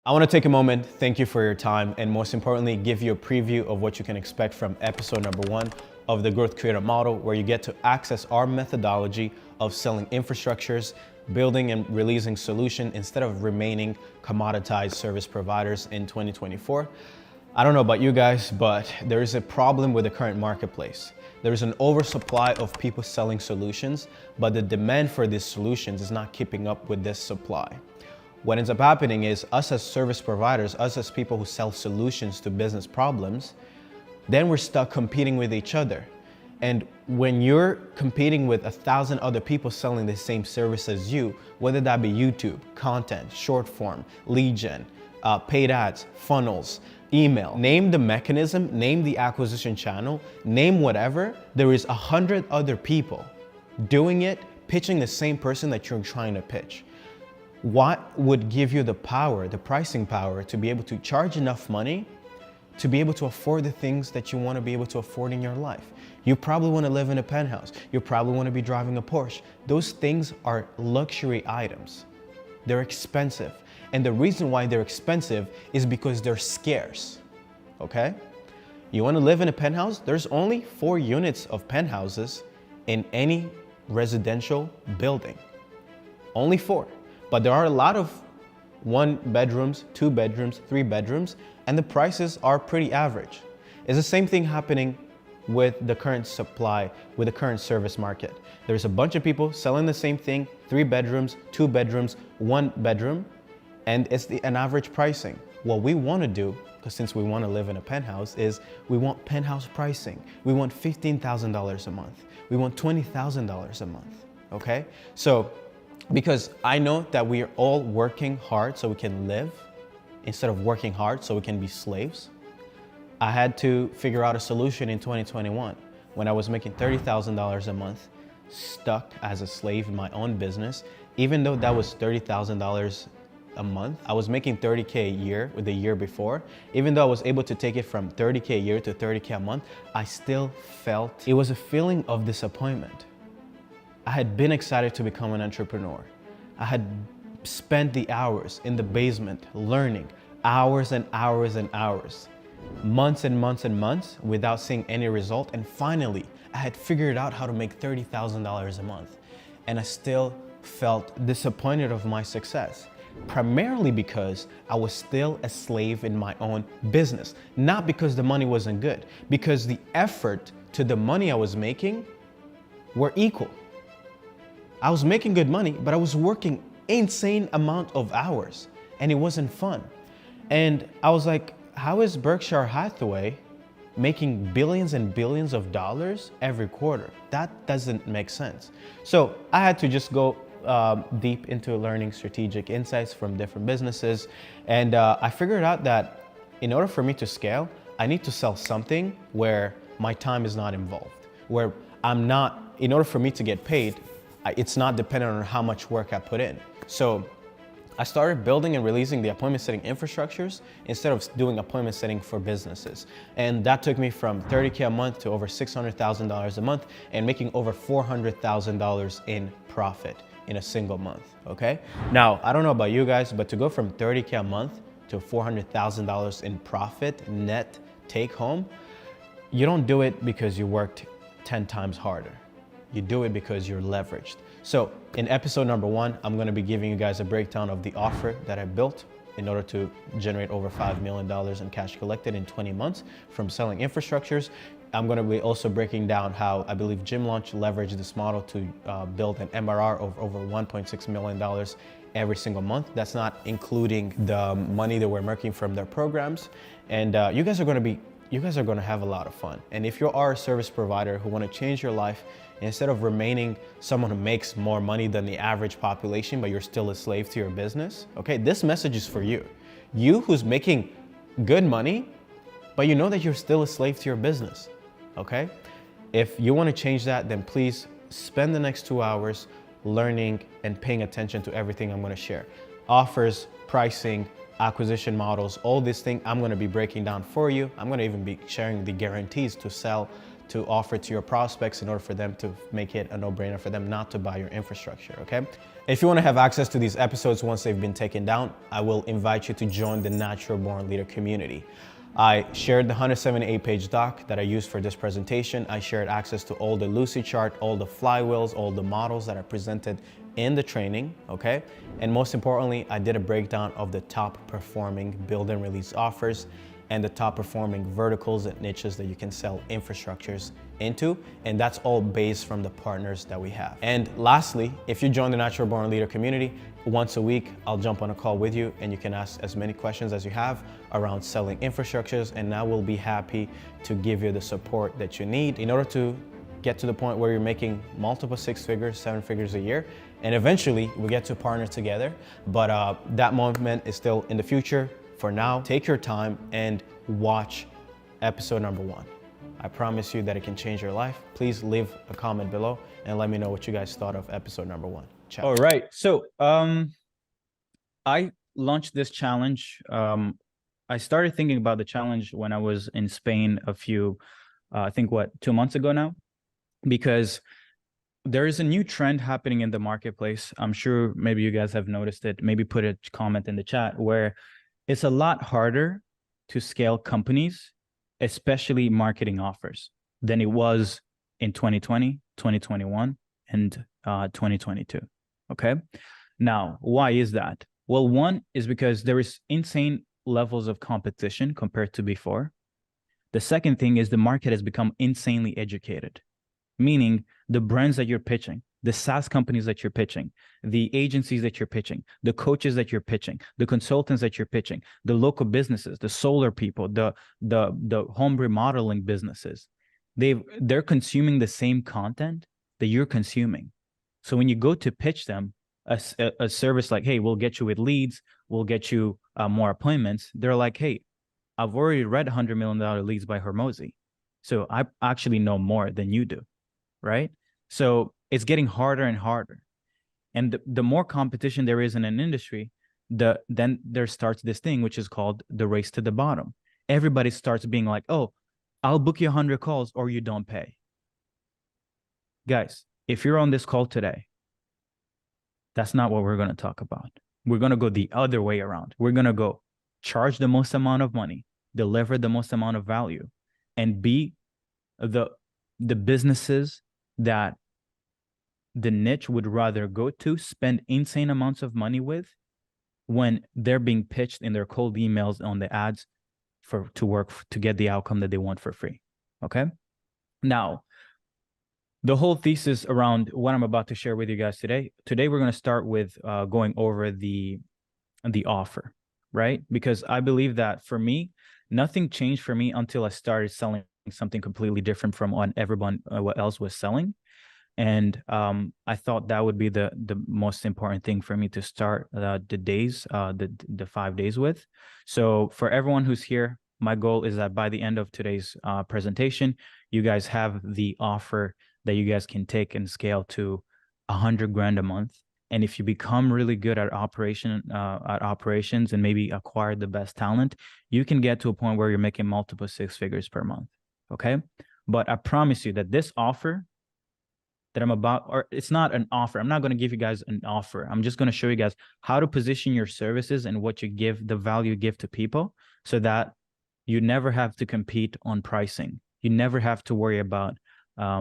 I want to take a moment, thank you for your time, and most importantly, give you a preview of what you can expect from episode number 1 of the Growth Creator Model, where you get to access our methodology of selling infrastructures, building and releasing solutions instead of remaining commoditized service providers in 2024. I don't know about you guys, but there is a problem with the current marketplace. There is an oversupply of people selling solutions, but the demand for these solutions is not keeping up with this supply. What ends up happening is us as service providers, us as people who sell solutions to business problems, then we're stuck competing with each other. And when you're competing with 1,000 other people selling the same service as you, whether that be YouTube, content, short form, lead gen, paid ads, funnels, email, name the mechanism, name the acquisition channel, name whatever, there is 100 other people doing it, pitching the same person that you're trying to pitch. What would give you the power, the pricing power, to be able to charge enough money to be able to afford the things that you want to be able to afford in your life? You probably want to live in a penthouse. You probably want to be driving a Porsche. Those things are luxury items. They're expensive. And the reason why they're expensive is because they're scarce, okay? You want to live in a penthouse? There's only 4 units of penthouses in any residential building. Only 4. But there are a lot of 1 bedrooms, 2 bedrooms, 3 bedrooms, and the prices are pretty average. It's the same thing happening with the current supply, with the current service market. There's a bunch of people selling the same thing, 3 bedrooms, 2 bedrooms, 1 bedroom, and it's an average pricing. What we want to do, because since we want to live in a penthouse, is we want penthouse pricing. We want $15,000 a month. We want $20,000 a month, okay? So, because I know that we are all working hard so we can live instead of working hard so we can be slaves, I had to figure out a solution in 2021 when I was making $30,000 a month, stuck as a slave in my own business. Even though that was $30,000 a month, I was making $30K a year with the year before. Even though I was able to take it from $30K a year to $30K a month, I still felt it was a feeling of disappointment. I had been excited to become an entrepreneur. I had spent the hours in the basement learning, hours and hours and hours, months and months and months without seeing any result. And finally, I had figured out how to make $30,000 a month. And I still felt disappointed of my success, primarily because I was still a slave in my own business. Not because the money wasn't good, because the effort to the money I was making were equal. I was making good money, but I was working insane amount of hours and it wasn't fun. And I was like, how is Berkshire Hathaway making billions and billions of dollars every quarter? That doesn't make sense. So I had to just go deep into learning strategic insights from different businesses. And I figured out that in order for me to scale, I need to sell something where my time is not involved, where I'm not, in order for me to get paid, it's not dependent on how much work I put in. So I started building and releasing the appointment setting infrastructures instead of doing appointment setting for businesses. And that took me from $30K a month to over $600,000 a month and making over $400,000 in profit in a single month, okay? Now, I don't know about you guys, but to go from $30K a month to $400,000 in profit, net take home, you don't do it because you worked 10 times harder. You do it because you're leveraged. So in episode number 1, I'm going to be giving you guys a breakdown of the offer that I built in order to generate over $5 million in cash collected in 20 months from selling infrastructures. I'm going to be also breaking down how I believe Gym Launch leveraged this model to build an MRR of over $1.6 million every single month. That's not including the money that we're making from their programs. And you guys are going to have a lot of fun. And if you are a service provider who want to change your life, instead of remaining someone who makes more money than the average population, but you're still a slave to your business, okay, this message is for you. You who's making good money, but you know that you're still a slave to your business, okay? If you want to change that, then please spend the next 2 hours learning and paying attention to everything I'm going to share. Offers, pricing, acquisition models, all these things I'm going to be breaking down for you. I'm going to even be sharing the guarantees to sell, to offer to your prospects in order for them to make it a no-brainer for them not to buy your infrastructure, okay? If you want to have access to these episodes once they've been taken down, I will invite you to join the Natural Born Leader community. I shared the 178-page doc that I used for this presentation. I shared access to all the Lucy chart, all the flywheels, all the models that are presented in the training, okay? And most importantly, I did a breakdown of the top performing build and release offers and the top performing verticals and niches that you can sell infrastructures into. And that's all based from the partners that we have. And lastly, if you join the Natural Born Leader community, once a week, I'll jump on a call with you and you can ask as many questions as you have around selling infrastructures, and I will be happy to give you the support that you need in order to get to the point where you're making multiple 6 figures, 7 figures a year. And eventually we get to partner together, but that moment is still in the future. For now, take your time and watch episode number 1. I promise you that it can change your life. Please leave a comment below and let me know what you guys thought of episode number 1. Ciao. All right. So I launched this challenge. I started thinking about the challenge when I was in Spain a few, I think 2 months ago now, because there is a new trend happening in the marketplace. I'm sure maybe you guys have noticed it. Maybe put a comment in the chat where it's a lot harder to scale companies, especially marketing offers, than it was in 2020, 2021, and 2022. Okay. Now, why is that? Well, one is because there is insane levels of competition compared to before. The second thing is the market has become insanely educated, meaning the brands that you're pitching, the SaaS companies that you're pitching, the agencies that you're pitching, the coaches that you're pitching, the consultants that you're pitching, the local businesses, the solar people, the home remodeling businesses, they're consuming the same content that you're consuming. So when you go to pitch them a service like, hey, we'll get you with leads, we'll get you more appointments, they're like, hey, I've already read $100 million leads by Hormozi, so I actually know more than you do, right? So it's getting harder and harder. And the more competition there is in an industry, then there starts this thing, which is called the race to the bottom. Everybody starts being like, oh, I'll book you 100 calls or you don't pay. Guys, if you're on this call today, that's not what we're going to talk about. We're going to go the other way around. We're going to go charge the most amount of money, deliver the most amount of value, and be the businesses that the niche would rather go to, spend insane amounts of money with when they're being pitched in their cold emails on the ads to get the outcome that they want for free. Okay. Now, the whole thesis around what I'm about to share with you guys today, we're going to start with going over the offer, right? Because I believe that for me, nothing changed for me until I started selling something completely different from what everyone else was selling. And I thought that would be the most important thing for me to start the 5 days with. So for everyone who's here, my goal is that by the end of today's presentation, you guys have the offer that you guys can take and scale to 100 grand a month. And if you become really good at operations and maybe acquire the best talent, you can get to a point where you're making multiple 6 figures per month. Okay. But I promise you that this offer that I'm about, or it's not an offer. I'm not going to give you guys an offer. I'm just going to show you guys how to position your services and what you give, the value you give to people, so that you never have to compete on pricing. You never have to worry about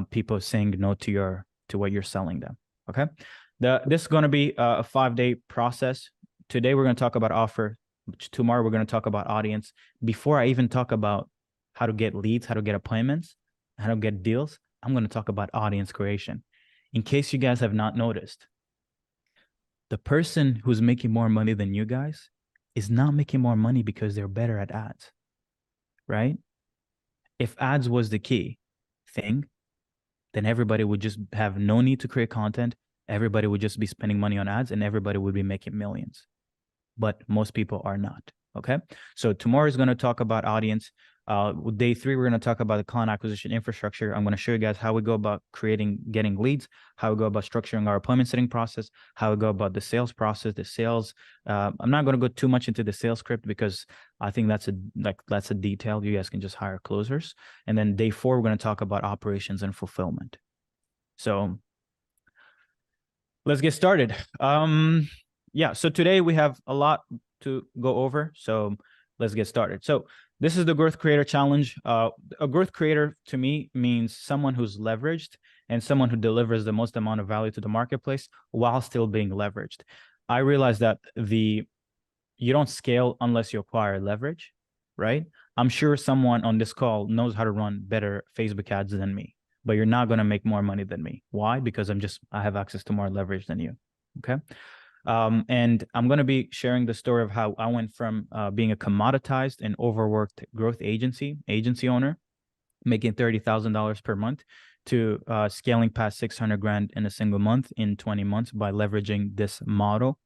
people saying no to what you're selling them. Okay. This is going to be a 5-day process. Today, we're going to talk about offer. Tomorrow, we're going to talk about audience. Before I even talk about how to get leads, how to get appointments, how to get deals, I'm going to talk about audience creation. In case you guys have not noticed, the person who's making more money than you guys is not making more money because they're better at ads, right? If ads was the key thing, then everybody would just have no need to create content. Everybody would just be spending money on ads and everybody would be making millions. But most people are not. Okay. So tomorrow is going to talk about audience. Day 3, we're going to talk about the client acquisition infrastructure. I'm going to show you guys how we go about getting leads, how we go about structuring our appointment setting process, how we go about the sales process, the sales. I'm not going to go too much into the sales script because I think that's a detail. You guys can just hire closers. And then day 4, we're going to talk about operations and fulfillment. So Let's get started. Yeah, so today we have a lot to go over, so let's get started. So this is the Growth Creator Challenge. A growth creator to me means someone who's leveraged and someone who delivers the most amount of value to the marketplace while still being leveraged. I realize that you don't scale unless you acquire leverage, right? I'm sure someone on this call knows how to run better Facebook ads than me, but you're not going to make more money than me. Why? Because I have access to more leverage than you. Okay. And I'm going to be sharing the story of how I went from being a commoditized and overworked growth agency owner, making $30,000 per month, to scaling past 600 grand in a single month in 20 months by leveraging this model,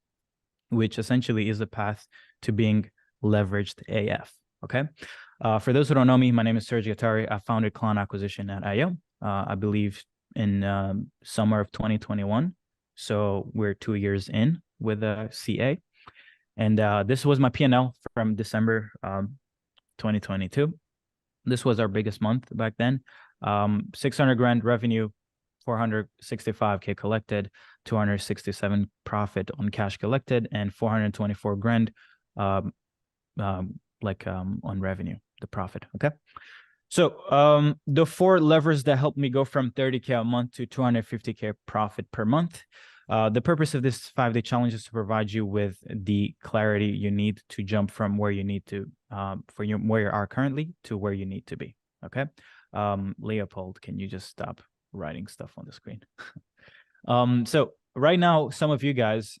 which essentially is the path to being leveraged AF. Okay. For those who don't know me, my name is Serge Gattari. I founded Client Acquisition at IO, I believe in summer of 2021. So we're 2 years in with a CA. And this was my P&L from December 2022. This was our biggest month back then. 600 grand revenue, 465K collected, 267 profit on cash collected, and 424 grand on revenue, the profit. Okay. So the 4 levers that helped me go from 30K a month to 250K profit per month. The purpose of this 5-day challenge is to provide you with the clarity you need to jump from where you need to, where you are currently to where you need to be. Okay. Leopold, can you just stop writing stuff on the screen? So right now, some of you guys,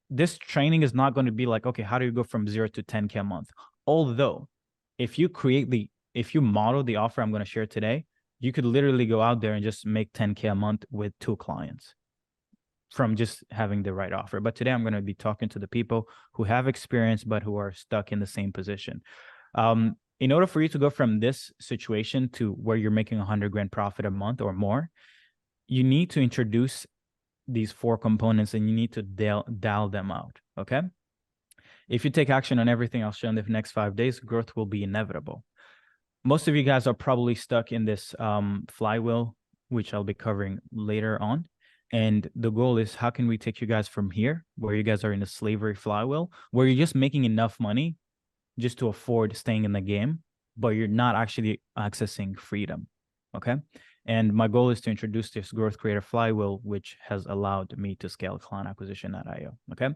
this training is not going to be like, okay, how do you go from 0 to 10K a month? Although if you model the offer I'm going to share today, you could literally go out there and just make 10K a month with 2 clients from just having the right offer. But today I'm going to be talking to the people who have experience, but who are stuck in the same position. In order for you to go from this situation to where you're making 100 grand profit a month or more, you need to introduce these 4 components and you need to dial them out. Okay. If you take action on everything I'll show in the next 5 days, growth will be inevitable. Most of you guys are probably stuck in this flywheel, which I'll be covering later on. And the goal is, how can we take you guys from here, where you guys are in a slavery flywheel, where you're just making enough money just to afford staying in the game, but you're not actually accessing freedom. Okay. And my goal is to introduce this growth creator flywheel, which has allowed me to scale Client Acquisition at IO. Okay.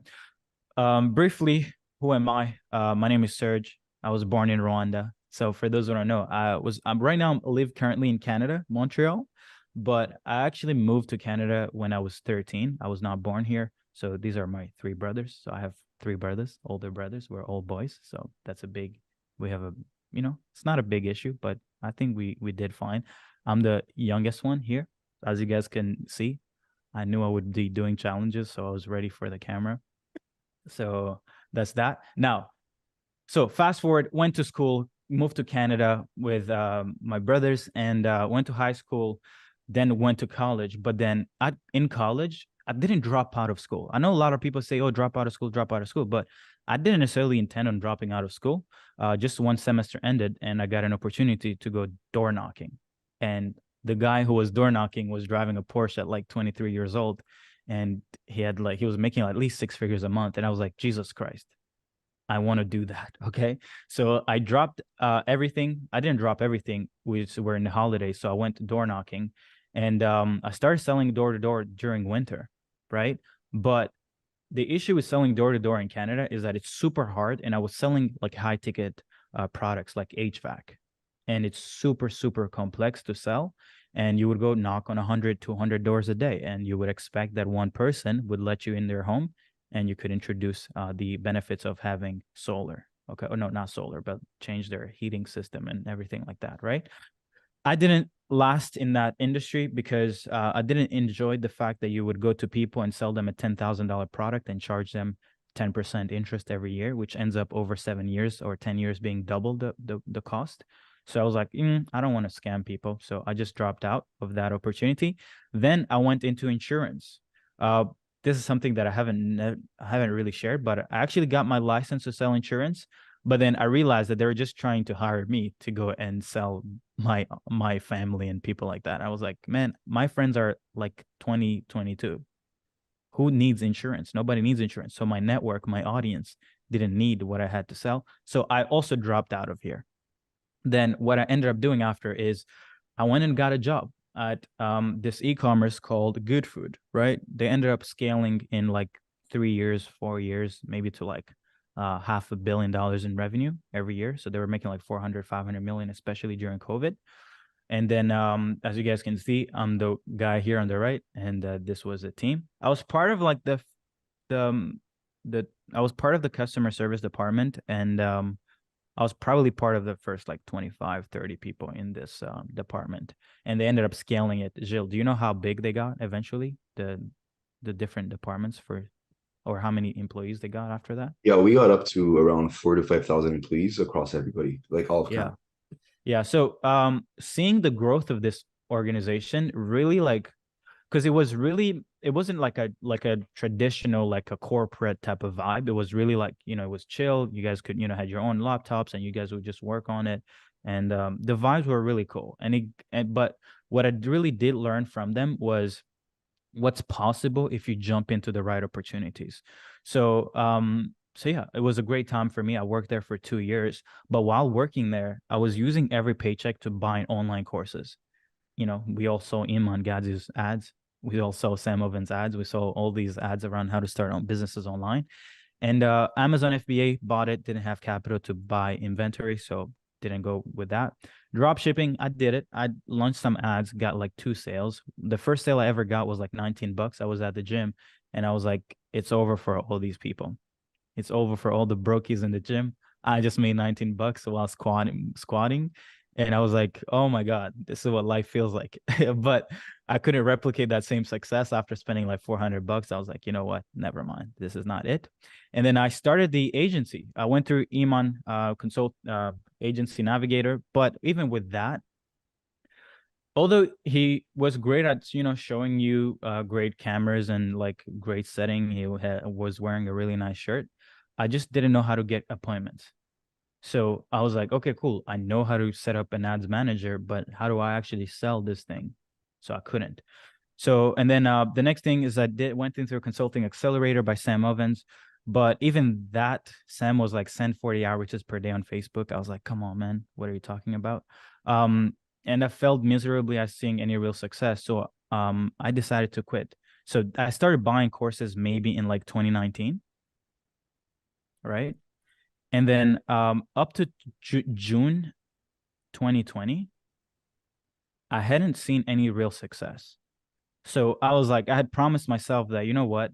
Briefly, who am I? My name is Serge. I was born in Rwanda. So for those who don't know, I'm right now I live currently in Canada, Montreal, but I actually moved to Canada when I was 13. I was not born here. So these are my 3 brothers. So I have 3 brothers, older brothers. We're all boys. So that's we have it's not a big issue, but I think we did fine. I'm the youngest one here. As you guys can see, I knew I would be doing challenges, so I was ready for the camera. So that's that. Now, so fast forward, went to school, moved to Canada with my brothers, and went to high school, then went to college. But then in college, I didn't drop out of school. I know a lot of people say, oh, drop out of school, but I didn't necessarily intend on dropping out of school. Just one semester ended and I got an opportunity to go door knocking. And the guy who was door knocking was driving a Porsche at like 23 years old. And he was making at least 6 figures a month. And I was like, Jesus Christ, I want to do that. Okay. So I dropped everything. I didn't drop everything. We were in the holidays. So I went door knocking and I started selling door to door during winter. Right. But the issue with selling door to door in Canada is that it's super hard. And I was selling like high ticket products like HVAC. And it's super, super complex to sell. And you would go knock on 100, 200 doors a day. And you would expect that one person would let you in their home and you could introduce the benefits of having solar. Okay. Oh, no, not solar, but change their heating system and everything like that. Right. I didn't last in that industry because I didn't enjoy the fact that you would go to people and sell them a $10,000 product and charge them 10% interest every year, which ends up over 7 years or 10 years being double the cost. So I was like, I don't want to scam people. So I just dropped out of that opportunity. Then I went into insurance. This is something that I haven't really shared, but I actually got my license to sell insurance. But then I realized that they were just trying to hire me to go and sell my family and people like that. I was like, man, my friends are like 20, 22. Who needs insurance? Nobody needs insurance. So my network, my audience didn't need what I had to sell. So I also dropped out of here. Then what I ended up doing after is I went and got a job at this e-commerce called Good Food, right? They ended up scaling in like 3 years, 4 years, maybe to like $500 million in revenue every year. So they were making like 400, 500 million, especially during COVID. And then, as you guys can see, I'm the guy here on the right, and this was a team. I was part of like the I was part of the customer service department, and I was probably part of the first like 25, 30 people in this department, and they ended up scaling it. Gilles, do you know how big they got eventually? The different departments for, or how many employees they got after that? Yeah, we got up to around 4 to 5 thousand employees across everybody, like all of Yeah. Canada. Yeah. So seeing the growth of this organization really like, because it wasn't like a traditional like a corporate type of vibe. It was really like, it was chill. You guys could, had your own laptops and you guys would just work on it. And the vibes were really cool. But what I really did learn from them was what's possible if you jump into the right opportunities. So yeah, it was a great time for me. I worked there for 2 years, but while working there, I was using every paycheck to buy online courses. We all saw Iman Gadzi's ads. We all saw Sam Ovens ads. We saw all these ads around how to start on businesses online. And Amazon FBA bought it, didn't have capital to buy inventory, so didn't go with that. Drop shipping, I did it. I launched some ads, got like 2 sales. The first sale I ever got was like $19. I was at the gym and I was like, it's over for all these people. It's over for all the brokies in the gym. I just made $19 while squatting. And I was like, oh my God, this is what life feels like. But I couldn't replicate that same success after spending like $400. I was like, you know what? Never mind. This is not it. And then I started the agency. I went through Iman Consult Agency Navigator. But even with that, although he was great at showing you great cameras and like great setting, he was wearing a really nice shirt. I just didn't know how to get appointments. So I was like, okay, cool. I know how to set up an ads manager, but how do I actually sell this thing? So I couldn't. So, and then the next thing is I went into a consulting accelerator by Sam Ovens. But even that, Sam was like, send 40 averages per day on Facebook. I was like, come on, man, what are you talking about? And I failed miserably at seeing any real success. So I decided to quit. So I started buying courses maybe in like 2019, right? And then up to June 2020, I hadn't seen any real success. So I was like, I had promised myself that, you know what,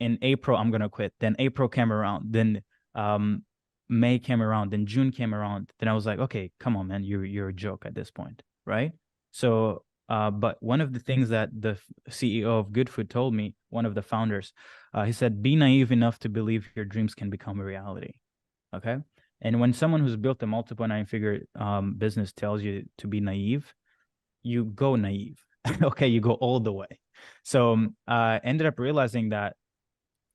in April, I'm going to quit. Then April came around. Then May came around. Then June came around. Then I was like, okay, come on, man, you're a joke at this point, right? So, but one of the things that the CEO of Good Food told me, one of the founders, he said, be naive enough to believe your dreams can become a reality. Okay. And when someone who's built a multiple nine-figure business tells you to be naive, you go naive. Okay. You go all the way. So I ended up realizing that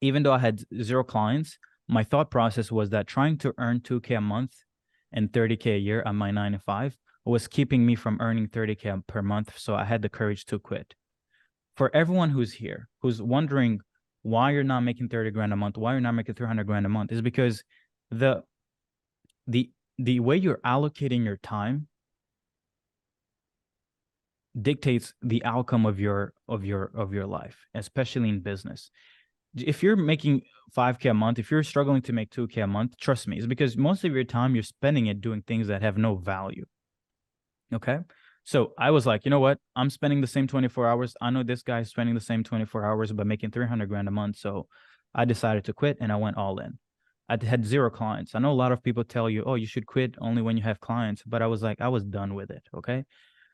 even though I had 0 clients, my thought process was that trying to earn 2K a month and 30K a year on my 9 to 5 was keeping me from earning 30K per month. So I had the courage to quit. For everyone who's here, who's wondering why you're not making 30 grand a month, why you're not making 300 grand a month, is because the way you're allocating your time dictates the outcome of your life, especially in business. If you're making 5K a month, if you're struggling to make 2K a month, trust me, it's because most of your time you're spending it doing things that have no value. Okay. So I was like, you know what? I'm spending the same 24 hours. I know this guy's spending the same 24 hours, but making 300 grand a month. So I decided to quit and I went all in. I had 0 clients. I know a lot of people tell you, oh, you should quit only when you have clients, but I was like, I was done with it. Okay.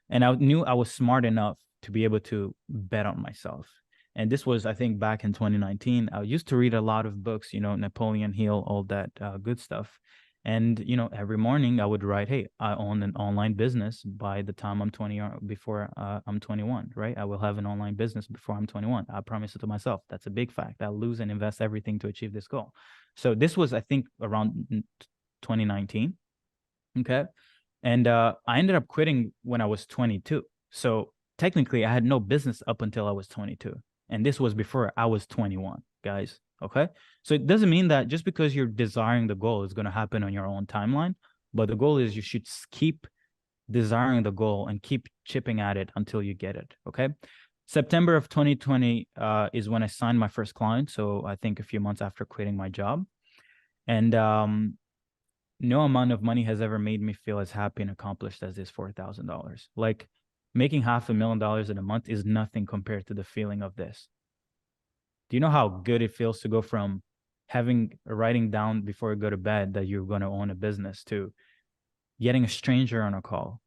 And I knew I was smart enough to be able to bet on myself. And this was, I think, back in 2019. I used to read a lot of books, Napoleon Hill, all that good stuff. And, every morning I would write, hey, I own an online business by the time I'm 20 or before I'm 21, right? I will have an online business before I'm 21. I promise it to myself. That's a big fact. I'll lose and invest everything to achieve this goal. So this was, I think, around 2019. Okay. And I ended up quitting when I was 22. So technically I had no business up until I was 22. And this was before I was 21, guys. Okay. So it doesn't mean that just because you're desiring the goal is going to happen on your own timeline, but the goal is you should keep desiring the goal and keep chipping at it until you get it. Okay. September of 2020 is when I signed my first client. So I think a few months after quitting my job. And no amount of money has ever made me feel as happy and accomplished as this $4,000. Like making $500,000 in a month is nothing compared to the feeling of this. Do you know how good it feels to go from writing down before you go to bed that you're going to own a business to getting a stranger on a call,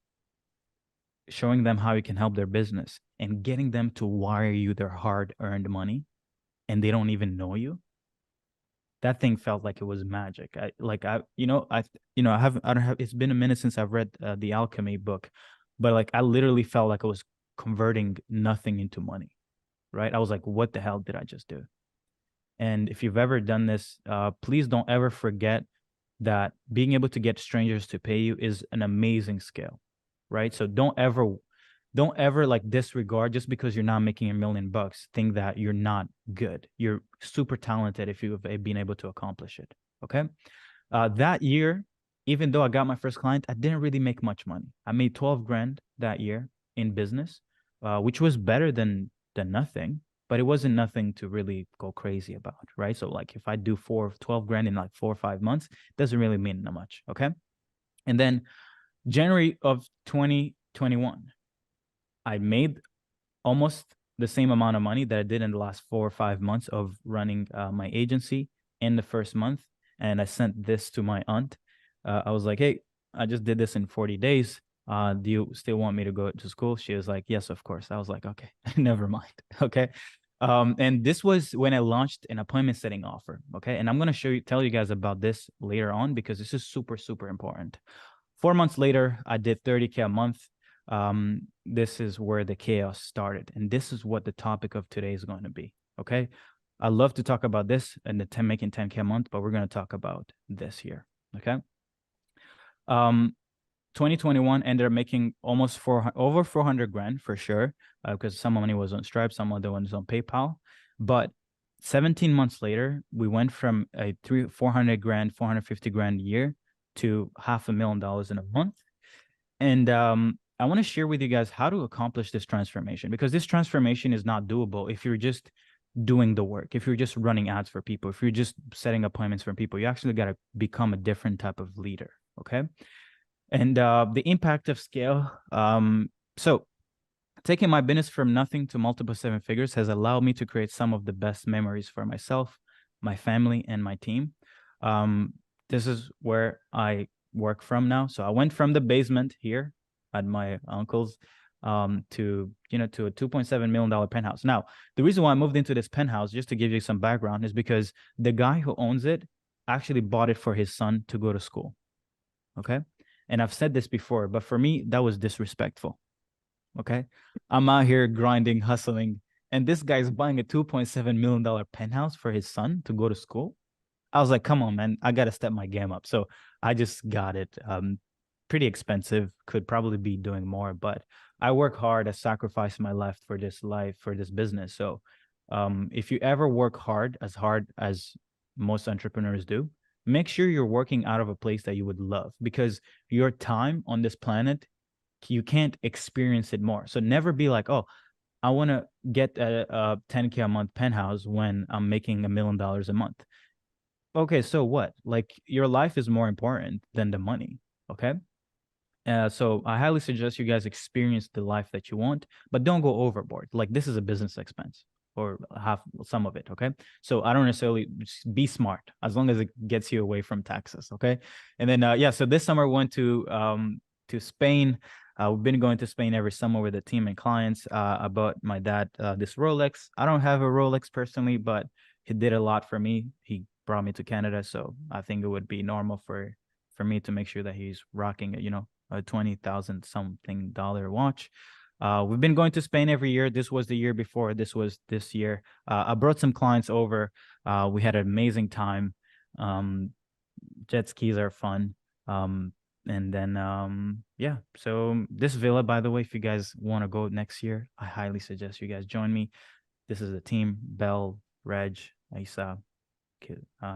showing them how you can help their business and getting them to wire you their hard-earned money and they don't even know you? That thing felt like it was magic. It's been a minute since I've read the Alchemy book, but like I literally felt like I was converting nothing into money, right? I was like, what the hell did I just do? And if you've ever done this, please don't ever forget that being able to get strangers to pay you is an amazing skill, right? So don't ever like disregard just because you're not making $1 million, think that you're not good. You're super talented if you've been able to accomplish it. Okay. That year, even though I got my first client, I didn't really make much money. I made 12 grand that year in business, which was better than nothing, but it wasn't nothing to really go crazy about, right? So like if I do 12 grand in like 4 or 5 months, it doesn't really mean that much. Okay. And then January of 2021, I made almost the same amount of money that I did in the last 4 or 5 months of running my agency in the first month. And I sent this to my aunt. I was like, hey, I just did this in 40 days. Do you still want me to go to school? She was like, yes, of course. I was like, okay, never mind. Okay. And this was when I launched an appointment setting offer. Okay. And I'm going to tell you guys about this later on because this is super, super important. 4 months later, I did 30K a month. This is where the chaos started. And this is what the topic of today is going to be. Okay. I love to talk about this and making 10K a month, but we're going to talk about this here. Okay. 2021 ended up making almost over 400 grand for sure, because some money was on Stripe, some other ones on PayPal. But 17 months later, we went from a 400 grand, 450 grand a year to $500,000 in a month. And I want to share with you guys how to accomplish this transformation, because this transformation is not doable if you're just doing the work, if you're just running ads for people, if you're just setting appointments for people. You actually got to become a different type of leader. Okay. And the impact of scale. So taking my business from nothing to multiple 7 figures has allowed me to create some of the best memories for myself, my family, and my team. This is where I work from now. So I went from the basement here at my uncle's to a $2.7 million penthouse. Now, the reason why I moved into this penthouse, just to give you some background, is because the guy who owns it actually bought it for his son to go to school. Okay. And I've said this before, but for me, that was disrespectful. Okay. I'm out here grinding, hustling, and this guy's buying a $2.7 million penthouse for his son to go to school. I was like, come on, man, I got to step my game up. So I just got it. Pretty expensive, could probably be doing more, but I work hard. I sacrifice my life, for this business. So if you ever work hard as most entrepreneurs do, make sure you're working out of a place that you would love, because your time on this planet, you can't experience it more. So never be like, oh, I want to get a 10K a month penthouse when I'm making $1 million a month. Okay, so what? Like, your life is more important than the money. Okay. So I highly suggest you guys experience the life that you want, but don't go overboard. Like, this is a business expense, or have some of it. Okay. So I don't necessarily, be smart as long as it gets you away from taxes. Okay. And then, so this summer we went to Spain. We've been going to Spain every summer with the team and clients. I bought my dad this Rolex. I don't have a Rolex personally, but he did a lot for me. He brought me to Canada. So I think it would be normal for me to make sure that he's rocking a $20,000 something watch. We've been going to Spain every year. This was the year before. This was this year. I brought some clients over. We had an amazing time. Jet skis are fun. And then, so this villa, by the way, if you guys want to go next year, I highly suggest you guys join me. This is the team: Bell, Reg, Isa,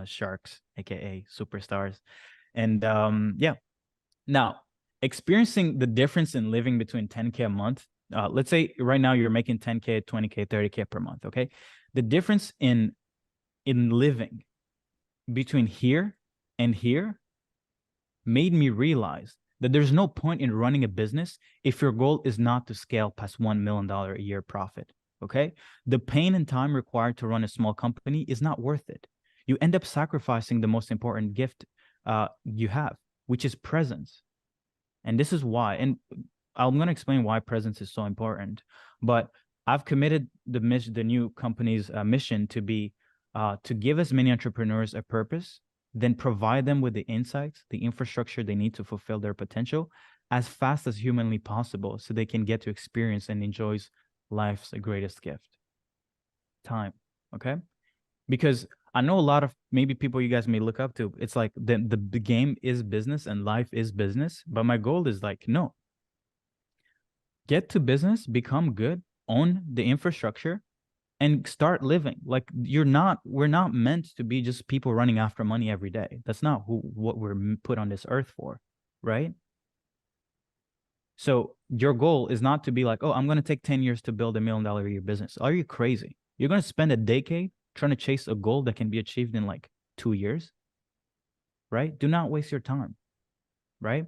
Sharks, aka Superstars. And yeah. Now, experiencing the difference in living between 10K a month. Let's say right now you're making 10K, 20K, 30K per month. Okay. The difference in living between here and here made me realize that there's no point in running a business if your goal is not to scale past $1 million a year profit. Okay. The pain and time required to run a small company is not worth it. You end up sacrificing the most important gift you have, which is presence. And this is why, and I'm going to explain why presence is so important, but I've committed the new company's mission to be to give as many entrepreneurs a purpose, then provide them with the insights, the infrastructure they need to fulfill their potential as fast as humanly possible so they can get to experience and enjoy life's greatest gift, time. Okay. Because I know a lot of maybe people you guys may look up to. It's like the game is business and life is business. But my goal is like, no, get to business, become good, own the infrastructure, and start living. Like we're not meant to be just people running after money every day. That's not what we're put on this earth for, right? So your goal is not to be like, oh, I'm going to take 10 years to build $1 million a year business. Are you crazy? You're going to spend a decade trying to chase a goal that can be achieved in like 2 years, right? Do not waste your time, right?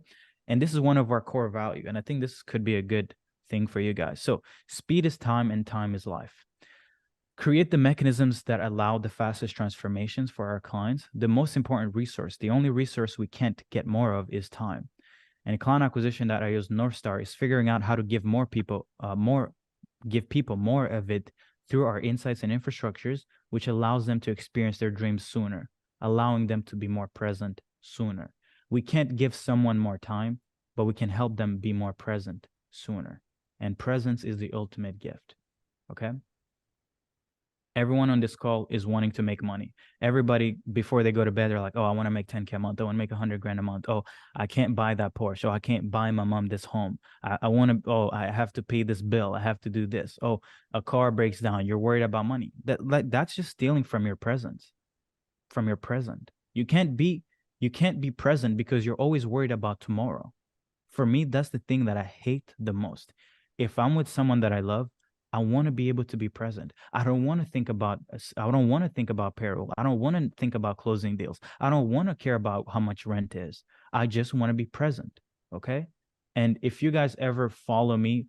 And this is one of our core value. And I think this could be a good thing for you guys. So speed is time and time is life. Create the mechanisms that allow the fastest transformations for our clients. The most important resource, the only resource we can't get more of is time. And client acquisition.io's North Star is figuring out how to give people more of it through our insights and infrastructures, which allows them to experience their dreams sooner, allowing them to be more present sooner. We can't give someone more time, but we can help them be more present sooner. And presence is the ultimate gift. Okay? Everyone on this call is wanting to make money. Everybody, before they go to bed, they're like, oh, I want to make 10K a month. I want to make 100 grand a month. Oh, I can't buy that Porsche. Oh, I can't buy my mom this home. I want to, oh, I have to pay this bill. I have to do this. Oh, a car breaks down. You're worried about money. That's just stealing from your presence, from your present. You can't be present because you're always worried about tomorrow. For me, that's the thing that I hate the most. If I'm with someone that I love, I want to be able to be present. I don't want to think about payroll. I don't want to think about closing deals. I don't want to care about how much rent is. I just want to be present. Okay. And if you guys ever follow me,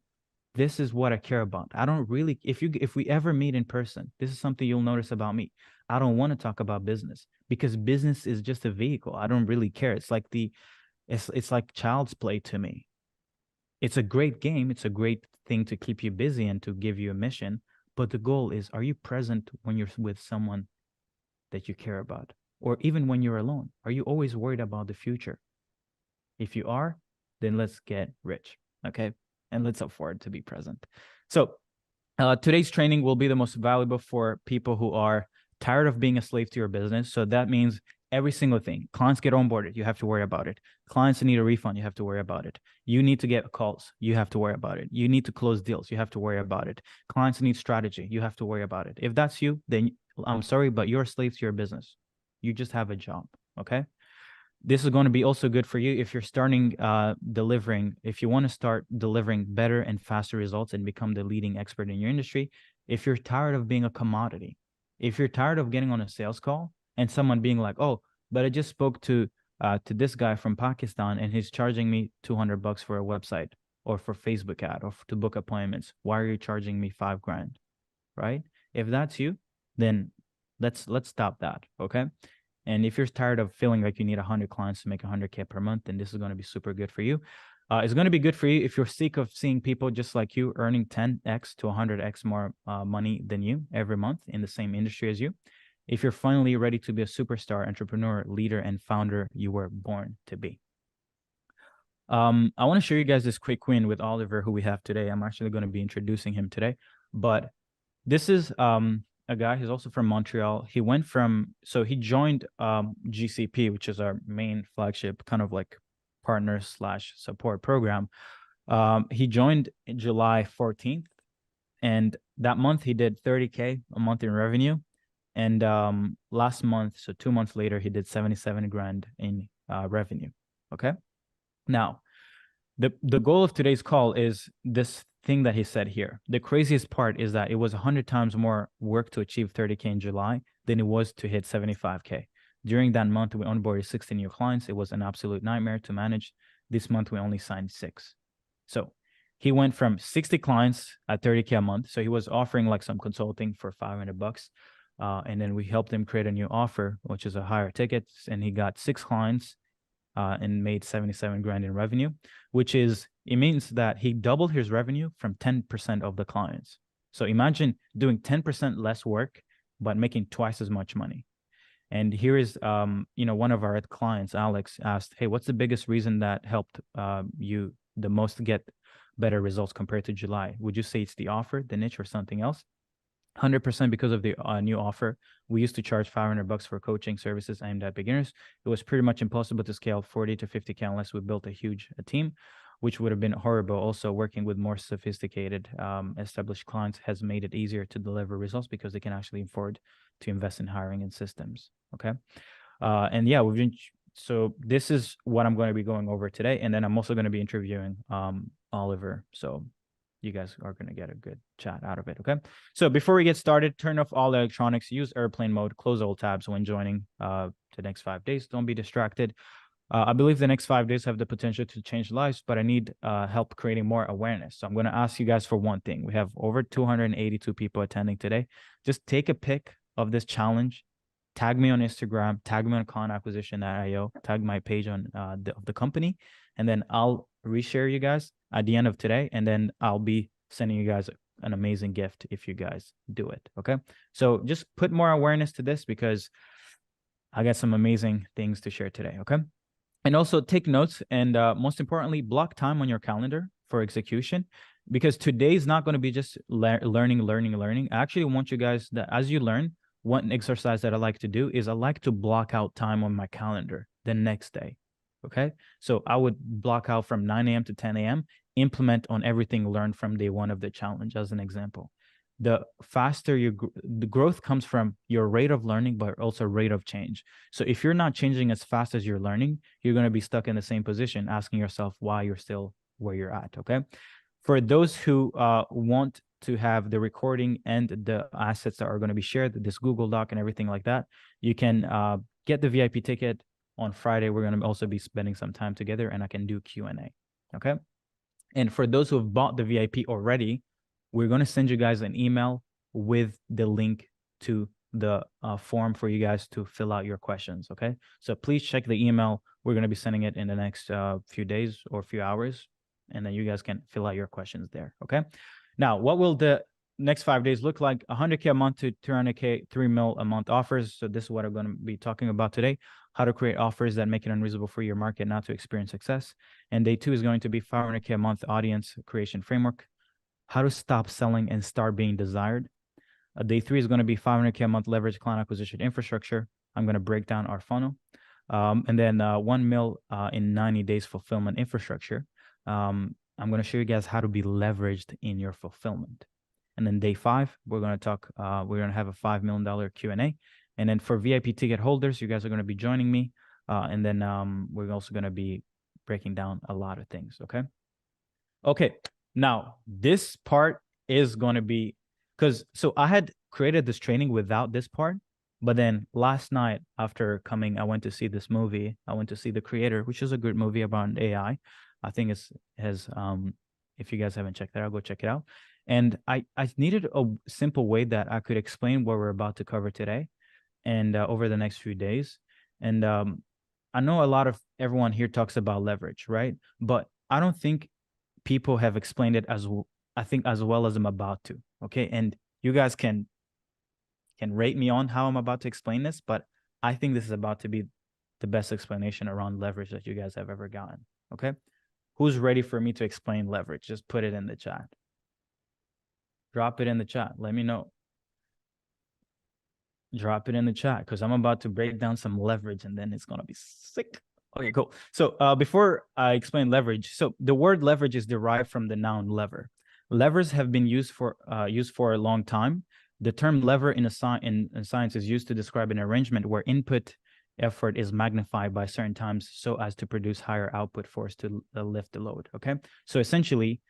this is what I care about. I don't really, if we ever meet in person, this is something you'll notice about me. I don't want to talk about business because business is just a vehicle. I don't really care. It's like it's like child's play to me. It's a great game. It's a great thing to keep you busy and to give you a mission. But the goal is, are you present when you're with someone that you care about? Or even when you're alone? Are you always worried about the future? If you are, then let's get rich, okay? And let's afford to be present. So today's training will be the most valuable for people who are tired of being a slave to your business. So that means every single thing. Clients get onboarded, you have to worry about it. Clients need a refund, you have to worry about it. You need to get calls, you have to worry about it. You need to close deals, you have to worry about it. Clients need strategy, you have to worry about it. If that's you, then I'm sorry, but you're a slave to your business. You just have a job, okay? This is going to be also good for you if you're starting if you want to start delivering better and faster results and become the leading expert in your industry. If you're tired of being a commodity, if you're tired of getting on a sales call and someone being like, oh, but I just spoke to this guy from Pakistan and he's charging me $200 for a website or for Facebook ad or to book appointments. Why are you charging me $5 grand? Right? If that's you, then let's stop that. Okay. And if you're tired of feeling like you need 100 clients to make 100K per month, then this is going to be super good for you. It's going to be good for you if you're sick of seeing people just like you earning 10x to 100x more money than you every month in the same industry as you. If you're finally ready to be a superstar, entrepreneur, leader, and founder you were born to be. I want to show you guys this quick win with Oliver, who we have today. I'm actually going to be introducing him today. But this is a guy who's also from Montreal. He joined GCP, which is our main flagship kind of like partner / support program. He joined July 14th. And that month he did 30K a month in revenue. And last month, so 2 months later, he did 77 grand in revenue. Okay. Now, the goal of today's call is this thing that he said here. The craziest part is that it was 100 times more work to achieve 30K in July than it was to hit 75K. During that month, we onboarded 60 new clients. It was an absolute nightmare to manage. This month, we only signed 6. So he went from 60 clients at 30K a month. So he was offering like some consulting for $500. And then we helped him create a new offer, which is a higher ticket. And he got 6 clients and made 77 grand in revenue, which is, it means that he doubled his revenue from 10% of the clients. So imagine doing 10% less work, but making twice as much money. And here is, one of our clients, Alex, asked, hey, what's the biggest reason that helped you the most to get better results compared to July? Would you say it's the offer, the niche, or something else? 100% because of the new offer. We used to charge $500 for coaching services aimed at beginners. It was pretty much impossible to scale 40 to 50K unless we built a huge team, which would have been horrible. Also, working with more sophisticated, established clients has made it easier to deliver results because they can actually afford to invest in hiring and systems. Okay. And yeah, so this is what I'm going to be going over today. And then I'm also going to be interviewing Oliver. So you guys are going to get a good chat out of it. Okay. So before we get started, turn off all electronics, use airplane mode, close all tabs when joining the next 5 days. Don't be distracted. I believe the next 5 days have the potential to change lives, but I need help creating more awareness. So I'm going to ask you guys for one thing. We have over 282 people attending today. Just take a pic of this challenge, tag me on Instagram, tag me on conacquisition.io, tag my page on the company, and then I'll reshare you guys at the end of today, and then I'll be sending you guys an amazing gift if you guys do it. Okay. So just put more awareness to this because I got some amazing things to share today. Okay. And also take notes, and most importantly, block time on your calendar for execution, because today is not going to be just learning. I actually want you guys that as you learn, one exercise that I like to do is I like to block out time on my calendar the next day. Okay. So I would block out from 9 a.m. to 10 a.m., implement on everything learned from day 1 of the challenge as an example. The faster the growth comes from your rate of learning, but also rate of change. So if you're not changing as fast as you're learning, you're going to be stuck in the same position, asking yourself why you're still where you're at. Okay. For those who want to have the recording and the assets that are going to be shared, this Google Doc and everything like that, you can get the VIP ticket. On Friday, we're going to also be spending some time together, and I can do Q&A. Okay. And for those who have bought the VIP already, we're going to send you guys an email with the link to the form for you guys to fill out your questions. Okay. So please check the email. We're going to be sending it in the next few days or few hours, and then you guys can fill out your questions there. Okay. Now, what will the next 5 days look like? 100K a month to 200K, 3 mil a month offers. So this is what I'm going to be talking about today. How to create offers that make it unreasonable for your market not to experience success. And day 2 is going to be 500K a month audience creation framework. How to stop selling and start being desired. Day 3 is going to be 500K a month leverage client acquisition infrastructure. I'm going to break down our funnel. And then 1 mil in 90 days fulfillment infrastructure. I'm going to show you guys how to be leveraged in your fulfillment. And then day 5, we're going to talk, we're going to have a $5 million Q&A. And then for VIP ticket holders, you guys are going to be joining me. And then we're also going to be breaking down a lot of things. Okay. Okay. Now, this part is going to be so I had created this training without this part. But then last night after coming, I went to see this movie. I went to see The Creator, which is a good movie about AI. I think if you guys haven't checked that out, go check it out. And I needed a simple way that I could explain what we're about to cover today and over the next few days. And I know everyone here talks about leverage, right? But I don't think people have explained it as well as I'm about to. Okay. And you guys can rate me on how I'm about to explain this, but I think this is about to be the best explanation around leverage that you guys have ever gotten. Okay. Who's ready for me to explain leverage? Just put it in the chat. Drop it in the chat. Let me know. Drop it in the chat because I'm about to break down some leverage and then it's going to be sick. Okay, cool. So before I explain leverage, so the word leverage is derived from the noun lever. Levers have been used for a long time. The term lever in science is used to describe an arrangement where input effort is magnified by certain times so as to produce higher output force to lift the load. Okay, so essentially,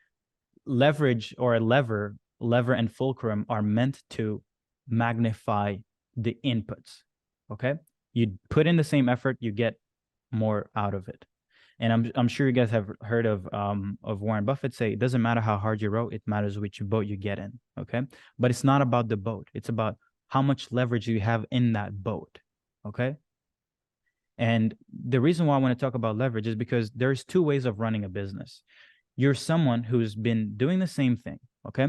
leverage or a lever and fulcrum are meant to magnify the inputs. Okay, you put in the same effort, you get more out of it. And I'm sure you guys have heard of Warren Buffett say, it doesn't matter how hard you row, it matters which boat you get in. Okay, but it's not about the boat, it's about how much leverage you have in that boat. Okay, and the reason why I want to talk about leverage is because there's two ways of running a business. You're someone who's been doing the same thing. Okay,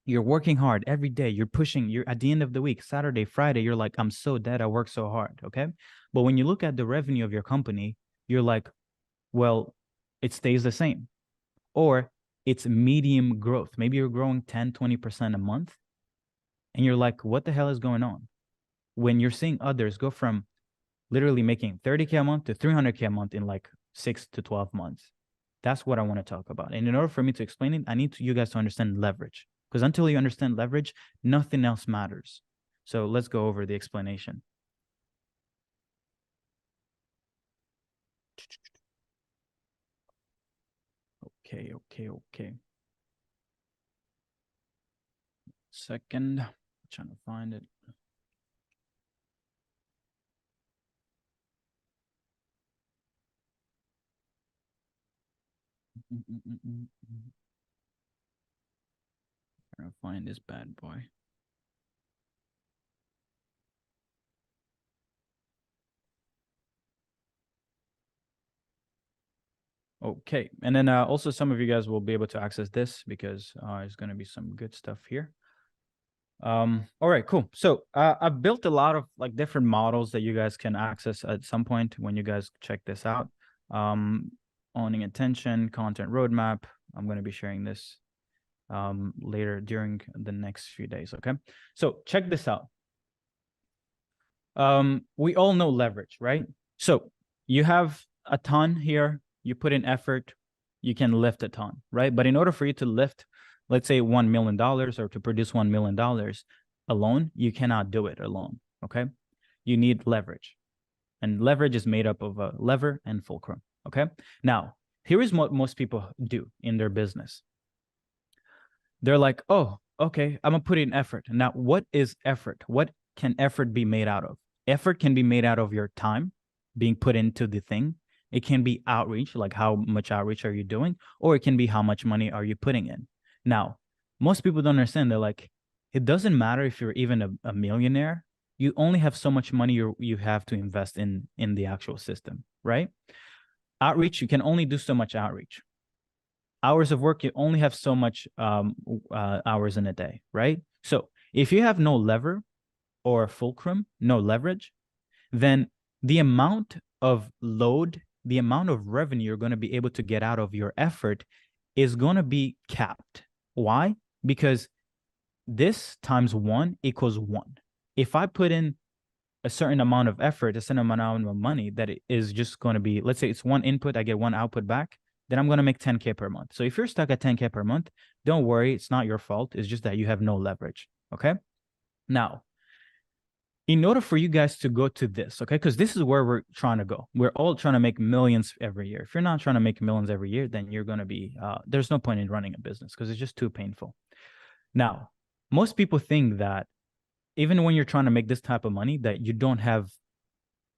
you're working hard every day, you're pushing, you're at the end of the week, Saturday, Friday, you're like, I'm so dead, I work so hard. Okay, but when you look at the revenue of your company, you're like, well, it stays the same, or it's medium growth. Maybe you're growing 10-20% a month, and you're like, what the hell is going on? When you're seeing others go from literally making 30K a month to 300K a month in like 6 to 12 months. That's what I want to talk about. And in order for me to explain it, I need you guys to understand leverage, because until you understand leverage, nothing else matters. So let's go over the explanation. Okay. Second, trying to find it. Trying to find this bad boy. Okay, and then also some of you guys will be able to access this because there's going to be some good stuff here. All right, cool. So I've built a lot of like different models that you guys can access at some point when you guys check this out. Owning attention, content roadmap. I'm going to be sharing this later during the next few days. Okay, so check this out. We all know leverage, right? So you have a ton here, you put in effort, you can lift a ton, right? But in order for you to lift, let's say $1 million or to produce $1 million alone, you cannot do it alone. Okay, you need leverage, and leverage is made up of a lever and fulcrum. Okay, now here is what most people do in their business. They're like, oh, okay, I'm gonna put in effort. Now, what is effort? What can effort be made out of? Effort can be made out of your time being put into the thing. It can be outreach, like how much outreach are you doing, or it can be how much money are you putting in. Now, most people don't understand. They're like, it doesn't matter if you're even a millionaire. You only have so much money you have to invest in the actual system, right? Outreach, you can only do so much outreach. Hours of work, you only have so much hours in a day, right? So if you have no lever or fulcrum, no leverage, then the amount of load, the amount of revenue you're going to be able to get out of your effort is going to be capped. Why? Because this times 1 equals 1. If I put in a certain amount of effort, a certain amount of money, that it is just going to be, let's say it's 1 input, I get 1 output back, then I'm going to make 10K per month. So if you're stuck at 10K per month, don't worry. It's not your fault. It's just that you have no leverage. Okay. Now, in order for you guys to go to this, okay, because this is where we're trying to go. We're all trying to make millions every year. If you're not trying to make millions every year, then you're going to be, there's no point in running a business because it's just too painful. Now, most people think that even when you're trying to make this type of money, that you don't have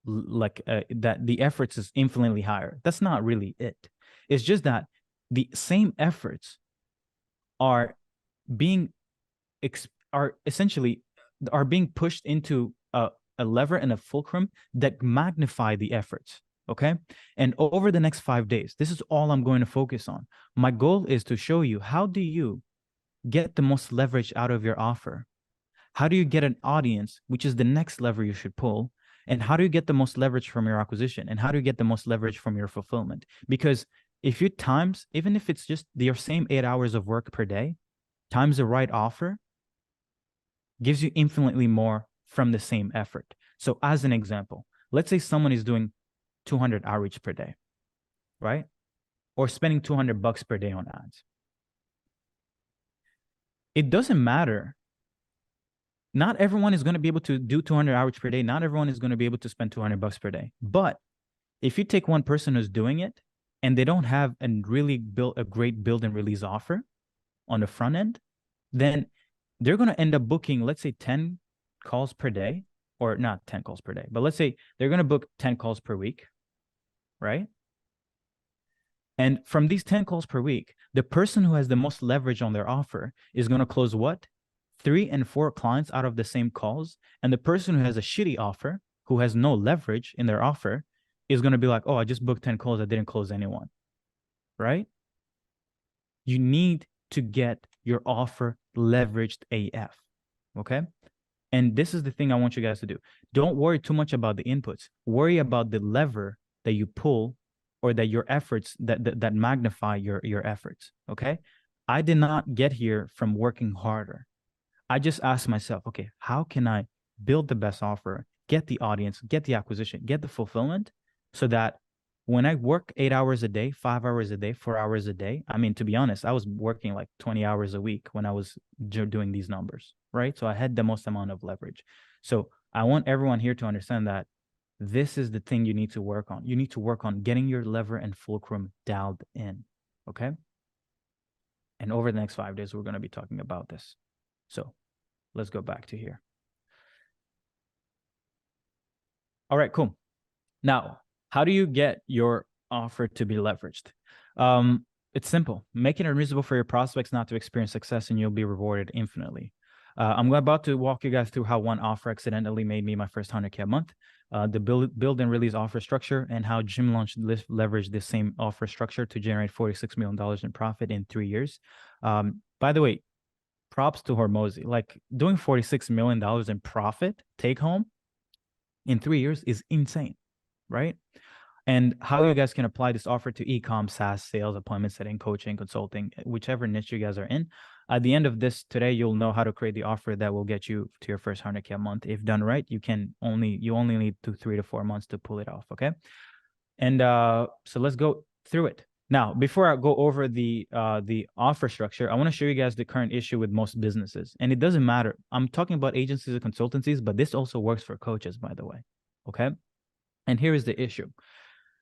like that the efforts is infinitely higher. That's not really it. It's just that the same efforts are being essentially pushed into a lever and a fulcrum that magnify the efforts. Okay. And over the next 5 days, this is all I'm going to focus on. My goal is to show you, how do you get the most leverage out of your offer? How do you get an audience, which is the next lever you should pull? And how do you get the most leverage from your acquisition? And how do you get the most leverage from your fulfillment? Because if you times, even if it's just your same 8 hours of work per day, times the right offer, gives you infinitely more from the same effort. So as an example, let's say someone is doing 200 outreach per day, right? Or spending $200 per day on ads. it doesn't matter. Not everyone is going to be able to do 200 hours per day. Not everyone is going to be able to spend $200 per day. But if you take one person who's doing it and they don't have and really build a great build and release offer on the front end, then they're going to end up booking, let's say 10 calls per day, or not 10 calls per day, but let's say they're going to book 10 calls per week, right? And from these 10 calls per week, the person who has the most leverage on their offer is going to close what? 3 and 4 clients out of the same calls. And the person who has a shitty offer, who has no leverage in their offer, is going to be like, oh, I just booked 10 calls. I didn't close anyone, right? You need to get your offer leveraged AF, okay? And this is the thing I want you guys to do. Don't worry too much about the inputs. Worry about the lever that you pull, or that your efforts, that magnify your efforts, okay? I did not get here from working harder. I just asked myself, okay, how can I build the best offer, get the audience, get the acquisition, get the fulfillment, so that when I work 8 hours a day, 5 hours a day, 4 hours a day, I mean, to be honest, I was working like 20 hours a week when I was doing these numbers, right? So I had the most amount of leverage. So I want everyone here to understand that this is the thing you need to work on. You need to work on getting your lever and fulcrum dialed in, okay? And over the next 5 days, we're going to be talking about this. So let's go back to here. All right, cool. Now, how do you get your offer to be leveraged? It's simple. Make it unreasonable for your prospects not to experience success, and you'll be rewarded infinitely. I'm about to walk you guys through how one offer accidentally made me my first 100K a month, the build and release offer structure, and how Jim Launch leveraged the same offer structure to generate $46 million in profit in 3 years. By the way, props to Hormozy. Like, doing $46 million in profit take home in 3 years is insane, right? And how you guys can apply this offer to e-com, SaaS, sales, appointment setting, coaching, consulting, whichever niche you guys are in. At the end of this today, you'll know how to create the offer that will get you to your first 100K a month. If done right, you only need 3 to 4 months to pull it off, okay? And so let's go through it. Now, before I go over the offer structure, I want to show you guys the current issue with most businesses. And it doesn't matter. I'm talking about agencies and consultancies, but this also works for coaches, by the way, okay? And here is the issue.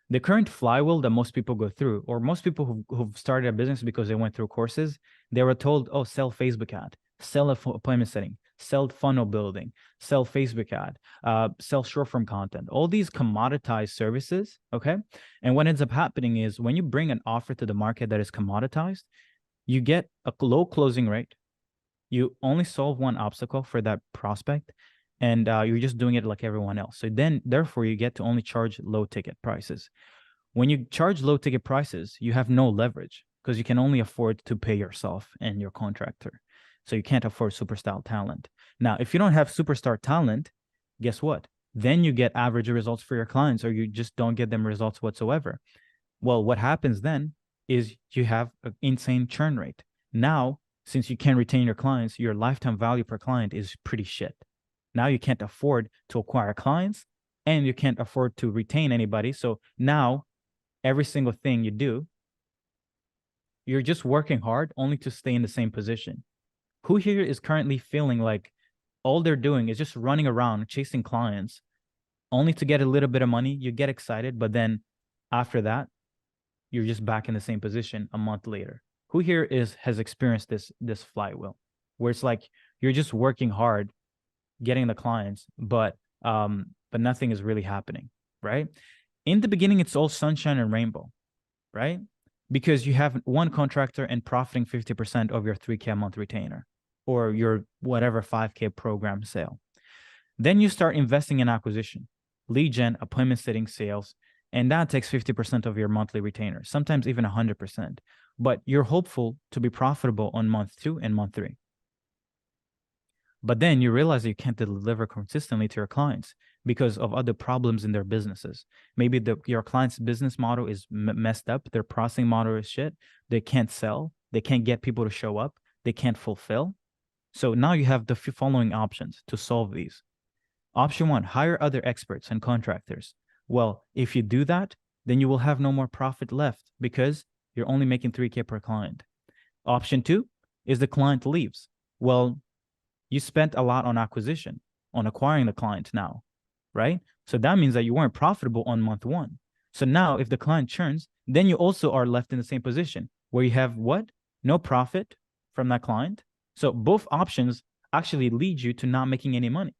The current flywheel that most people go through, or most people who've started a business because they went through courses, they were told, oh, sell Facebook ad, sell appointment setting, sell funnel building, sell Facebook ad, sell short form content, all these commoditized services, okay? And what ends up happening is when you bring an offer to the market that is commoditized, you get a low closing rate. You only solve one obstacle for that prospect, and you're just doing it like everyone else. So then, therefore, you get to only charge low ticket prices. When you charge low ticket prices, you have no leverage because you can only afford to pay yourself and your contractor. So you can't afford superstar talent. Now, if you don't have superstar talent, guess what? Then you get average results for your clients, or you just don't get them results whatsoever. Well, what happens then is you have an insane churn rate. Now, since you can't retain your clients, your lifetime value per client is pretty shit. Now you can't afford to acquire clients, and you can't afford to retain anybody. So now every single thing you do, you're just working hard only to stay in the same position. Who here is currently feeling like all they're doing is just running around chasing clients only to get a little bit of money? You get excited, but then after that, you're just back in the same position a month later. Who here has experienced this flywheel where it's like you're just working hard, getting the clients, but nothing is really happening, right? In the beginning, it's all sunshine and rainbow, right? Because you have one contractor and profiting 50% of your 3K a month retainer, or your whatever 5K program sale. Then you start investing in acquisition, lead gen, appointment setting, sales, and that takes 50% of your monthly retainer, sometimes even 100%. But you're hopeful to be profitable on month 2 and month 3. But then you realize that you can't deliver consistently to your clients because of other problems in their businesses. Maybe your client's business model is messed up. Their pricing model is shit. They can't sell. They can't get people to show up. They can't fulfill. So now you have the following options to solve these. Option 1, hire other experts and contractors. Well, if you do that, then you will have no more profit left because you're only making 3K per client. Option 2 is the client leaves. Well, you spent a lot on acquisition, on acquiring the client now, right? So that means that you weren't profitable on month one. So now if the client churns, then you also are left in the same position where you have what? No profit from that client. So both options actually lead you to not making any money.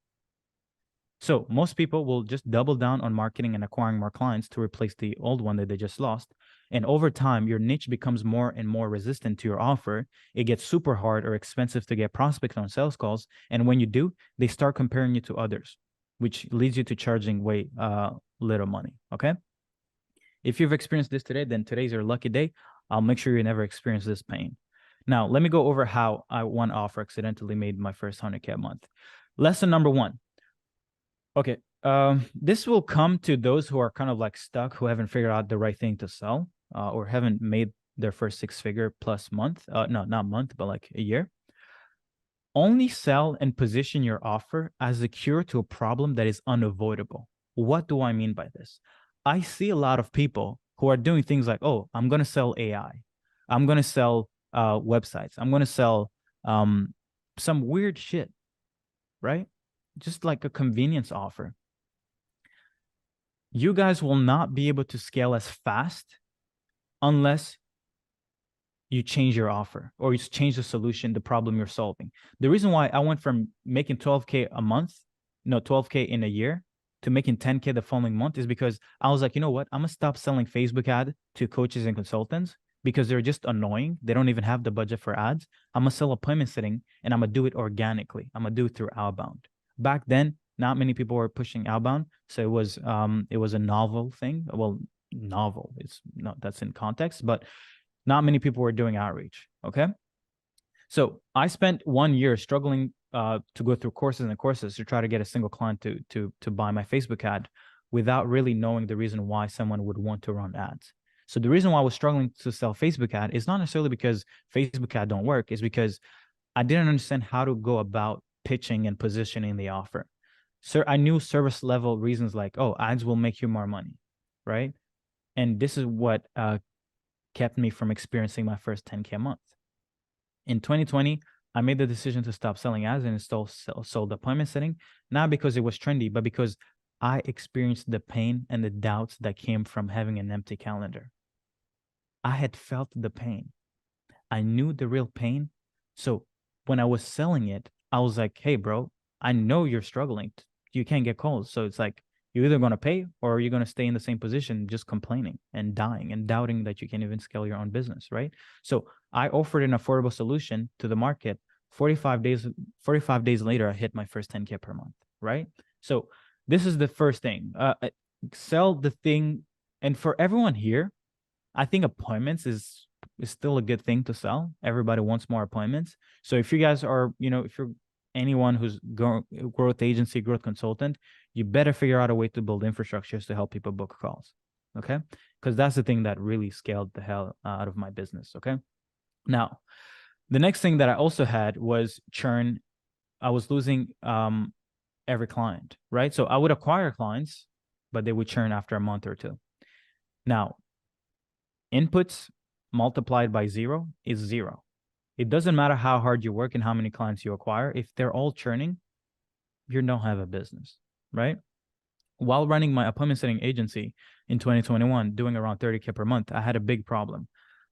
So most people will just double down on marketing and acquiring more clients to replace the old one that they just lost. And over time, your niche becomes more and more resistant to your offer. It gets super hard or expensive to get prospects on sales calls. And when you do, they start comparing you to others, which leads you to charging way little money. Okay. If you've experienced this today, then today's your lucky day. I'll make sure you never experience this pain. Now, let me go over how one offer accidentally made my first 100K a month. Lesson number one. Okay, this will come to those who are kind of like stuck, who haven't figured out the right thing to sell, or haven't made their first 6-figure plus month. No, not month, but like a year. Only sell and position your offer as a cure to a problem that is unavoidable. What do I mean by this? I see a lot of people who are doing things like, oh, I'm going to sell AI. I'm going to sell websites. I'm going to sell some weird shit, right? Just like a convenience offer. You guys will not be able to scale as fast unless you change your offer or you change the solution, the problem you're solving. The reason why I went from making 12K a month, 12K in a year, to making 10K the following month is because I was like, you know what? I'm going to stop selling Facebook ad to coaches and consultants because they're just annoying. They don't even have the budget for ads. I'm going to sell appointment setting and I'm going to do it organically. I'm going to do it through outbound. Back then, not many people were pushing outbound. So it was a novel thing. Well, novel, it's not, that's in context, but not many people were doing outreach. Okay. So I spent 1 year struggling to go through courses and courses to try to get a single client to buy my Facebook ad without really knowing the reason why someone would want to run ads. So the reason why I was struggling to sell Facebook ad is not necessarily because Facebook ad don't work, is because I didn't understand how to go about pitching and positioning the offer. So I knew service level reasons like, oh, ads will make you more money, right? And this is what kept me from experiencing my first 10K a month. In 2020, I made the decision to stop selling ads and sold appointment setting, not because it was trendy, but because I experienced the pain and the doubts that came from having an empty calendar. I had felt the pain. I knew the real pain. So when I was selling it, I was like, hey, bro, I know you're struggling. You can't get calls. So it's like, you're either going to pay or you're going to stay in the same position, just complaining and dying and doubting that you can even scale your own business, right? So I offered an affordable solution to the market. 45 days later, I hit my first 10K per month, right? So this is the first thing. Sell the thing. And for everyone here, I think appointments is still a good thing to sell. Everybody wants more appointments. So if you guys are, if you're anyone who's growth agency, growth consultant, you better figure out a way to build infrastructures to help people book calls. Okay. Because that's the thing that really scaled the hell out of my business. Okay. Now, the next thing that I also had was churn. I was losing every client, right? So I would acquire clients, but they would churn after a month or two. Now, inputs multiplied by 0 is 0. It doesn't matter how hard you work and how many clients you acquire. If they're all churning, you don't have a business, right? While running my appointment setting agency in 2021, doing around 30K per month, I had a big problem.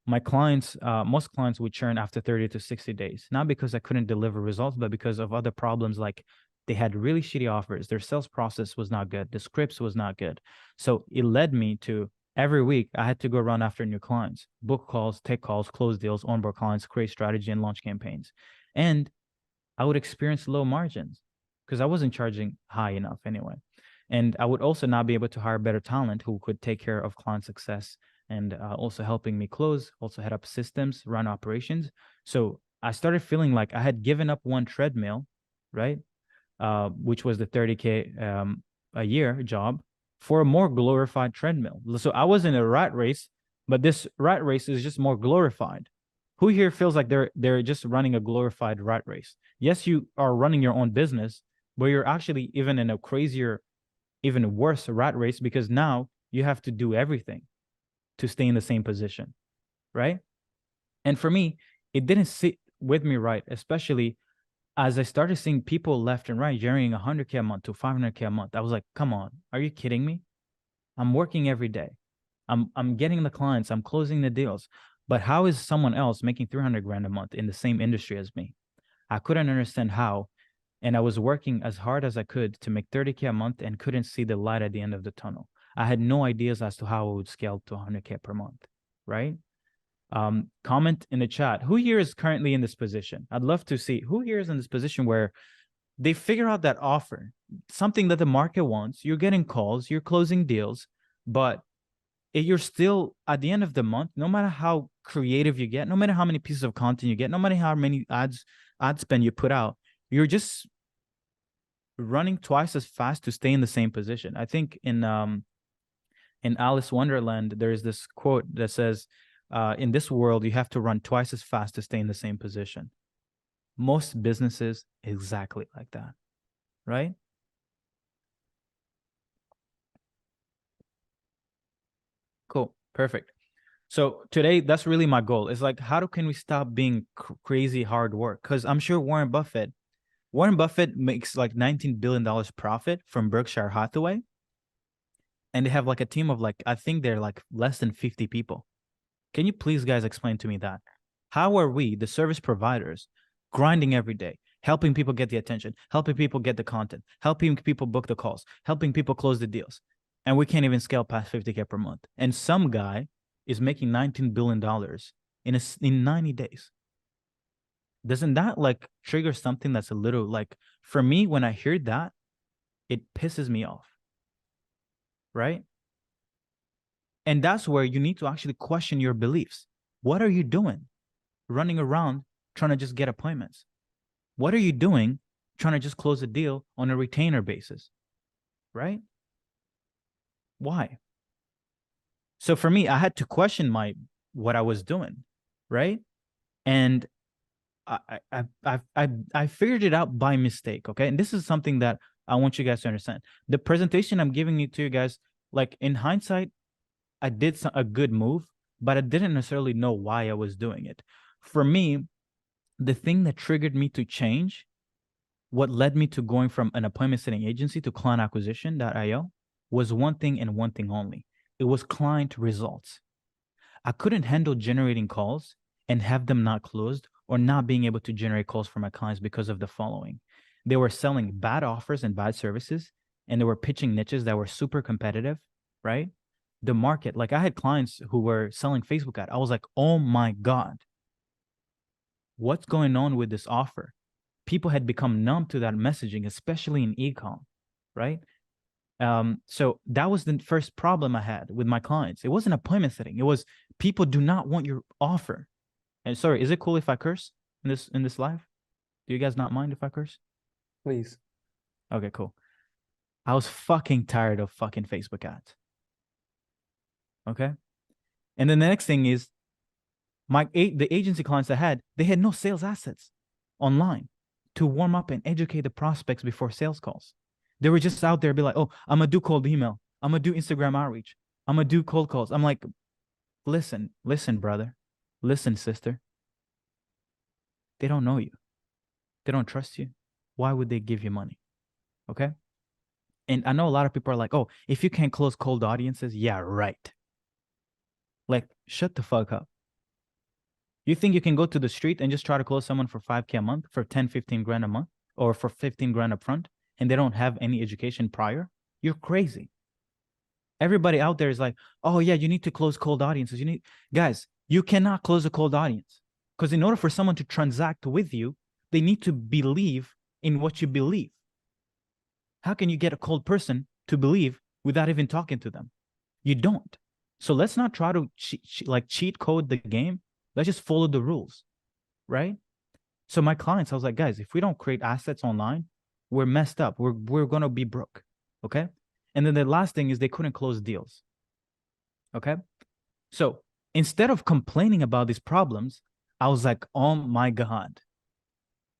My clients, most clients would churn after 30 to 60 days, not because I couldn't deliver results, but because of other problems like they had really shitty offers. Their sales process was not good. The scripts was not good. So it led me to every week, I had to go run after new clients, book calls, take calls, close deals, onboard clients, create strategy, and launch campaigns. And I would experience low margins because I wasn't charging high enough anyway. And I would also not be able to hire better talent who could take care of client success and also helping me close, also head up systems, run operations. So I started feeling like I had given up one treadmill, right? Which was the 30K a year job, for a more glorified treadmill. So I was in a rat race, but this rat race is just more glorified. Who here feels like they're just running a glorified rat race? Yes, you are running your own business, but you're actually even in a crazier, even worse rat race because now you have to do everything to stay in the same position, right? And for me, it didn't sit with me right, especially as I started seeing people left and right generating 100K a month to 500K a month, I was like, come on, are you kidding me? I'm working every day. I'm getting the clients, I'm closing the deals. But how is someone else making 300 grand a month in the same industry as me? I couldn't understand how. And I was working as hard as I could to make 30K a month and couldn't see the light at the end of the tunnel. I had no ideas as to how I would scale to 100K per month, right? Comment in the chat. Who here is currently in this position? I'd love to see who here is in this position where they figure out that offer, something that the market wants. You're getting calls, you're closing deals, but you're still at the end of the month, no matter how creative you get, no matter how many pieces of content you get, no matter how many ad spend you put out, you're just running twice as fast to stay in the same position. I think in Alice Wonderland, there's this quote that says, in this world, you have to run twice as fast to stay in the same position. Most businesses exactly like that, right? Cool. Perfect. So today, that's really my goal. It's like, how can we stop being crazy hard work? Because I'm sure Warren Buffett makes like $19 billion profit from Berkshire Hathaway. And they have like a team of like, I think they're like less than 50 people. Can you please guys explain to me that? How are we, the service providers, grinding every day, helping people get the attention, helping people get the content, helping people book the calls, helping people close the deals, and we can't even scale past 50K per month? And some guy is making $19 billion in 90 days. Doesn't that like trigger something that's a little like, for me, when I hear that, it pisses me off, right? And that's where you need to actually question your beliefs. What are you doing running around trying to just get appointments? What are you doing trying to just close a deal on a retainer basis, right? Why? So for me, I had to question what I was doing, right? And I figured it out by mistake, okay? And this is something that I want you guys to understand. The presentation I'm giving you to you guys, like in hindsight, I did a good move, but I didn't necessarily know why I was doing it. For me, the thing that triggered me to change, what led me to going from an appointment setting agency to client acquisition.io, was one thing and one thing only. It was client results. I couldn't handle generating calls and have them not closed or not being able to generate calls for my clients because of the following. They were selling bad offers and bad services, and they were pitching niches that were super competitive, right? The market, like I had clients who were selling Facebook ads. I was like, oh my God, what's going on with this offer? People had become numb to that messaging, especially in e-com, right? So that was the first problem I had with my clients. It wasn't appointment setting. It was people do not want your offer. And sorry, is it cool if I curse in this live? Do you guys not mind if I curse? Please. Okay, cool. I was fucking tired of fucking Facebook ads. Okay. And then the next thing is the agency clients I had, they had no sales assets online to warm up and educate the prospects before sales calls. They were just out there be like, oh, I'm gonna do cold email. I'm gonna do Instagram outreach. I'm gonna do cold calls. I'm like, listen, brother. Listen, sister. They don't know you. They don't trust you. Why would they give you money? Okay. And I know a lot of people are like, oh, if you can't close cold audiences, yeah, right. Like, shut the fuck up. You think you can go to the street and just try to close someone for 5K a month, for 10, 15 grand a month, or for 15 grand up front, and they don't have any education prior? You're crazy. Everybody out there is like, oh yeah, you need to close cold audiences. Guys, you cannot close a cold audience, because in order for someone to transact with you, they need to believe in what you believe. How can you get a cold person to believe without even talking to them? You don't. So let's not try to cheat code the game. Let's just follow the rules, right? So my clients, I was like, guys, if we don't create assets online, we're messed up. We're going to be broke, okay? And then the last thing is they couldn't close deals, okay? So instead of complaining about these problems, I was like, oh my God,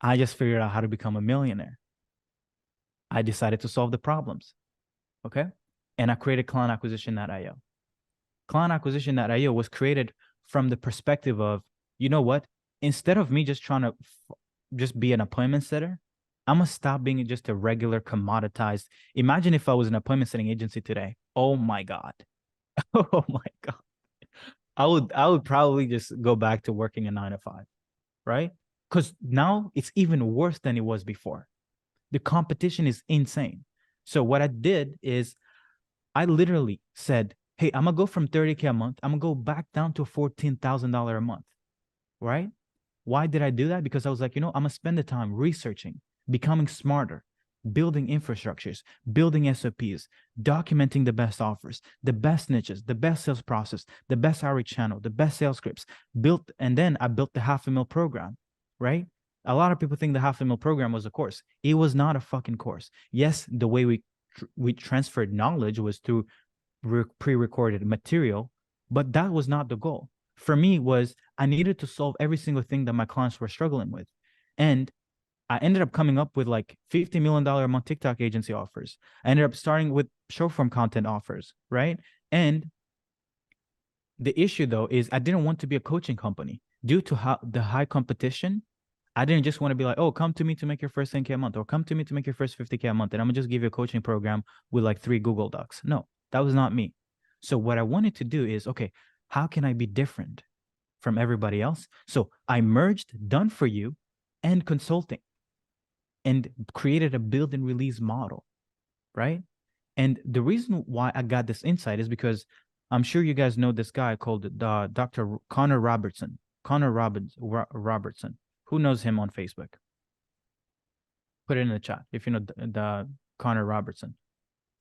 I just figured out how to become a millionaire. I decided to solve the problems, okay? And I created client acquisition.io. Client acquisition.io was created from the perspective of, you know what? Instead of me just trying to just be an appointment setter. I'm gonna stop being just a regular commoditized. Imagine if I was an appointment setting agency today. Oh my God. Oh my God. I would probably just go back to working a 9 to 5, right? Because now it's even worse than it was before. The competition is insane. So what I did is I literally said, hey, I'm gonna go from 30K a month. I'm gonna go back down to $14,000 a month, right? Why did I do that? Because I was like, I'm gonna spend the time researching, becoming smarter, building infrastructures, building SOPs, documenting the best offers, the best niches, the best sales process, the best outreach channel, the best sales scripts. And then I built the $500,000 program, right? A lot of people think the $500,000 program was a course. It was not a fucking course. Yes, the way we transferred knowledge was through pre-recorded material, but that was not the goal. For me was I needed to solve every single thing that my clients were struggling with. And I ended up coming up with like $50 million a month TikTok agency offers. I ended up starting with short form content offers, right? And the issue though is I didn't want to be a coaching company due to the high competition. I didn't just want to be like, oh, come to me to make your first 10K a month, or come to me to make your first 50K a month, and I'm gonna just give you a coaching program with like 3 Google Docs. No, that was not me. So what I wanted to do is, okay, how can I be different from everybody else? So I merged done for you and consulting and created a build and release model, right? And the reason why I got this insight is because I'm sure you guys know this guy called Dr. Connor Robertson. Robertson. Who knows him on Facebook? Put it in the chat if you know the Connor Robertson.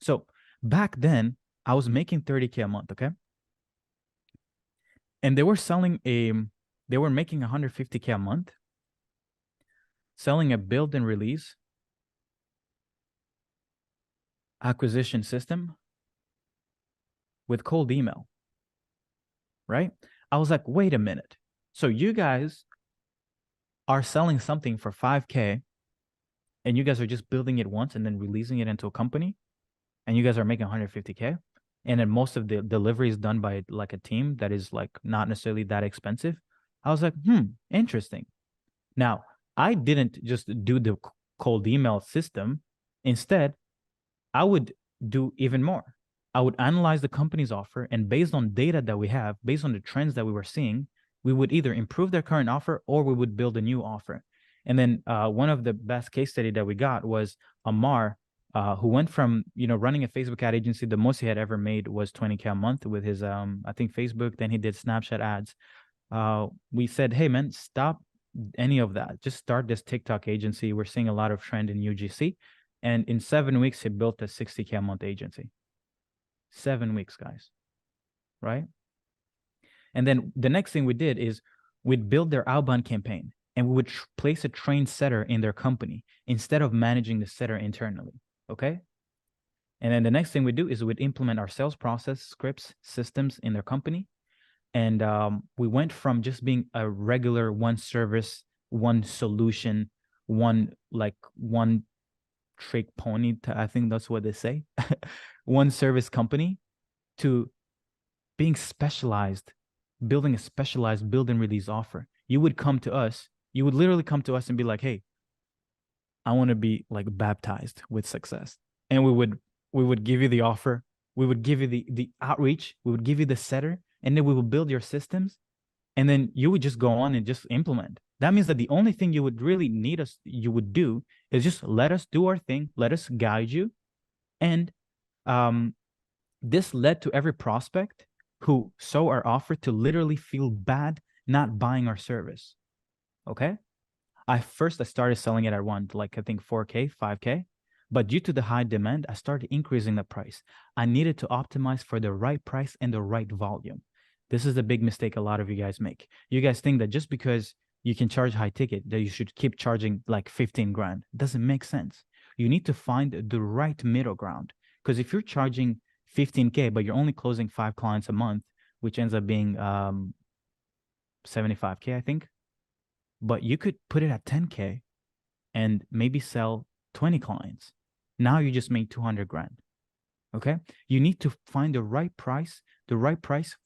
So back then, I was making 30K a month, okay? And they were making 150K a month, selling a build and release acquisition system with cold email, right? I was like, wait a minute. So you guys are selling something for 5K and you guys are just building it once and then releasing it into a company and you guys are making 150K. And then most of the delivery is done by like a team that is like not necessarily that expensive. I was like, interesting. Now, I didn't just do the cold email system. Instead, I would do even more. I would analyze the company's offer, and based on data that we have, based on the trends that we were seeing, we would either improve their current offer or we would build a new offer. And then one of the best case study that we got was Amar, who went from running a Facebook ad agency. The most he had ever made was 20K a month with his I think Facebook. Then he did Snapchat ads. We said, hey man, stop any of that. Just start this TikTok agency. We're seeing a lot of trend in UGC. And in 7 weeks, he built a 60K a month agency. 7 weeks, guys, right? And then the next thing we did is we'd build their outbound campaign and we would place a trained setter in their company instead of managing the setter internally, okay? And then the next thing we do is we'd implement our sales process, scripts, systems in their company. And we went from just being a regular one service, one solution, one trick pony, I think that's what they say, one service company, to being specialized, building a specialized build and release offer. You would literally come to us and be like, hey, I want to be like baptized with success. And we would give you the offer, we would give you the outreach, we would give you the setter, and then we will build your systems. And then you would just go on and just implement. That means that the only thing you would really you would do is just let us do our thing, let us guide you. And this led to every prospect who saw our offer to literally feel bad not buying our service. Okay? I started selling it at I think 4K, 5K. But due to the high demand, I started increasing the price. I needed to optimize for the right price and the right volume. This is the big mistake a lot of you guys make. You guys think that just because you can charge high ticket, that you should keep charging like 15 grand. It doesn't make sense. You need to find the right middle ground. Because if you're charging 15K, but you're only closing 5 clients a month, which ends up being 75K, I think. But you could put it at 10K and maybe sell 20 clients. Now you just made 200 grand. Okay? You need to find the right price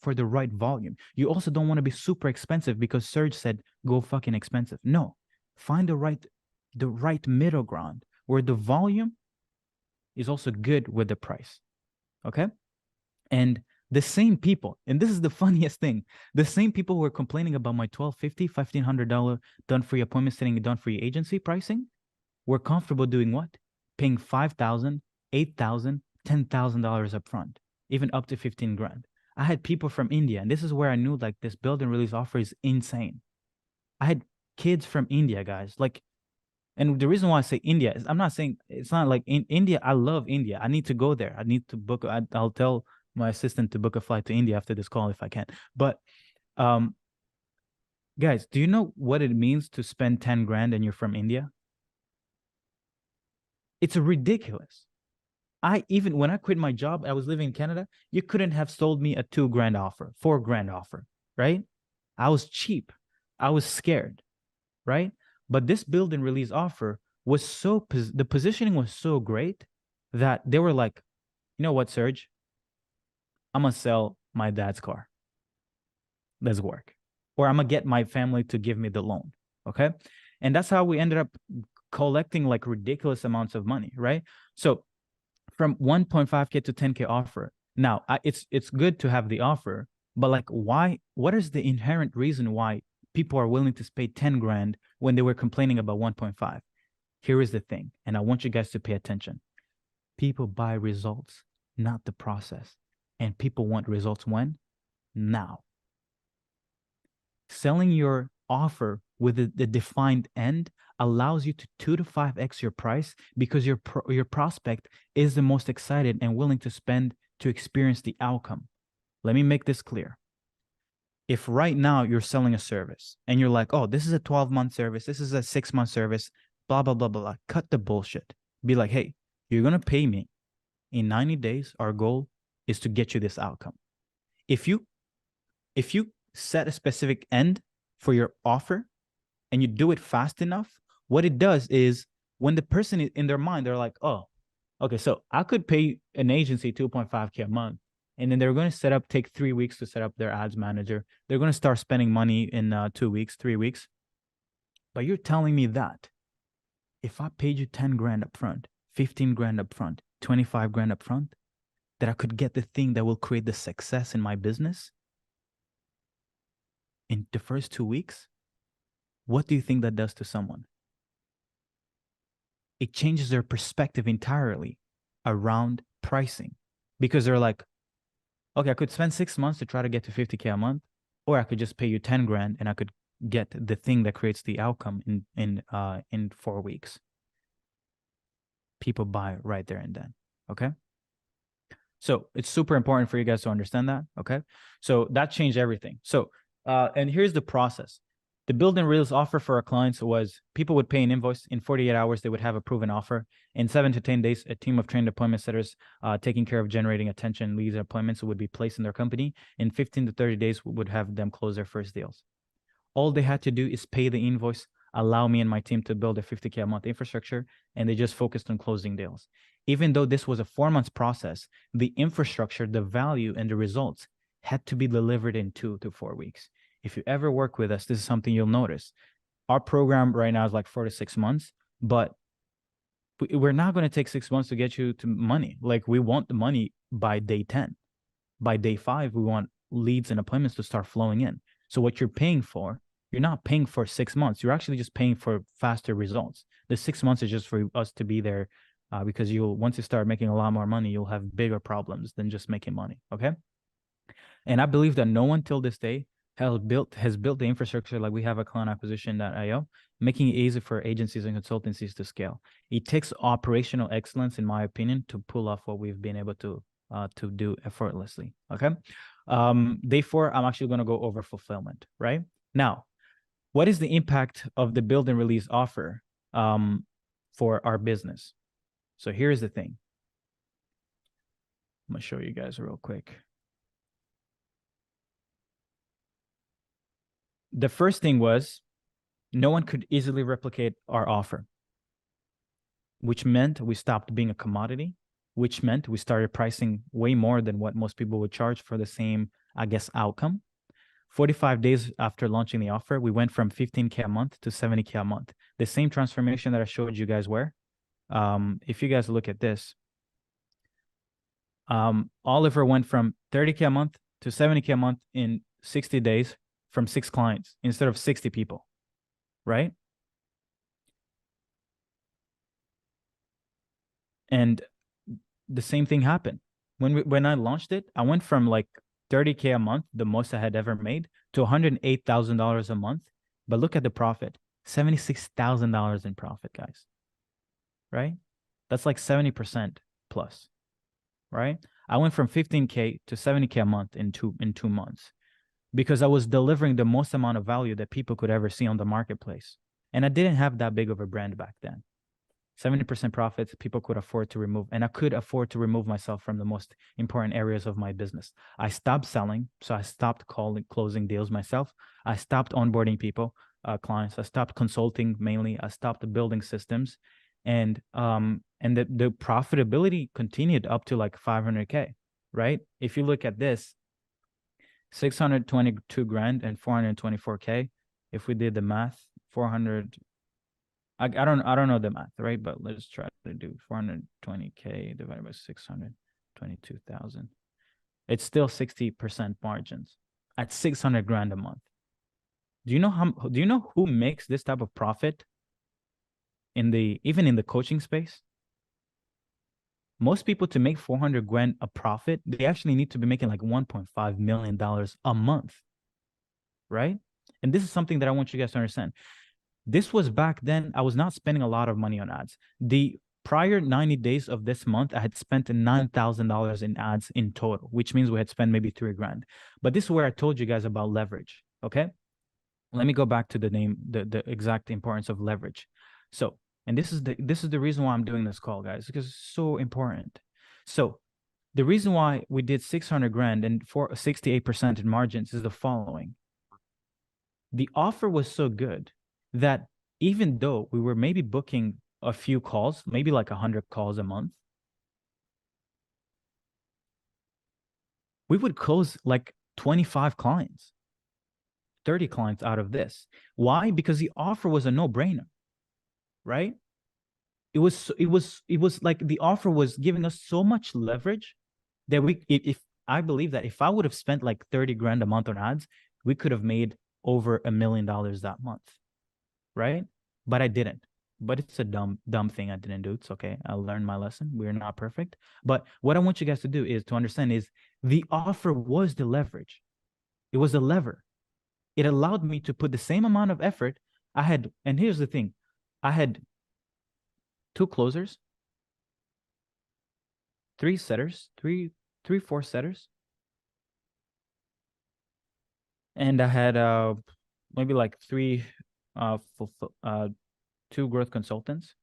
for the right volume. You also don't want to be super expensive because Serge said, go fucking expensive. No, Find the right middle ground where the volume is also good with the price. Okay. And the same people, and this is the funniest thing, the same people who were complaining about my $1,250, $1,500 done for your appointment setting, done for your agency pricing, were comfortable doing what? Paying $5,000, $8,000, $10,000 up front, even up to 15 grand. I had people from India, and this is where I knew like this build and release offer is insane. I had kids from India, guys. Like, and the reason why I say India is I'm not saying it's not like in India. I love India. I need to go there. I need to book. I'll tell my assistant to book a flight to India after this call if I can. But guys, do you know what it means to spend 10 grand and you're from India? It's ridiculous. Even when I quit my job, I was living in Canada, you couldn't have sold me a 2 grand offer, 4 grand offer, right? I was cheap. I was scared, right? But this build and release offer was the positioning was so great that they were like, you know what, Serge? I'm going to sell my dad's car. Let's work. Or I'm going to get my family to give me the loan. Okay. And that's how we ended up collecting like ridiculous amounts of money, right? So from 1.5K to 10K offer. Now, it's good to have the offer, but like why? What is the inherent reason why people are willing to pay 10 grand when they were complaining about 1.5? Here is the thing, and I want you guys to pay attention. People buy results, not the process. And people want results when? Now. Selling your offer with the defined end allows you to 2 to 5x your price because your prospect is the most excited and willing to spend to experience the outcome. Let me make this clear. If right now you're selling a service and you're like, oh, this is a 12-month service, this is a 6-month service, blah, blah, blah, blah, blah, cut the bullshit. Be like, hey, you're going to pay me in 90 days. Our goal is to get you this outcome. If you set a specific end for your offer and you do it fast enough, what it does is when the person is in their mind, they're like, oh, okay, so I could pay an agency 2.5K a month. And then they're going to take 3 weeks to set up their ads manager. They're going to start spending money in 2 weeks, 3 weeks. But you're telling me that if I paid you 10 grand up front, 15 grand up front, 25 grand up front, that I could get the thing that will create the success in my business in the first 2 weeks? What do you think that does to someone? It changes their perspective entirely around pricing because they're like, okay, I could spend 6 months to try to get to 50K a month, or I could just pay you 10 grand and I could get the thing that creates the outcome in 4 weeks. People buy right there and then. Okay. So it's super important for you guys to understand that. Okay. So that changed everything. So, and here's the process. The build and release offer for our clients was people would pay an invoice. In 48 hours, they would have a proven offer. In 7 to 10 days, a team of trained appointment setters taking care of generating attention, leads, and appointments would be placed in their company. In 15 to 30 days, we would have them close their first deals. All they had to do is pay the invoice, allow me and my team to build a 50K a month infrastructure, and they just focused on closing deals. Even though this was a 4-month process, the infrastructure, the value, and the results had to be delivered in 2 to 4 weeks. If you ever work with us, this is something you'll notice. Our program right now is like 4 to 6 months, but we're not going to take 6 months to get you to money. Like we want the money by day 10. By day 5, we want leads and appointments to start flowing in. So what you're paying for, you're not paying for 6 months. You're actually just paying for faster results. The 6 months is just for us to be there because once you start making a lot more money, you'll have bigger problems than just making money. Okay. And I believe that no one till this day has built the infrastructure like we have at clientacquisition.io, making it easy for agencies and consultancies to scale. It takes operational excellence, in my opinion, to pull off what we've been able to do effortlessly. Okay. Day 4, I'm actually going to go over fulfillment, right? Now, what is the impact of the build and release offer for our business? So here's the thing. I'm going to show you guys real quick. The first thing was no one could easily replicate our offer, which meant we stopped being a commodity, which meant we started pricing way more than what most people would charge for the same, I guess, outcome. 45 days after launching the offer, we went from 15K a month to 70K a month. The same transformation that I showed you guys where, if you guys look at this, Oliver went from 30K a month to 70K a month in 60 days from 6 clients instead of 60 people, right? And the same thing happened. When I launched it, I went from like 30K a month, the most I had ever made, to $108,000 a month. But look at the profit, $76,000 in profit, guys. Right? That's like 70% plus, right? I went from 15K to 70K a month in two months because I was delivering the most amount of value that people could ever see on the marketplace. And I didn't have that big of a brand back then. 70% profits, people could afford to remove, and I could afford to remove myself from the most important areas of my business. I stopped selling, so I stopped closing deals myself. I stopped onboarding people, clients. I stopped consulting mainly. I stopped building systems, and the profitability continued up to like 500K, right? If you look at this, 622 grand and 424K. If we did the math, 400. I don't know the math, right? But let's try to do 420K divided by 622,000. It's still 60% margins at 600 grand a month. Do you know who makes this type of profit even in the coaching space? Most people, to make 400 grand a profit, they actually need to be making like $1.5 million a month, right? And this is something that I want you guys to understand. This was back then. I was not spending a lot of money on ads. The prior 90 days of this month, I had spent $9,000 in ads in total, which means we had spent maybe 3 grand. But this is where I told you guys about leverage. Okay. Let me go back to the exact importance of leverage. So, and this is the reason why I'm doing this call, guys, because it's so important. So the reason why we did 600 grand and 68% in margins is the following. The offer was so good that even though we were maybe booking a few calls, maybe like 100 calls a month, we would close like 25 clients, 30 clients out of this. Why? Because the offer was a no-brainer, right? It was like the offer was giving us so much leverage that if I believe that if I would have spent like 30 grand a month on ads, we could have made over $1 million that month. Right? But I didn't. But it's a dumb thing I didn't do. It's okay. I learned my lesson. We're not perfect. But what I want you guys to do is to understand is the offer was the leverage. It was a lever. It allowed me to put the same amount of effort I had. And here's the thing. I had 2 closers, 3 setters, 4 setters. And I had maybe like 3 2 growth consultants,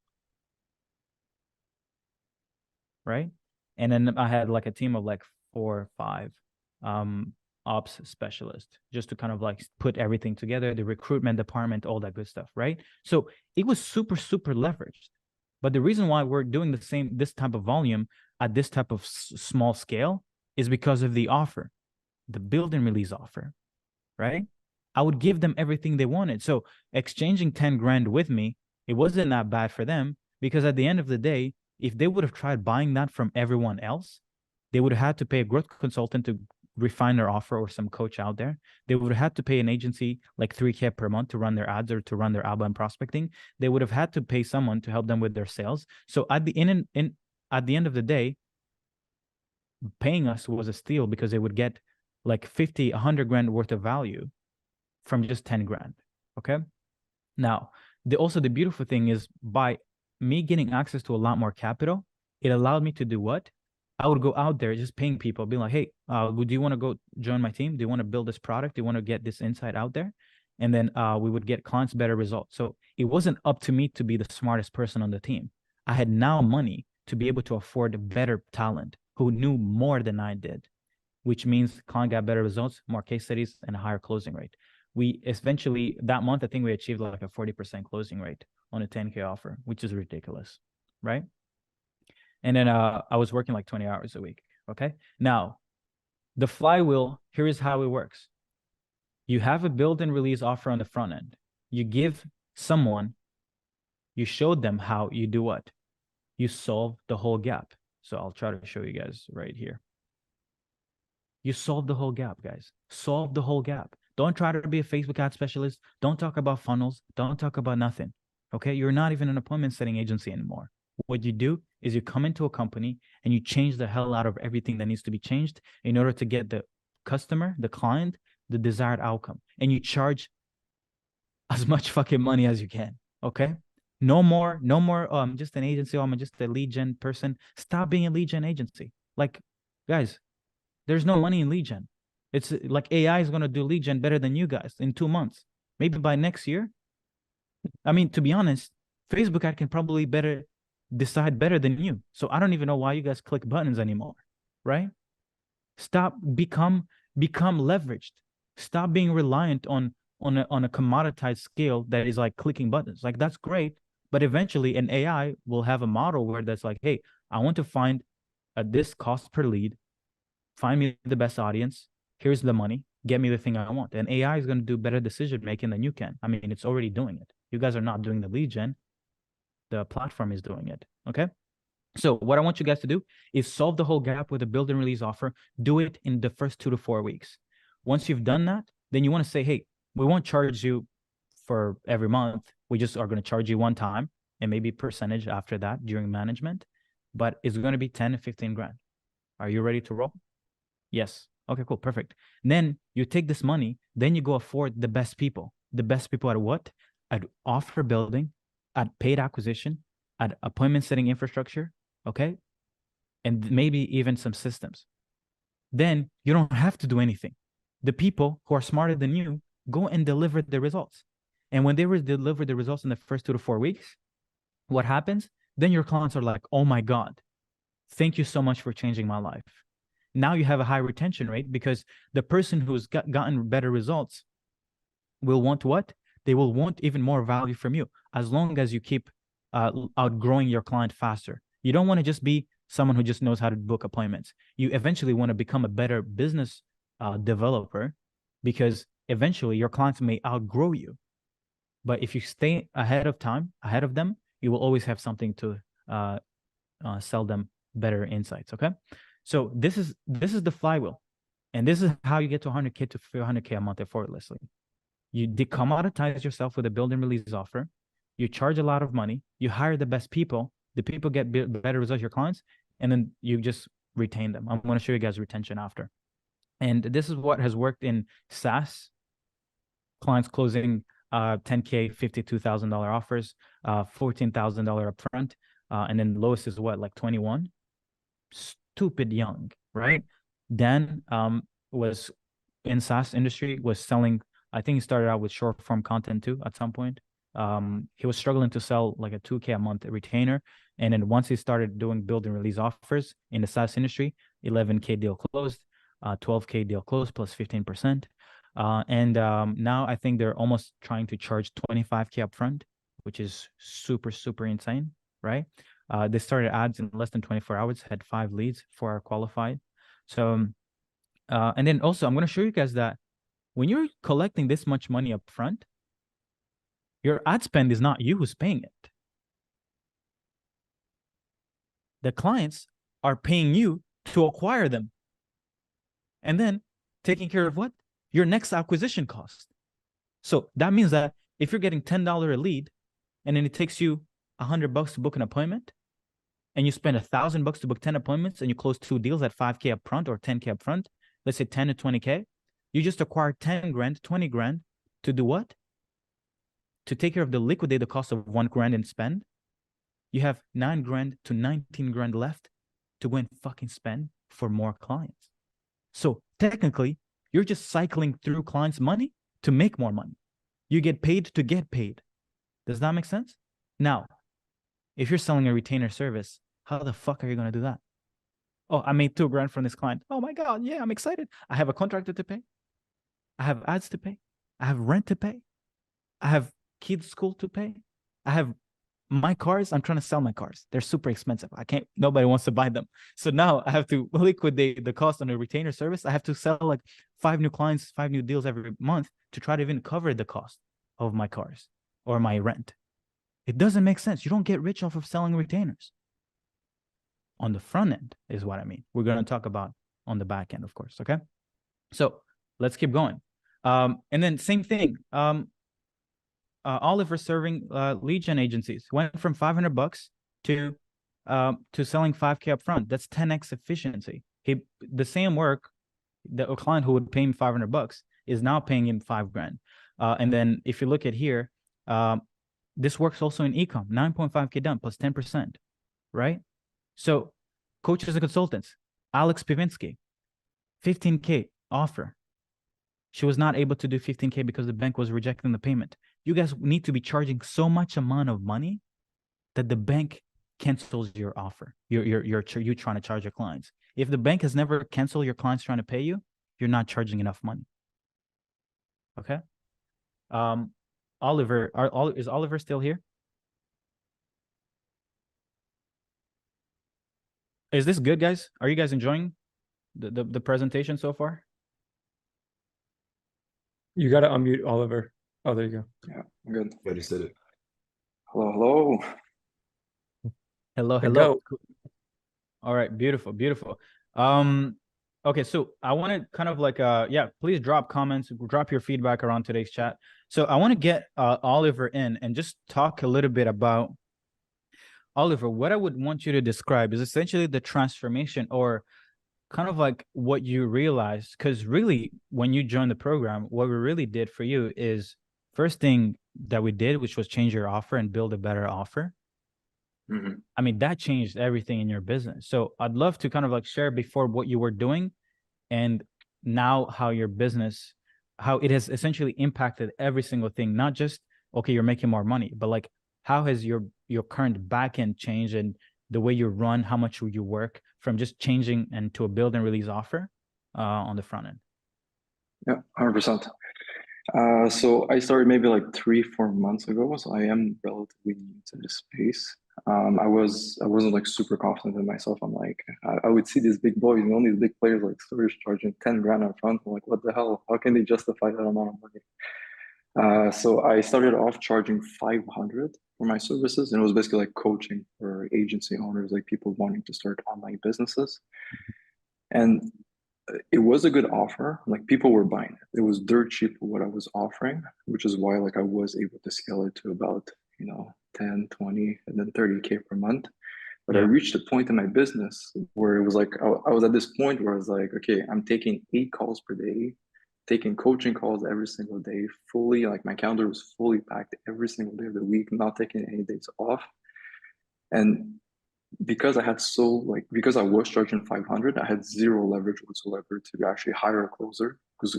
right? And then I had like a team of like 4 or 5 ops specialists, just to kind of like put everything together, the recruitment department, all that good stuff, right? So it was super leveraged. But the reason why we're doing this type of volume at this type of small scale is because of the offer, the build and release offer, right? I would give them everything they wanted. So exchanging 10 grand with me, it wasn't that bad for them, because at the end of the day, if they would have tried buying that from everyone else, they would have had to pay a growth consultant to refine their offer, or some coach out there. They would have had to pay an agency like 3K per month to run their ads or to run their outbound prospecting. They would have had to pay someone to help them with their sales. So at the end of the day, paying us was a steal, because they would get like 50, 100 grand worth of value from just 10 grand. Okay. Now, the beautiful thing is, by me getting access to a lot more capital, it allowed me to do what? I would go out there just paying people, being like, hey, do you want to go join my team? Do you want to build this product? Do you want to get this insight out there? And then we would get clients better results. So it wasn't up to me to be the smartest person on the team. I had now money to be able to afford better talent who knew more than I did, which means client got better results, more case studies, and a higher closing rate. We eventually, that month, I think we achieved like a 40% closing rate on a 10K offer, which is ridiculous, right? And then I was working like 20 hours a week, okay? Now, the flywheel, here is how it works. You have a build and release offer on the front end. You give someone, you showed them how you do what? You solve the whole gap. So I'll try to show you guys right here. You solve the whole gap, guys. Solve the whole gap. Don't try to be a Facebook ad specialist. Don't talk about funnels. Don't talk about nothing. Okay. You're not even an appointment setting agency anymore. What you do is you come into a company and you change the hell out of everything that needs to be changed in order to get the customer, the client, the desired outcome. And you charge as much fucking money as you can. Okay. No more, oh, I'm just an agency, or I'm just a lead gen person. Stop being a lead gen agency. Like, guys, there's no money in lead gen. It's like AI is going to do lead gen better than you guys in 2 months. Maybe by next year. I mean, to be honest, Facebook ad can probably decide better than you. So I don't even know why you guys click buttons anymore, right? Stop, become leveraged. Stop being reliant on a commoditized scale that is like clicking buttons. Like, that's great, but eventually an AI will have a model where that's like, hey, I want to find this cost per lead, find me the best audience, here's the money, get me the thing I want. And AI is going to do better decision making than you can. I mean, it's already doing it. You guys are not doing the lead gen. The platform is doing it. Okay. So what I want you guys to do is solve the whole gap with a build and release offer. Do it in the first 2 to 4 weeks. Once you've done that, then you want to say, hey, we won't charge you for every month. We just are going to charge you one time and maybe percentage after that during management, but it's going to be 10 to 15 grand. Are you ready to roll? Yes. Okay, cool. Perfect. And then you take this money, then you go afford the best people. The best people at what? At offer building, at paid acquisition, at appointment setting infrastructure. Okay. And maybe even some systems. Then you don't have to do anything. The people who are smarter than you go and deliver the results. And when they deliver the results in the first 2 to 4 weeks, what happens? Then your clients are like, oh my God, thank you so much for changing my life. Now you have a high retention rate because the person who's gotten better results will want what? They will want even more value from you as long as you keep outgrowing your client faster. You don't want to just be someone who just knows how to book appointments. You eventually want to become a better business developer, because eventually your clients may outgrow you. But if you stay ahead of them, you will always have something to sell them better insights. Okay. So this is the flywheel, and this is how you get to 100K to 300K a month effortlessly. You decommoditize yourself with a build and release offer. You charge a lot of money. You hire the best people. The people get better results, your clients, and then you just retain them. I'm going to show you guys retention after. And this is what has worked in SaaS. Clients closing $10K, $52,000 offers, $14,000 upfront, and then lowest is what, like 21? Stupid young, right? Dan was in SaaS industry, was selling, I think he started out with short form content too at some point. He was struggling to sell like a 2K a month retainer. And then once he started doing build and release offers in the SaaS industry, 11K deal closed, 12K deal closed plus 15%. And now I think they're almost trying to charge 25K upfront, which is super, super insane, right? They started ads in less than 24 hours, had 5 leads, 4 are qualified. So, and then also I'm going to show you guys that when you're collecting this much money up front, your ad spend is not you who's paying it. The clients are paying you to acquire them. And then taking care of what? Your next acquisition cost. So that means that if you're getting $10 a lead, and then it takes you $100 to book an appointment, and you spend $1,000 to book 10 appointments, and you close 2 deals at 5K up front or 10K up front, let's say 10 to 20K, you just acquired 10 grand, 20 grand to do what? To take care of the liquidated cost of 1 grand in spend. You have 9 grand to 19 grand left to go and fucking spend for more clients. So technically, you're just cycling through clients' money to make more money. You get paid to get paid. Does that make sense? Now, if you're selling a retainer service, how the fuck are you going to do that? Oh, I made 2 grand from this client. Oh my God, yeah, I'm excited. I have a contractor to pay. I have ads to pay. I have rent to pay. I have kids' school to pay. I have my cars, I'm trying to sell my cars. They're super expensive. Nobody wants to buy them. So now I have to liquidate the cost on a retainer service. I have to sell like 5 new clients, 5 new deals every month to try to even cover the cost of my cars or my rent. It doesn't make sense. You don't get rich off of selling retainers. On the front end is what I mean. We're going to talk about on the back end, of course. Okay. So let's keep going. And then same thing. Oliver serving lead gen agencies went from $500 to selling 5K up front. That's 10x efficiency. The same work, the client who would pay him $500 is now paying him $5,000. And then if you look at here, this works also in ecom, 9.5K done plus 10%, right? So coaches and consultants, Alex Pivinsky, 15K offer. She was not able to do 15K because the bank was rejecting the payment. You guys need to be charging so much amount of money that the bank cancels your offer. You're trying to charge your clients. If the bank has never canceled your clients trying to pay you, you're not charging enough money. Okay. Oliver, is Oliver still here? Is this good, guys? Are you guys enjoying the presentation so far? You got to unmute Oliver. Oh, there you go. Yeah, I'm good. I just did it. Hello, hello. Hello, There hello. go. All right, beautiful, beautiful. Okay, so I want to kind of like yeah, please drop comments, drop your feedback around today's chat. So I want to get Oliver in and just talk a little bit about Oliver. What I would want you to describe is essentially the transformation or kind of like what you realized, because really when you joined the program, what we really did for you is first thing that we did, which was change your offer and build a better offer. Mm-hmm. I mean, that changed everything in your business. So I'd love to kind of like share before what you were doing and now how your business, how it has essentially impacted every single thing, not just, okay, you're making more money, but like how has your current backend changed and the way you run, how much you work from just changing and to a build and release offer on the front end? Yeah, 100%. So I started maybe like 3-4 months ago. So I am relatively new to this space. I wasn't like super confident in myself. I'm like, I would see these big boys, these big players like storage charging 10 grand up front. I'm like, what the hell? How can they justify that amount of money? So I started off charging 500 for my services, and it was basically like coaching for agency owners, like people wanting to start online businesses. And it was a good offer. Like people were buying it. It was dirt cheap for what I was offering, which is why like I was able to scale it to about 10, 20, and then 30K per month. But I reached a point in my business where it was like I was at this point where I was like, okay, I'm taking 8 calls per day, taking coaching calls every single day, fully, like my calendar was fully packed every single day of the week, not taking any days off. And because I was charging 500, I had zero leverage whatsoever to actually hire a closer, because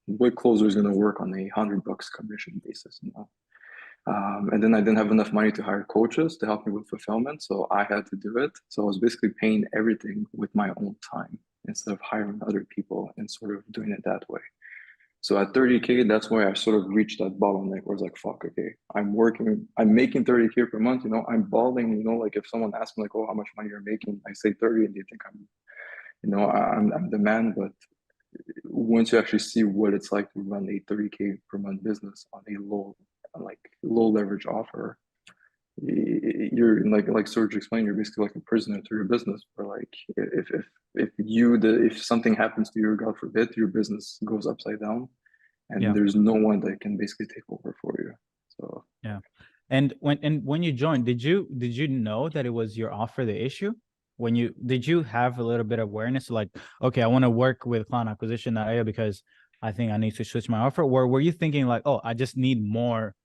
what closer is going to work on a $100 commission basis, and then I didn't have enough money to hire coaches to help me with fulfillment, so I had to do it. So I was basically paying everything with my own time instead of hiring other people and sort of doing it that way. So at 30K, that's where I sort of reached that bottleneck where I was like, fuck, okay, I'm making 30K per month, I'm balling, like if someone asks me like, oh, how much money you're making, I say 30 and they think I'm the man. But once you actually see what it's like to run a 30K per month business on a low leverage offer, you're like Serge explained, you're basically like a prisoner to your business. Where like if something happens to you, God forbid, your business goes upside down, and there's no one that can basically take over for you. So yeah. And when you joined, did you know that it was your offer the issue? Did you have a little bit of awareness like, okay, I want to work with client acquisition area because I think I need to switch my offer? Or were you thinking like, oh, I just need more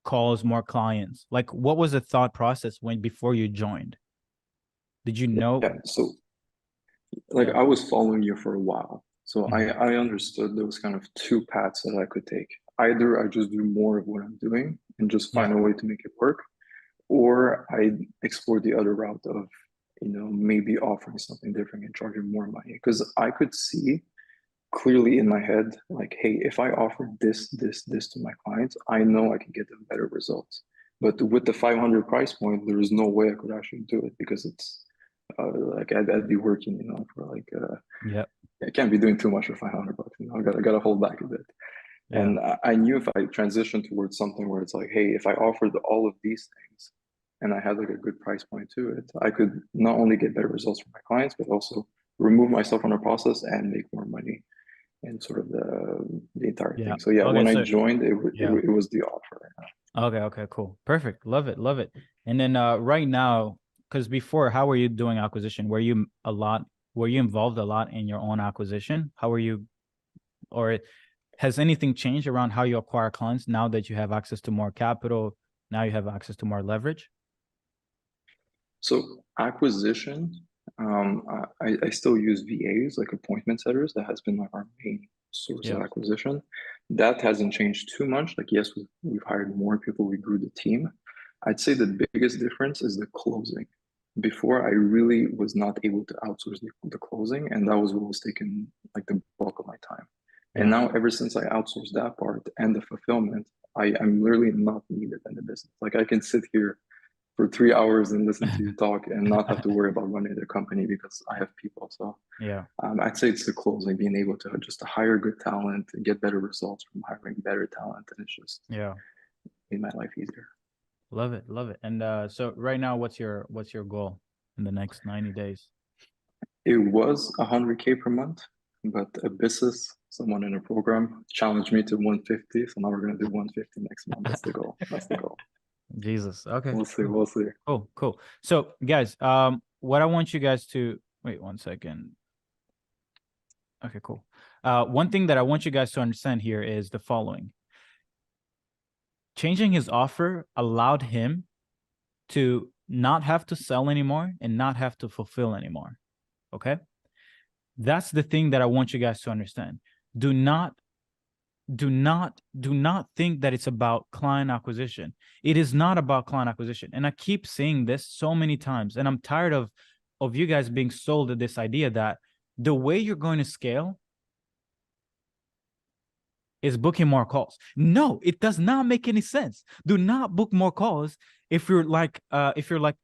calls, more clients? Like, what was the thought process before you joined? Did you know? Yeah, so like I was following you for a while, so I understood there was kind of 2 paths that I could take. Either I just do more of what I'm doing and just find a way to make it work, or I explore the other route of maybe offering something different and charging more money, because I could see clearly in my head like, hey, if I offer this to my clients, I know I can get them better results. But with the 500 price point, there is no way I could actually do it because it's like I'd be working, for like Yeah. I can't be doing too much for 500 bucks. I gotta hold back a bit. Yeah. And I knew if I transitioned towards something where it's like, hey, if I offered all of these things and I had like a good price point to it, I could not only get better results for my clients, but also remove myself from the process and make more money and sort of the entire Yeah. thing. So yeah, Okay. when I So joined, yeah. it was the offer. Okay. Okay. Cool. Perfect. Love it. Love it. And then right now, because before, how were you doing acquisition? Were you involved a lot in your own acquisition? How were you, or has anything changed around how you acquire clients now that you have access to more capital? Now you have access to more leverage? So acquisition, I still use VAs like appointment setters. That has been like our main source of Yeah. acquisition. That hasn't changed too much. Like yes, we've hired more people. We grew the team. I'd say the biggest difference is the closing. Before, I really was not able to outsource the closing, and that was what was taking like the bulk of my time. And Yeah. now, ever since I outsourced that part and the fulfillment, I'm literally not needed in the business. Like I can sit here for 3 hours and listen to you talk and not have to worry about running the company because I have people. So Yeah. I'd say it's the closing, being able to just to hire good talent and get better results from hiring better talent, and it's just Yeah. made my life easier. Love it. Love it. And so right now, what's your goal in the next 90 days? It was 100K per month, but a business, someone in a program, challenged me to 150. So now we're gonna do 150 next month. That's the goal. That's the goal. Jesus. Okay. We'll see. Cool. We'll see. Cool. Cool. So guys, what I want you guys to wait 1 second. Okay, cool. One thing that I want you guys to understand here is the following. Changing his offer allowed him to not have to sell anymore and not have to fulfill anymore. Okay? That's the thing that I want you guys to understand. Do not think that it's about client acquisition. It is not about client acquisition. And I keep saying this so many times, and I'm tired of you guys being sold this idea that the way you're going to scale is booking more calls. No, it does not make any sense. Do not book more calls if you're like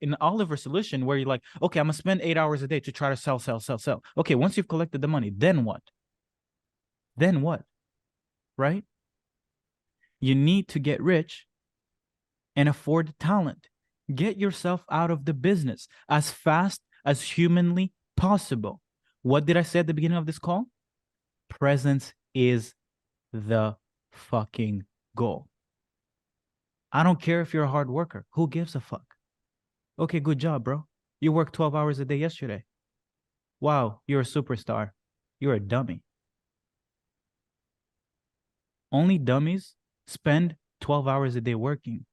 in Oliver solution where you're like, okay, I'm gonna spend 8 hours a day to try to sell. Okay, once you've collected the money, then what? Then what? Right? You need to get rich and afford talent. Get yourself out of the business as fast as humanly possible. What did I say at the beginning of this call? Presence is the fucking goal. I don't care if you're a hard worker. Who gives a fuck? Okay, good job, bro. You worked 12 hours a day yesterday. Wow, you're a superstar. You're a dummy. Only dummies spend 12 hours a day working,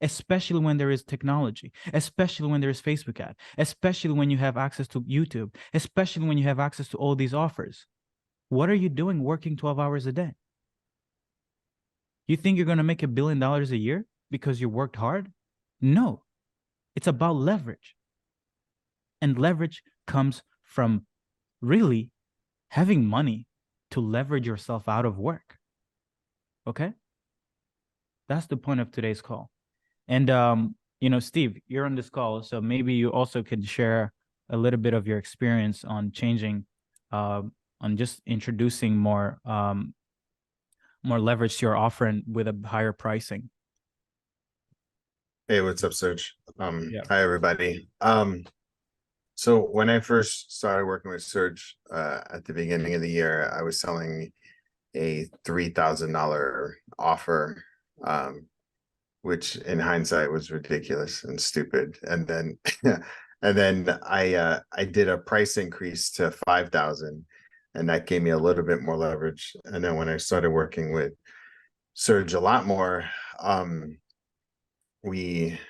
especially when there is technology, especially when there is Facebook ad, especially when you have access to YouTube, especially when you have access to all these offers. What are you doing working 12 hours a day? You think you're going to make $1 billion a year because you worked hard? No, it's about leverage. And leverage comes from really having money to leverage yourself out of work. Okay? That's the point of today's call. And, Steve, you're on this call, so maybe you also could share a little bit of your experience on changing, on just introducing more leverage to your offering with a higher pricing. Hey, what's up, Serge? Yeah. Hi, everybody. So when I first started working with Serge at the beginning of the year, I was selling a $3,000 offer, which in hindsight was ridiculous and stupid. And then I did a price increase to 5,000, and that gave me a little bit more leverage. And then when I started working with Serge a lot more, we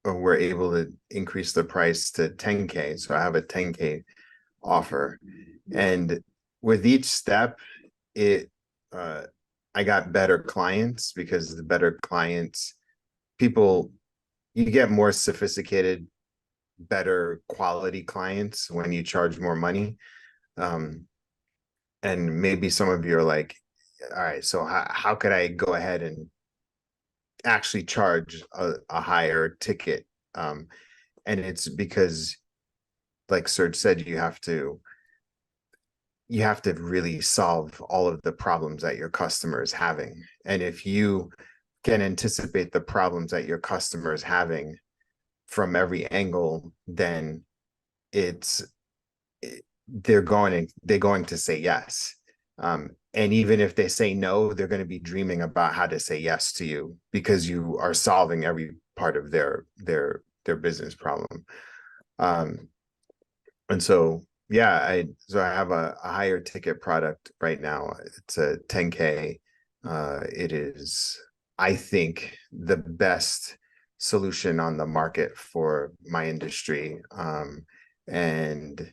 were able to increase the price to 10K. So I have a 10K offer. And with each step, I got better clients, because the better clients, you get more sophisticated, better quality clients when you charge more money. And maybe some of you are like, all right, so how could I go ahead and actually charge a higher ticket. And it's because, like Serge said, you have to really solve all of the problems that your customer is having. And if you can anticipate the problems that your customer is having from every angle, then they're going to say yes. And even if they say no, they're going to be dreaming about how to say yes to you, because you are solving every part of their business problem. And so, yeah, I have a higher ticket product right now. It's a 10K. It is, I think, the best solution on the market for my industry. And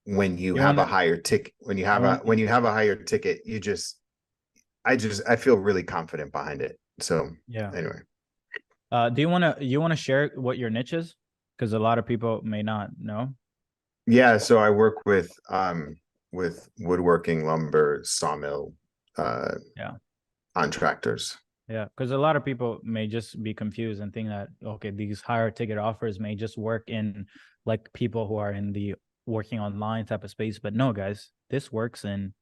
when you have a higher ticket, when you have a higher ticket, I feel really confident behind it. So Yeah. anyway, do you want to share what your niche is? Because a lot of people may not know. yeah. So I work with woodworking, lumber, sawmill, Yeah. contractors. Yeah, because a lot of people may just be confused and think that, okay, these higher ticket offers may just work in like people who are in the working online type of space. But no, guys, this works in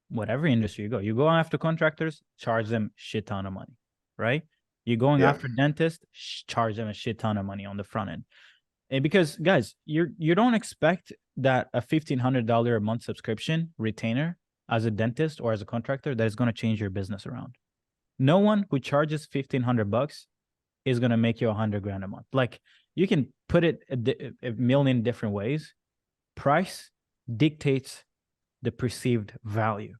whatever industry you go. You go after contractors, charge them shit ton of money, right? You're going after dentists, charge them a shit ton of money on the front end. And because guys, you don't expect that a $1,500 a month subscription retainer as a dentist or as a contractor that is going to change your business around. No one who charges $1,500 is going to make you $100,000 a month. Like, you can put it a million different ways. Price dictates the perceived value.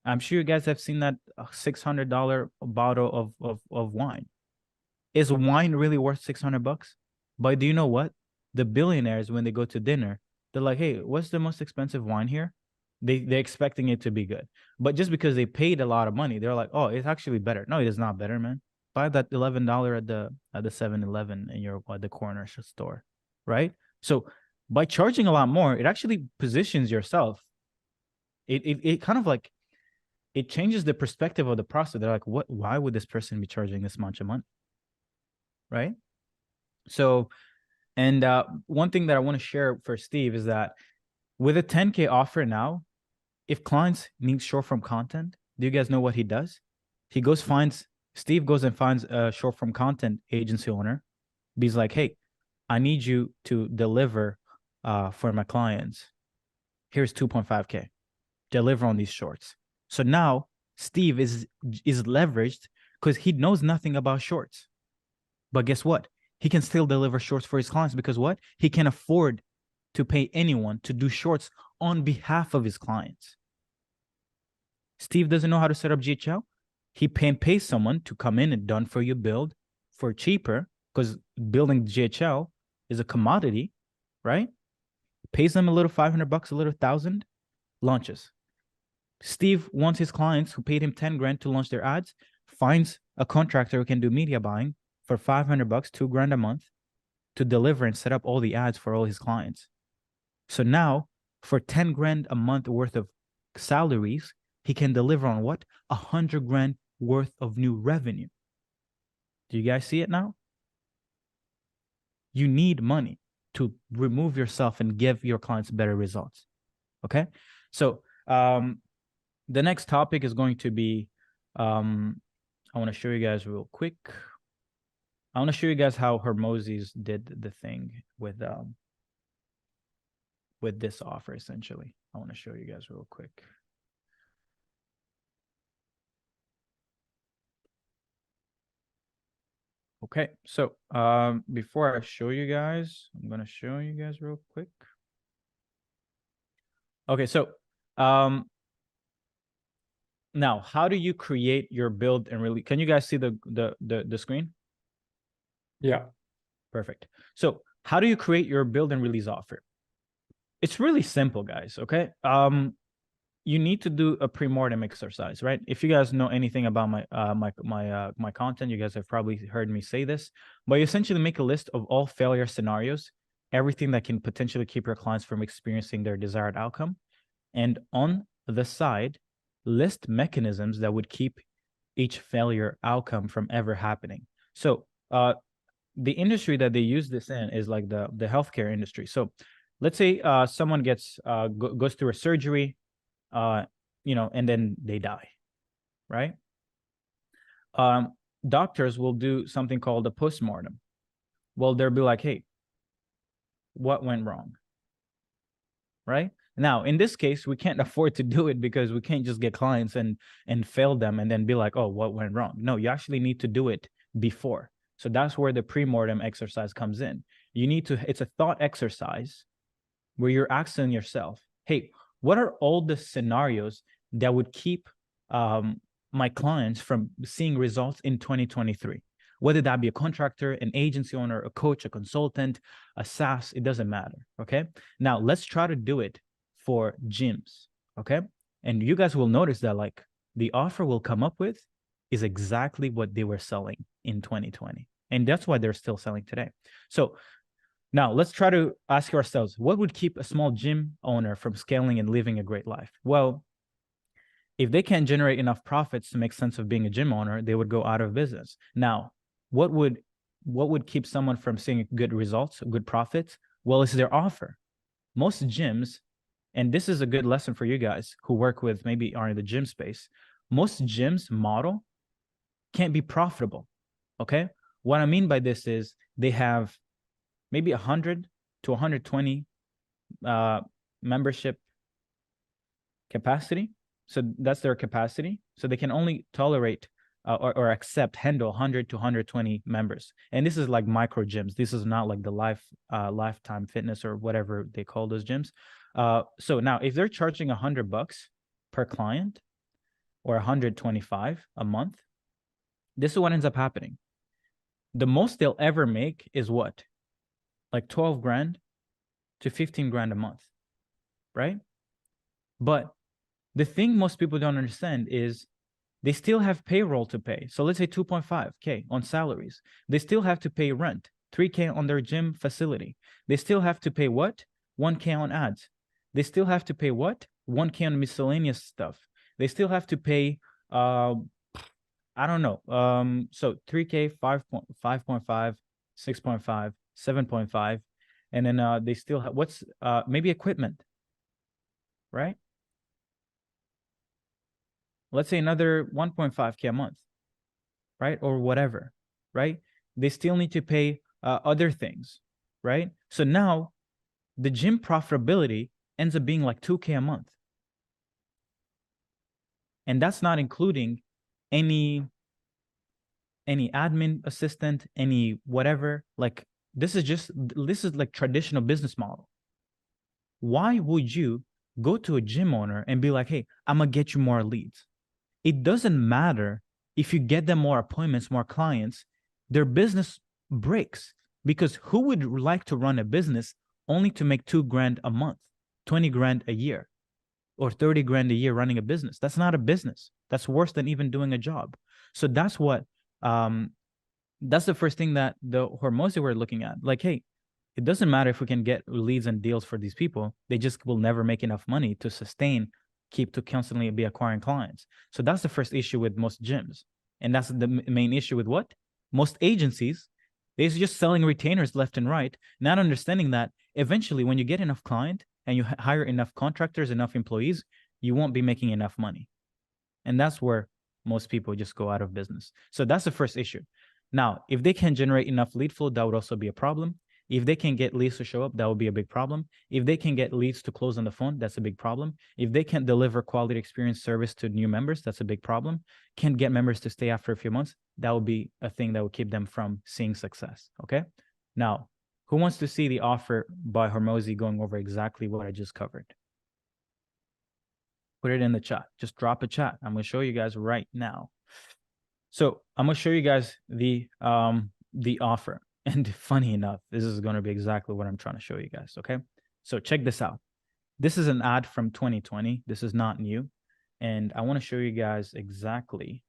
I'm sure you guys have seen that $600 bottle of wine. Is wine really worth $600? But do you know what? The billionaires, when they go to dinner, they're like, hey, what's the most expensive wine here? They're expecting it to be good. But just because they paid a lot of money, they're like, oh, it's actually better. No, it is not better, man. Buy that $11 at the 7-Eleven in your at the corner store, right? So by charging a lot more, it actually positions yourself. It kind of like, it changes the perspective of the process. They're like, what? Why would this person be charging this much of money? Right? So, and one thing that I want to share for Steve is that with a 10K offer now, if clients need short form content, do you guys know what he does? Steve goes and finds a short form content agency owner. He's like, hey, I need you to deliver for my clients. Here's 2.5K. Deliver on these shorts. So now Steve is leveraged because he knows nothing about shorts. But guess what? He can still deliver shorts for his clients because what? He can afford to pay anyone to do shorts on behalf of his clients. Steve doesn't know how to set up GHL. He pays someone to come in and done for you build for cheaper, because building GHL is a commodity, right? Pays them a little $500, a little $1,000, launches. Steve wants his clients who paid him 10 grand to launch their ads, finds a contractor who can do media buying for $500, $2,000 a month to deliver and set up all the ads for all his clients. So now for 10 grand a month worth of salaries, he can deliver on what? 100 grand worth of new revenue. Do you guys see it now? You need money to remove yourself and give your clients better results. Okay. So, the next topic is going to be, I want to show you guys real quick. I want to show you guys how Hermoses did the thing with this offer, essentially. I want to show you guys real quick. Okay, so before I show you guys, I'm going to show you guys real quick. Okay, so now, how do you create your build and release? Can you guys see the screen? Yeah. Perfect. So how do you create your build and release offer? It's really simple, guys. Okay. You need to do a pre-mortem exercise, right? If you guys know anything about my content, you guys have probably heard me say this, but you essentially make a list of all failure scenarios, everything that can potentially keep your clients from experiencing their desired outcome. And on the side, list mechanisms that would keep each failure outcome from ever happening. So the industry that they use this in is like the healthcare industry. So let's say someone gets goes through a surgery, and then they die, right? Doctors will do something called a postmortem. Well, they'll be like, hey, what went wrong? Right? Now, in this case, we can't afford to do it because we can't just get clients and fail them and then be like, oh, what went wrong? No, you actually need to do it before. So that's where the pre-mortem exercise comes in. You need to, it's a thought exercise where you're asking yourself, hey, what are all the scenarios that would keep my clients from seeing results in 2023? Whether that be a contractor, an agency owner, a coach, a consultant, a SaaS, it doesn't matter, okay? Now, let's try to do it for gyms, okay? And you guys will notice that like the offer we'll come up with is exactly what they were selling in 2020. And that's why they're still selling today. So now let's try to ask ourselves, what would keep a small gym owner from scaling and living a great life? Well, if they can't generate enough profits to make sense of being a gym owner, they would go out of business. Now, what would keep someone from seeing good results, good profits? Well, it's their offer. Most gyms, and this is a good lesson for you guys who work with maybe are in the gym space, most gyms model can't be profitable, okay? What I mean by this is they have maybe 100 to 120 membership capacity. So that's their capacity. So they can only tolerate or accept, handle 100 to 120 members. And this is like micro gyms. This is not like the Lifetime Fitness or whatever they call those gyms. So now if they're charging $100 per client or 125 a month, this is what ends up happening. The most they'll ever make is what? Like 12 grand to 15 grand a month, right? But the thing most people don't understand is they still have payroll to pay. So let's say 2.5K on salaries. They still have to pay rent, 3K on their gym facility. They still have to pay what? 1K on ads. They still have to pay what? 1K on miscellaneous stuff. They still have to pay, I don't know. So 3K, 5.5, 6.5, 7.5. And then they still have, what's maybe equipment, right? Let's say another 1.5K a month, right? Or whatever, right? They still need to pay other things, right? So now the gym profitability ends up being like 2K a month. And that's not including any admin assistant, any whatever. Like this is like traditional business model. Why would you go to a gym owner and be like, hey, I'm gonna get you more leads? It doesn't matter if you get them more appointments, more clients, their business breaks, because who would like to run a business only to make 2 grand a month, 20 grand a year, or 30 grand a year running a business? That's not a business. That's worse than even doing a job. So that's what, that's the first thing that the Hormozi were looking at. Like, hey, it doesn't matter if we can get leads and deals for these people. They just will never make enough money to sustain, keep to constantly be acquiring clients. So that's the first issue with most gyms. And that's the main issue with what? Most agencies, they're just selling retainers left and right, not understanding that eventually when you get enough client and you hire enough contractors, enough employees, you won't be making enough money. And that's where most people just go out of business. So that's the first issue. Now, if they can generate enough lead flow, that would also be a problem. If they can get leads to show up, that would be a big problem. If they can get leads to close on the phone, that's a big problem. If they can deliver quality experience service to new members, that's a big problem. Can't get members to stay after a few months, that would be a thing that would keep them from seeing success, okay? Now, who wants to see the offer by Hormozi going over exactly what I just covered? Put it in the chat. Just drop a chat. I'm going to show you guys right now. So I'm going to show you guys the offer. And funny enough, this is going to be exactly what I'm trying to show you guys, okay? So check this out. This is an ad from 2020. This is not new. And I want to show you guys exactly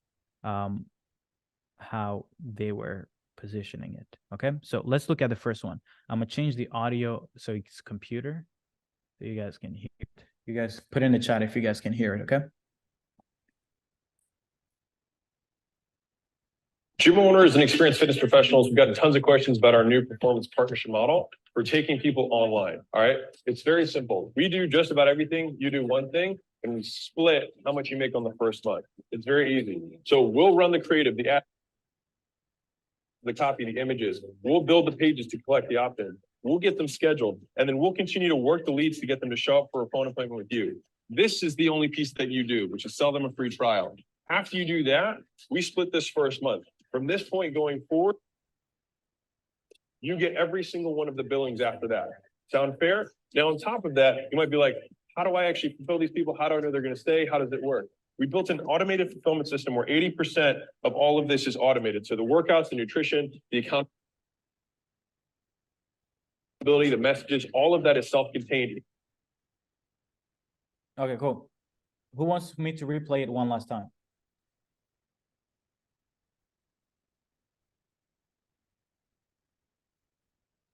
how they were positioning it, okay? So let's look at the first one. I'm going to change the audio so it's computer so you guys can hear it. You guys put in the chat if you guys can hear it, okay? Gym owners and experienced fitness professionals, we've gotten tons of questions about our new performance partnership model for taking people online. All right. It's very simple. We do just about everything. You do one thing and we split how much you make on the first month. It's very easy. So we'll run the creative, the ad, the copy, the images. We'll build the pages to collect the opt-in. We'll get them scheduled, and then we'll continue to work the leads to get them to show up for a phone appointment with you. This is the only piece that you do, which is sell them a free trial. After you do that, we split this first month. From this point going forward, you get every single one of the billings after that. Sound fair? Now, on top of that, you might be like, how do I actually fulfill these people? How do I know they're going to stay? How does it work? We built an automated fulfillment system where 80% of all of this is automated. So the workouts, the nutrition, the accountability, the messages, all of that is self-contained. Okay, cool. Who wants me to replay it one last time?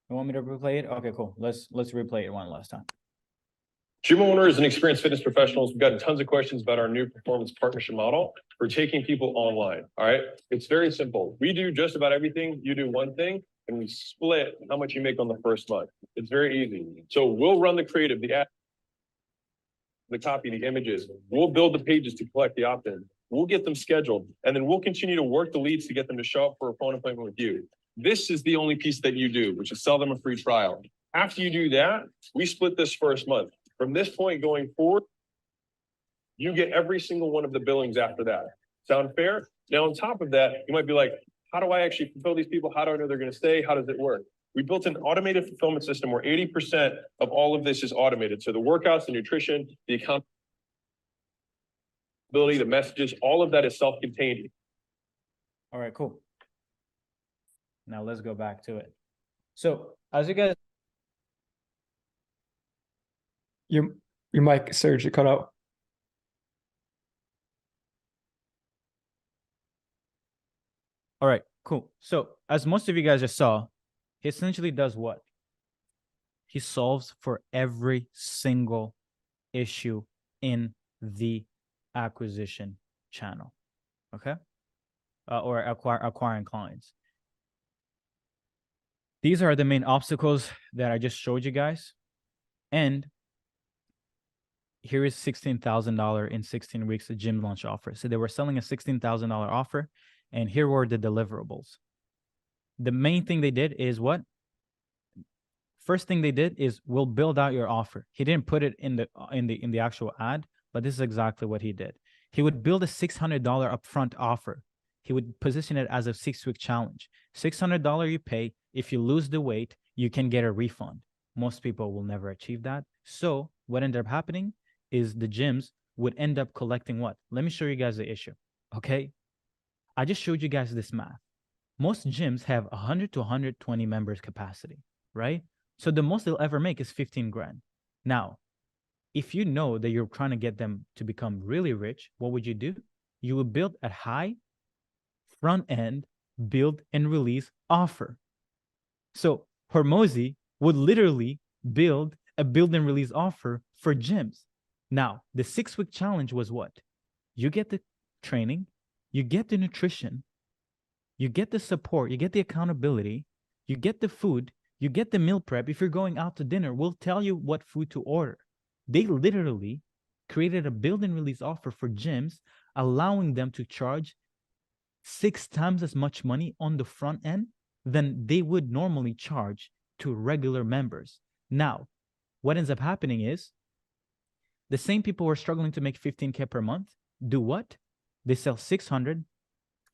You want me to replay it? Okay, cool. Let's replay it one last time. Gym owners and experienced fitness professionals, we've gotten tons of questions about our new performance partnership model for taking people online. All right. It's very simple. We do just about everything. You do one thing and we split how much you make on the first month. It's very easy. So we'll run the creative, the ad, the copy, the images. We'll build the pages to collect the opt-in. We'll get them scheduled, and then we'll continue to work the leads to get them to show up for a phone appointment with you. This is the only piece that you do, which is sell them a free trial. After you do that, we split this first month. From this point going forward, you get every single one of the billings after that. Sound fair? Now, on top of that, you might be like, how do I actually fulfill these people? How do I know they're going to stay? How does it work? We built an automated fulfillment system where 80% of all of this is automated. So the workouts, the nutrition, the accountability, the messages, all of that is self-contained. All right, cool. Now let's go back to it. So as you guys, Your mic, Serge, it cut out. all right, cool. So as most of you guys just saw, he essentially does what? He solves for every single issue in the acquisition channel, okay? Or acquiring clients. These are the main obstacles that I just showed you guys. And here is $16,000 in 16 weeks, a gym launch offer. So they were selling a $16,000 offer, and here were the deliverables. The main thing they did is what? First thing they did is we'll build out your offer. He didn't put it in the actual ad, but this is exactly what he did. He would build a $600 upfront offer. He would position it as a 6-week challenge. $600 you pay. If you lose the weight, you can get a refund. Most people will never achieve that. So what ended up happening is the gyms would end up collecting what? Let me show you guys the issue, okay? I just showed you guys this math. Most gyms have 100 to 120 members capacity, right? So the most they'll ever make is 15 grand. Now, if you know that you're trying to get them to become really rich, what would you do? You would build a high front end build and release offer. So Hormozi would literally build a build and release offer for gyms. Now, the 6-week challenge was what? You get the training, you get the nutrition, you get the support, you get the accountability, you get the food, you get the meal prep. If you're going out to dinner, we'll tell you what food to order. They literally created a build and release offer for gyms, allowing them to charge 6 times as much money on the front end than they would normally charge to regular members. Now, what ends up happening is the same people who are struggling to make 15K per month do what? They sell 600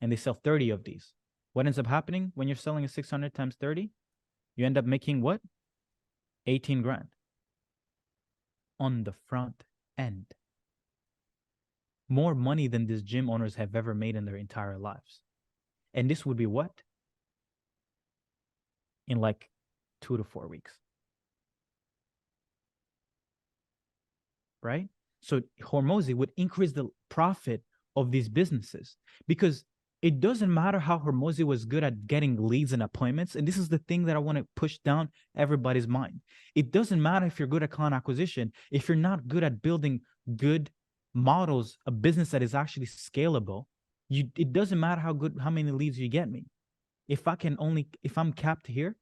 and they sell 30 of these. What ends up happening when you're selling a 600 times 30? You end up making what? 18 grand on the front end. More money than these gym owners have ever made in their entire lives. And this would be what? In like 2 to 4 weeks. Right? So Hormozi would increase the profit of these businesses, because it doesn't matter how Hormozi was good at getting leads and appointments. And this is the thing that I want to push down everybody's mind. It doesn't matter if you're good at client acquisition. If you're not good at building good models, a business that is actually scalable, It doesn't matter how many leads you get me. If I'm capped here,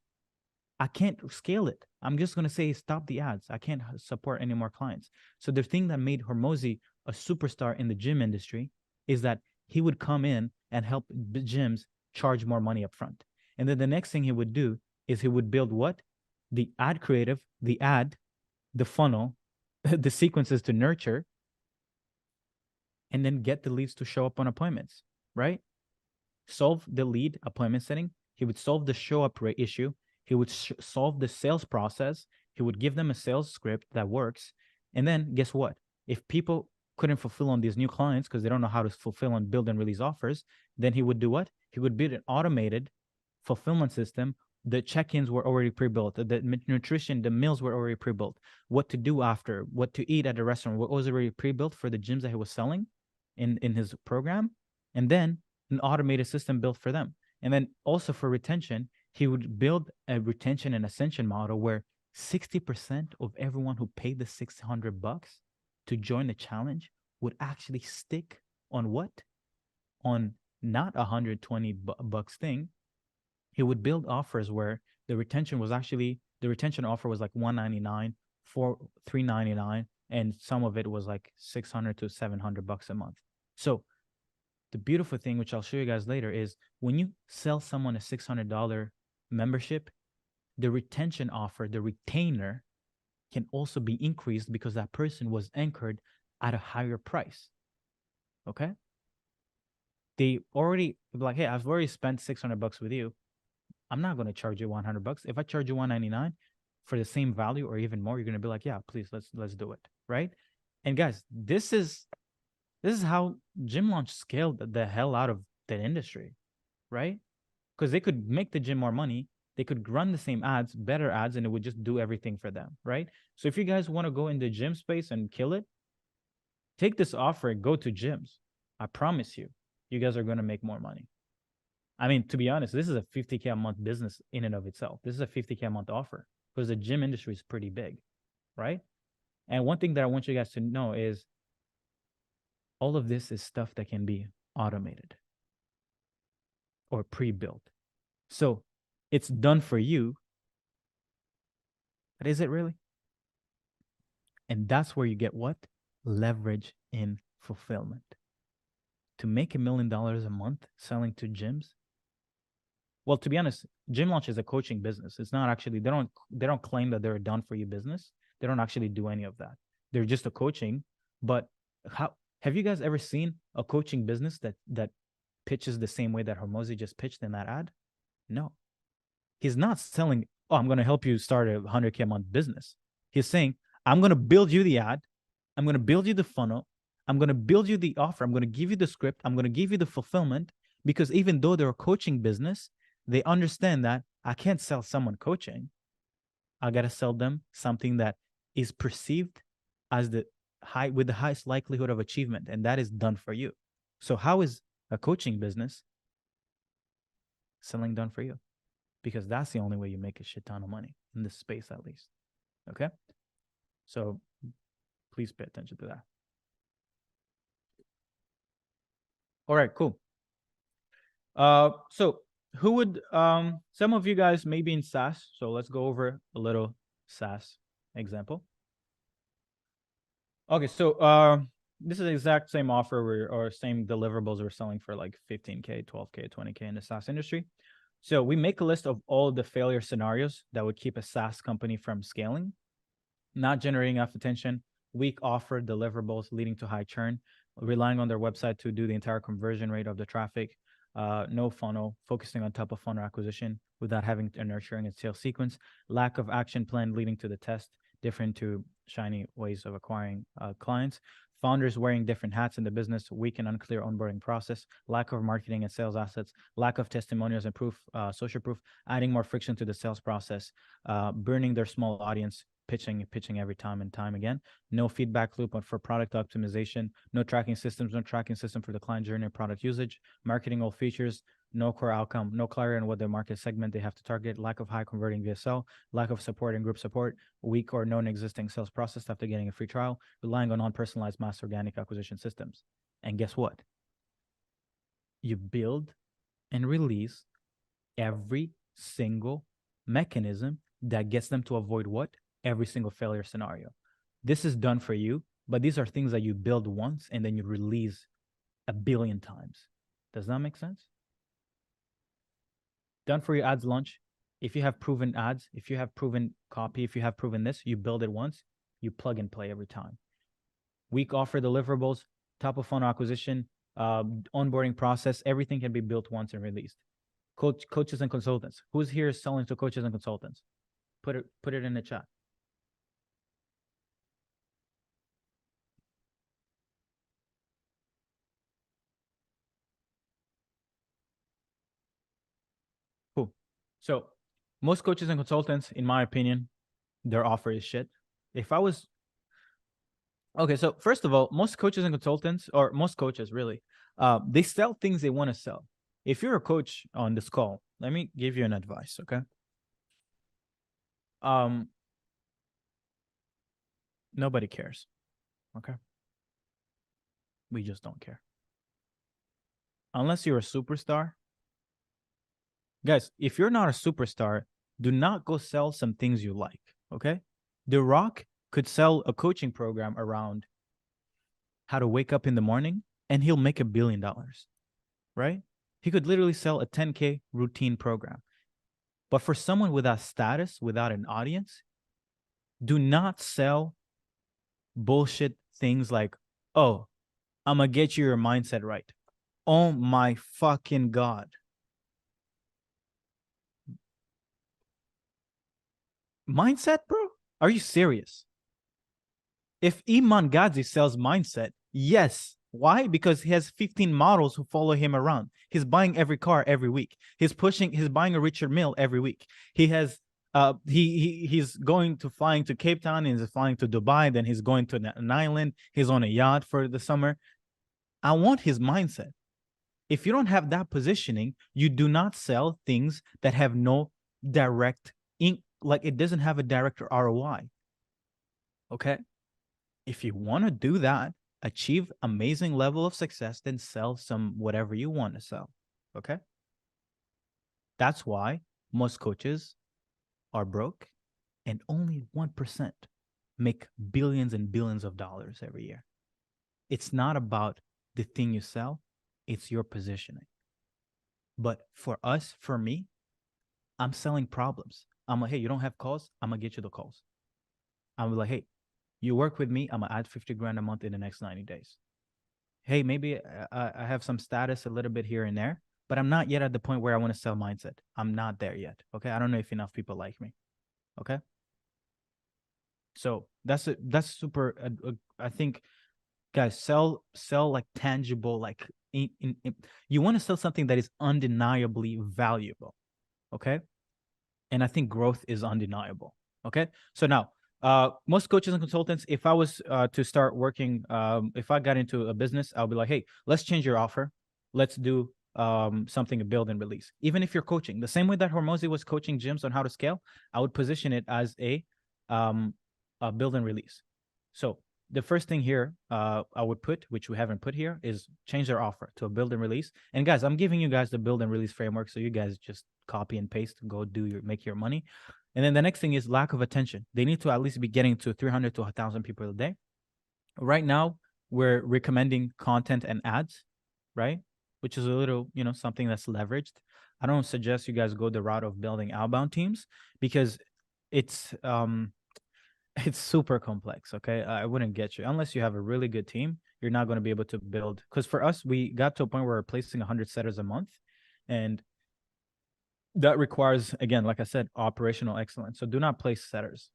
I can't scale it. I'm just going to say, stop the ads. I can't support any more clients. So the thing that made Hormozi a superstar in the gym industry is that he would come in and help gyms charge more money up front. And then the next thing he would do is he would build what? The ad creative, the ad, the funnel, the sequences to nurture, and then get the leads to show up on appointments, right? Solve the lead appointment setting. He would solve the show up rate issue. He would solve the sales process. He would give them a sales script that works. And then guess what? If people couldn't fulfill on these new clients because they don't know how to fulfill and build and release offers, then he would do what? He would build an automated fulfillment system. The check-ins were already pre-built. The nutrition, the meals were already pre-built. What to do after, what to eat at the restaurant, what was already pre-built for the gyms that he was selling in his program. And then an automated system built for them. And then also for retention, he would build a retention and ascension model where 60% of everyone who paid the $600 to join the challenge would actually stick on what? On not $120 thing. He would build offers where the retention offer was like $199, $399, and some of it was like $600 to $700 a month. So the beautiful thing, which I'll show you guys later, is when you sell someone a $600 membership, the retention offer, the retainer, can also be increased because that person was anchored at a higher price. Okay? They already like, hey, I've already spent $600 with you. I'm not going to charge you $100. If I charge you $199 for the same value or even more, you're going to be like, yeah, please, let's do it, right? And guys, this is how Gym Launch scaled the hell out of the industry, right? Because they could make the gym more money. They could run the same ads, better ads, and it would just do everything for them, right? So if you guys want to go in the gym space and kill it, take this offer and go to gyms. I promise you, you guys are going to make more money. I mean, to be honest, this is a $50K a month business in and of itself. This is a $50K a month offer because the gym industry is pretty big, right? And one thing that I want you guys to know is all of this is stuff that can be automated or pre-built. So it's done for you. But is it really? And that's where you get what? Leverage in fulfillment. To make $1 million a month selling to gyms. Well, to be honest, Gym Launch is a coaching business. It's not actually, they don't claim that they're a done for you business. They don't actually do any of that. They're just a coaching. But how have you guys ever seen a coaching business that pitches the same way that Hormozi just pitched in that ad? No. He's not selling, oh, I'm going to help you start a $100K a month business. He's saying, I'm going to build you the ad. I'm going to build you the funnel. I'm going to build you the offer. I'm going to give you the script. I'm going to give you the fulfillment, because even though they're a coaching business, they understand that I can't sell someone coaching. I got to sell them something that is perceived as with the highest likelihood of achievement, and that is done for you. So how is a coaching business selling done for you? Because that's the only way you make a shit ton of money in this space, at least. Okay? So please pay attention to that. All right, cool. So who would, some of you guys may be in SaaS. So let's go over a little SaaS example. Okay, so this is the exact same offer or same deliverables we're selling for like 15K, 12K, 20K in the SaaS industry. So we make a list of all the failure scenarios that would keep a SaaS company from scaling, not generating enough attention, weak offer deliverables leading to high churn, relying on their website to do the entire conversion rate of the traffic, no funnel, focusing on top of funnel acquisition without having a nurturing and sales sequence, lack of action plan leading to the test, different to shiny ways of acquiring clients, founders wearing different hats in the business, weak and unclear onboarding process, lack of marketing and sales assets, lack of testimonials and proof, social proof, adding more friction to the sales process, burning their small audience, pitching every time and time again, no feedback loop for product optimization, no tracking system for the client journey and product usage, marketing all features, no core outcome, no clarity on what the market segment they have to target, lack of high converting VSL, lack of support and group support, weak or non-existing sales process after getting a free trial, relying on non-personalized mass organic acquisition systems. And guess what? you build and release every single mechanism that gets them to avoid what? Every single failure scenario. This is done for you, but these are things that you build once and then you release 1 billion times. Does that make sense? Done for your ads launch. If you have proven ads, if you have proven copy, if you have proven this, you build it once, you plug and play every time. Week offer deliverables, top of funnel acquisition, onboarding process, everything can be built once and released. Coaches and consultants. Who's here selling to coaches and consultants? Put it in the chat. Cool. So most coaches and consultants, in my opinion, their offer is shit. If I was okay, so first of all, most coaches and consultants, or most coaches really, they sell things they want to sell. If you're a coach on this call, let me give you an advice, okay? Nobody cares, okay? We just don't care. Unless you're a superstar. Guys, if you're not a superstar, do not go sell some things you like, okay? The Rock could sell a coaching program around how to wake up in the morning and he'll make $1 billion, right? He could literally sell a 10K routine program. But for someone without status, without an audience, do not sell bullshit things like, oh, I'm gonna get you your mindset right. Oh my fucking God. Mindset, bro? Are you serious? If Iman Gadzhi sells mindset, yes. Why? Because he has 15 models who follow him around. He's buying every car every week. He's buying a Richard Mille every week. He has he's flying to Cape Town, and he's flying to Dubai, then he's going to an island, he's on a yacht for the summer. I want his mindset. If you don't have that positioning, you do not sell things that have no direct like it doesn't have a direct ROI. Okay? If you want to do that, achieve amazing level of success, then sell some whatever you want to sell. Okay? That's why most coaches are broke and only 1% make billions and billions of dollars every year. It's not about the thing you sell, it's your positioning. But for us, for me, I'm selling problems. I'm like, hey, you don't have calls? I'm going to get you the calls. I'm like, hey, you work with me, I'm going to add 50 grand a month in the next 90 days. Hey, maybe I have some status a little bit here and there, but I'm not yet at the point where I want to sell mindset. I'm not there yet. Okay. I don't know if enough people like me. Okay. So that's super, I think, guys, sell like tangible, like you want to sell something that is undeniably valuable. Okay. And I think growth is undeniable. Okay. So now, most coaches and consultants, if I was to start working, if I got into a business, I'll be like, hey, let's change your offer. Let's do something to build and release. Even if you're coaching, the same way that Hormozi was coaching gyms on how to scale, I would position it as a build and release. So the first thing here I would put, which we haven't put here, is change their offer to a build and release. And guys, I'm giving you guys the build and release framework, so you guys just copy and paste, go make your money. And then the next thing is lack of attention. They need to at least be getting to 300 to 1,000 people a day. Right now, we're recommending content and ads, right? Which is a little, something that's leveraged. I don't suggest you guys go the route of building outbound teams because it's super complex, okay? I wouldn't get you. Unless you have a really good team, you're not going to be able to build. Because for us, we got to a point where we're placing 100 setters a month. And that requires, again, like I said, operational excellence. So do not place setters.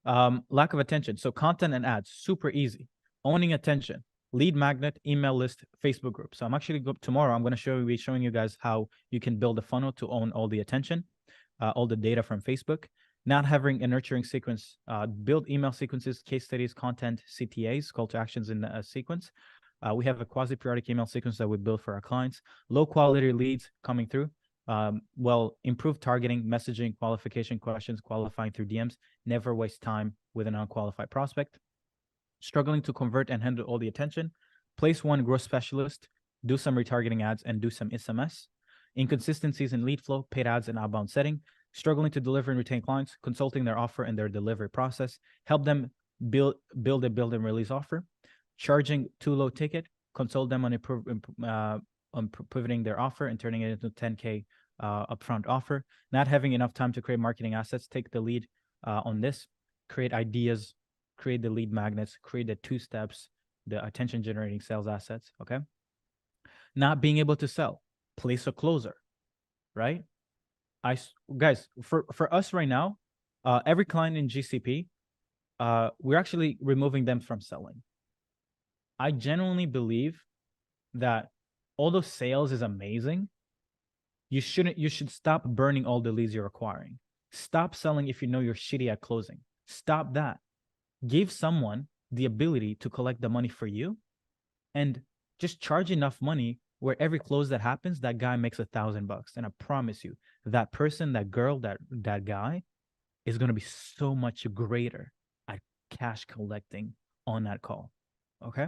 Lack of attention. So content and ads, super easy. Owning attention, lead magnet, email list, Facebook group. So I'm actually tomorrow, I'm going to be showing you guys how you can build a funnel to own all the attention, all the data from Facebook. Not having a nurturing sequence, build email sequences, case studies, content, CTAs, call to actions in a sequence. We have a quasi-periodic email sequence that we build for our clients. Low quality leads coming through. Improve targeting, messaging, qualification questions, qualifying through DMs, never waste time with an unqualified prospect. Struggling to convert and handle all the attention. Place one growth specialist do some retargeting ads, and do some SMS. Inconsistencies in lead flow, paid ads, and outbound setting. Struggling to deliver and retain clients, consulting their offer and their delivery process. Help them build and release offer. Charging too low ticket, consult them on pivoting their offer and turning it into 10K upfront offer. Not having enough time to create marketing assets, take the lead on this. Create ideas, create the lead magnets, create the 2 steps, the attention generating sales assets. Okay. Not being able to sell, place a closer, right? Guys, for us right now, every client in GCP, we're actually removing them from selling. I genuinely believe that although sales is amazing, you should stop burning all the leads you're acquiring. Stop selling if you know you're shitty at closing. Stop that. Give someone the ability to collect the money for you, and just charge enough money where every close that happens, that guy makes $1,000. And I promise you, that person, that girl, that guy is going to be so much greater at cash collecting on that call. Okay.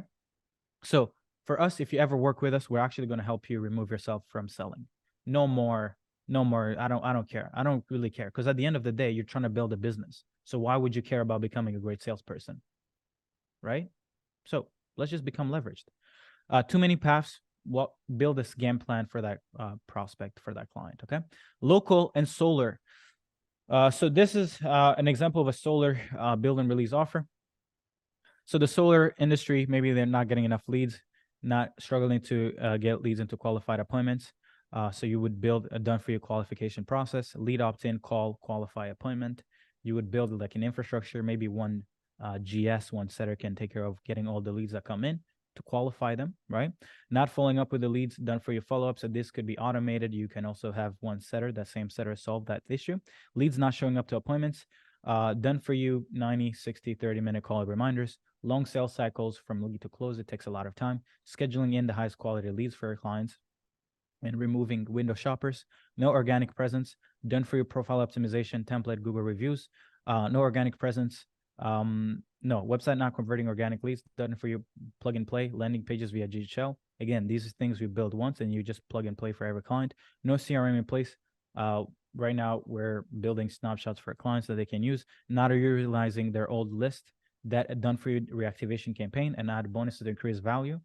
So for us, if you ever work with us, we're actually going to help you remove yourself from selling. No more. I don't care. I don't really care, because at the end of the day, you're trying to build a business. So why would you care about becoming a great salesperson? Right? So let's just become leveraged. Too many paths. Well, build a game plan for that prospect, for that client. Okay. Local and solar. So this is an example of a solar build and release offer. So the solar industry, maybe they're not getting enough leads, not struggling to get leads into qualified appointments. So you would build a done-for-you qualification process, lead opt-in, call, qualify appointment. You would build like an infrastructure, maybe one GS, one setter can take care of getting all the leads that come in to qualify them, right? Not following up with the leads, done for your follow-up. So this could be automated. You can also have one setter, that same setter solve that issue. Leads not showing up to appointments, done for you 90, 60, 30-minute call reminders. Long sales cycles from lead to close. It takes a lot of time. Scheduling in the highest quality leads for your clients and removing window shoppers. No organic presence. Done for your profile optimization, template, Google reviews. No organic presence. No, website not converting organic leads. Done for you, plug and play. Landing pages via GHL. Again, these are things we build once and you just plug and play for every client. No CRM in place. Right now, we're building snapshots for clients that they can use. Not utilizing their old list. That done for you reactivation campaign and add bonuses to increase value.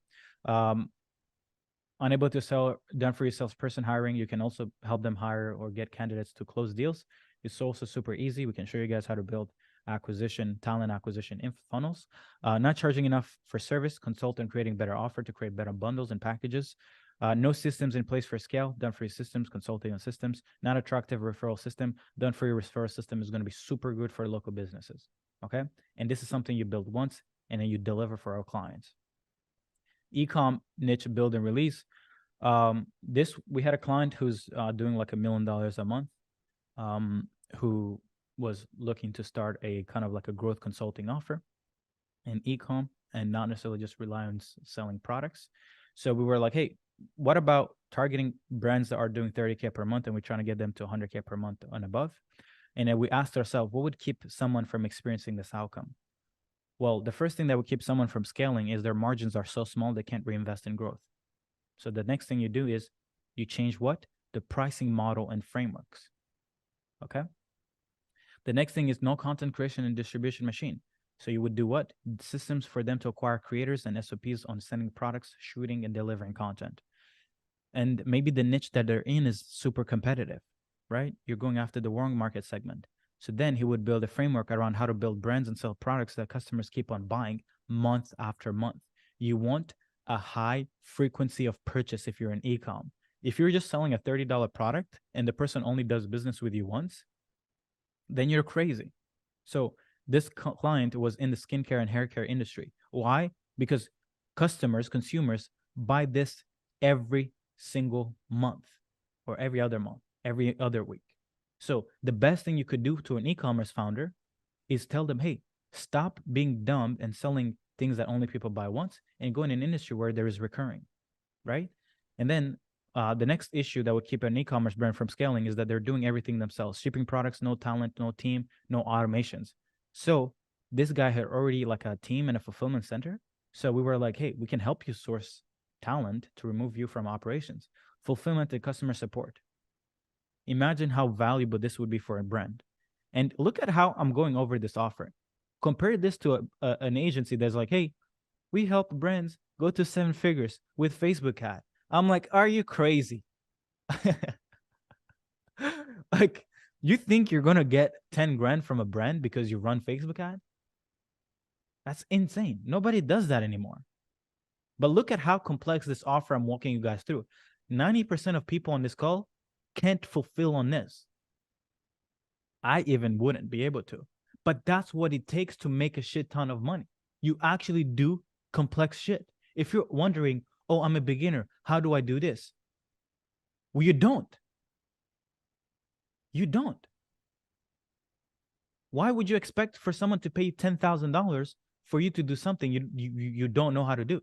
Unable to sell, done for you salesperson hiring. You can also help them hire or get candidates to close deals. It's also super easy. We can show you guys how to build talent acquisition funnels. Not charging enough for service, consult and creating better offer to create better bundles and packages. No systems in place for scale, done for your systems, consulting on systems. Not attractive referral system, done for your referral system is going to be super good for local businesses. Okay. And this is something you build once and then you deliver for our clients. E-com niche build and release. We had a client who's doing like $1 million a month, who was looking to start a kind of like a growth consulting offer in e-com and not necessarily just rely on selling products. So we were like, hey, what about targeting brands that are doing 30K per month and we're trying to get them to 100K per month and above? And then we asked ourselves, what would keep someone from experiencing this outcome? Well, the first thing that would keep someone from scaling is their margins are so small they can't reinvest in growth. So the next thing you do is you change what? The pricing model and frameworks. Okay. The next thing is no content creation and distribution machine. So you would do what? Systems for them to acquire creators and SOPs on sending products, shooting, and delivering content. And maybe the niche that they're in is super competitive, right? You're going after the wrong market segment. So then he would build a framework around how to build brands and sell products that customers keep on buying month after month. You want a high frequency of purchase if you're an e-com. If you're just selling a $30 product and the person only does business with you once, then you're crazy. So this client was in the skincare and hair care industry. Why? Because consumers buy this every single month or every other month, every other week. So the best thing you could do to an e-commerce founder is tell them, hey, stop being dumb and selling things that only people buy once and go in an industry where there is recurring, right? And then the next issue that would keep an e-commerce brand from scaling is that they're doing everything themselves, shipping products, no talent, no team, no automations. So this guy had already like a team and a fulfillment center. So we were like, hey, we can help you source talent to remove you from operations, fulfillment, and customer support. Imagine how valuable this would be for a brand. And look at how I'm going over this offer. Compare this to an agency that's like, hey, we help brands go to 7 figures with Facebook ad. I'm like, are you crazy? Like, you think you're gonna get 10 grand from a brand because you run Facebook ad? That's insane. Nobody does that anymore. But look at how complex this offer I'm walking you guys through. 90% of people on this call can't fulfill on this. I even wouldn't be able to. But that's what it takes to make a shit ton of money. You actually do complex shit. If you're wondering, oh, I'm a beginner, how do I do this? Well, you don't. You don't. Why would you expect for someone to pay $10,000 for you to do something you don't know how to do?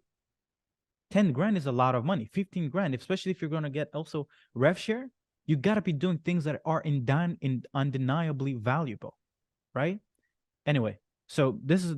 10 grand is a lot of money. 15 grand, especially if you're going to get also rev share, you got to be doing things that are undeniably valuable, right? Anyway, so this is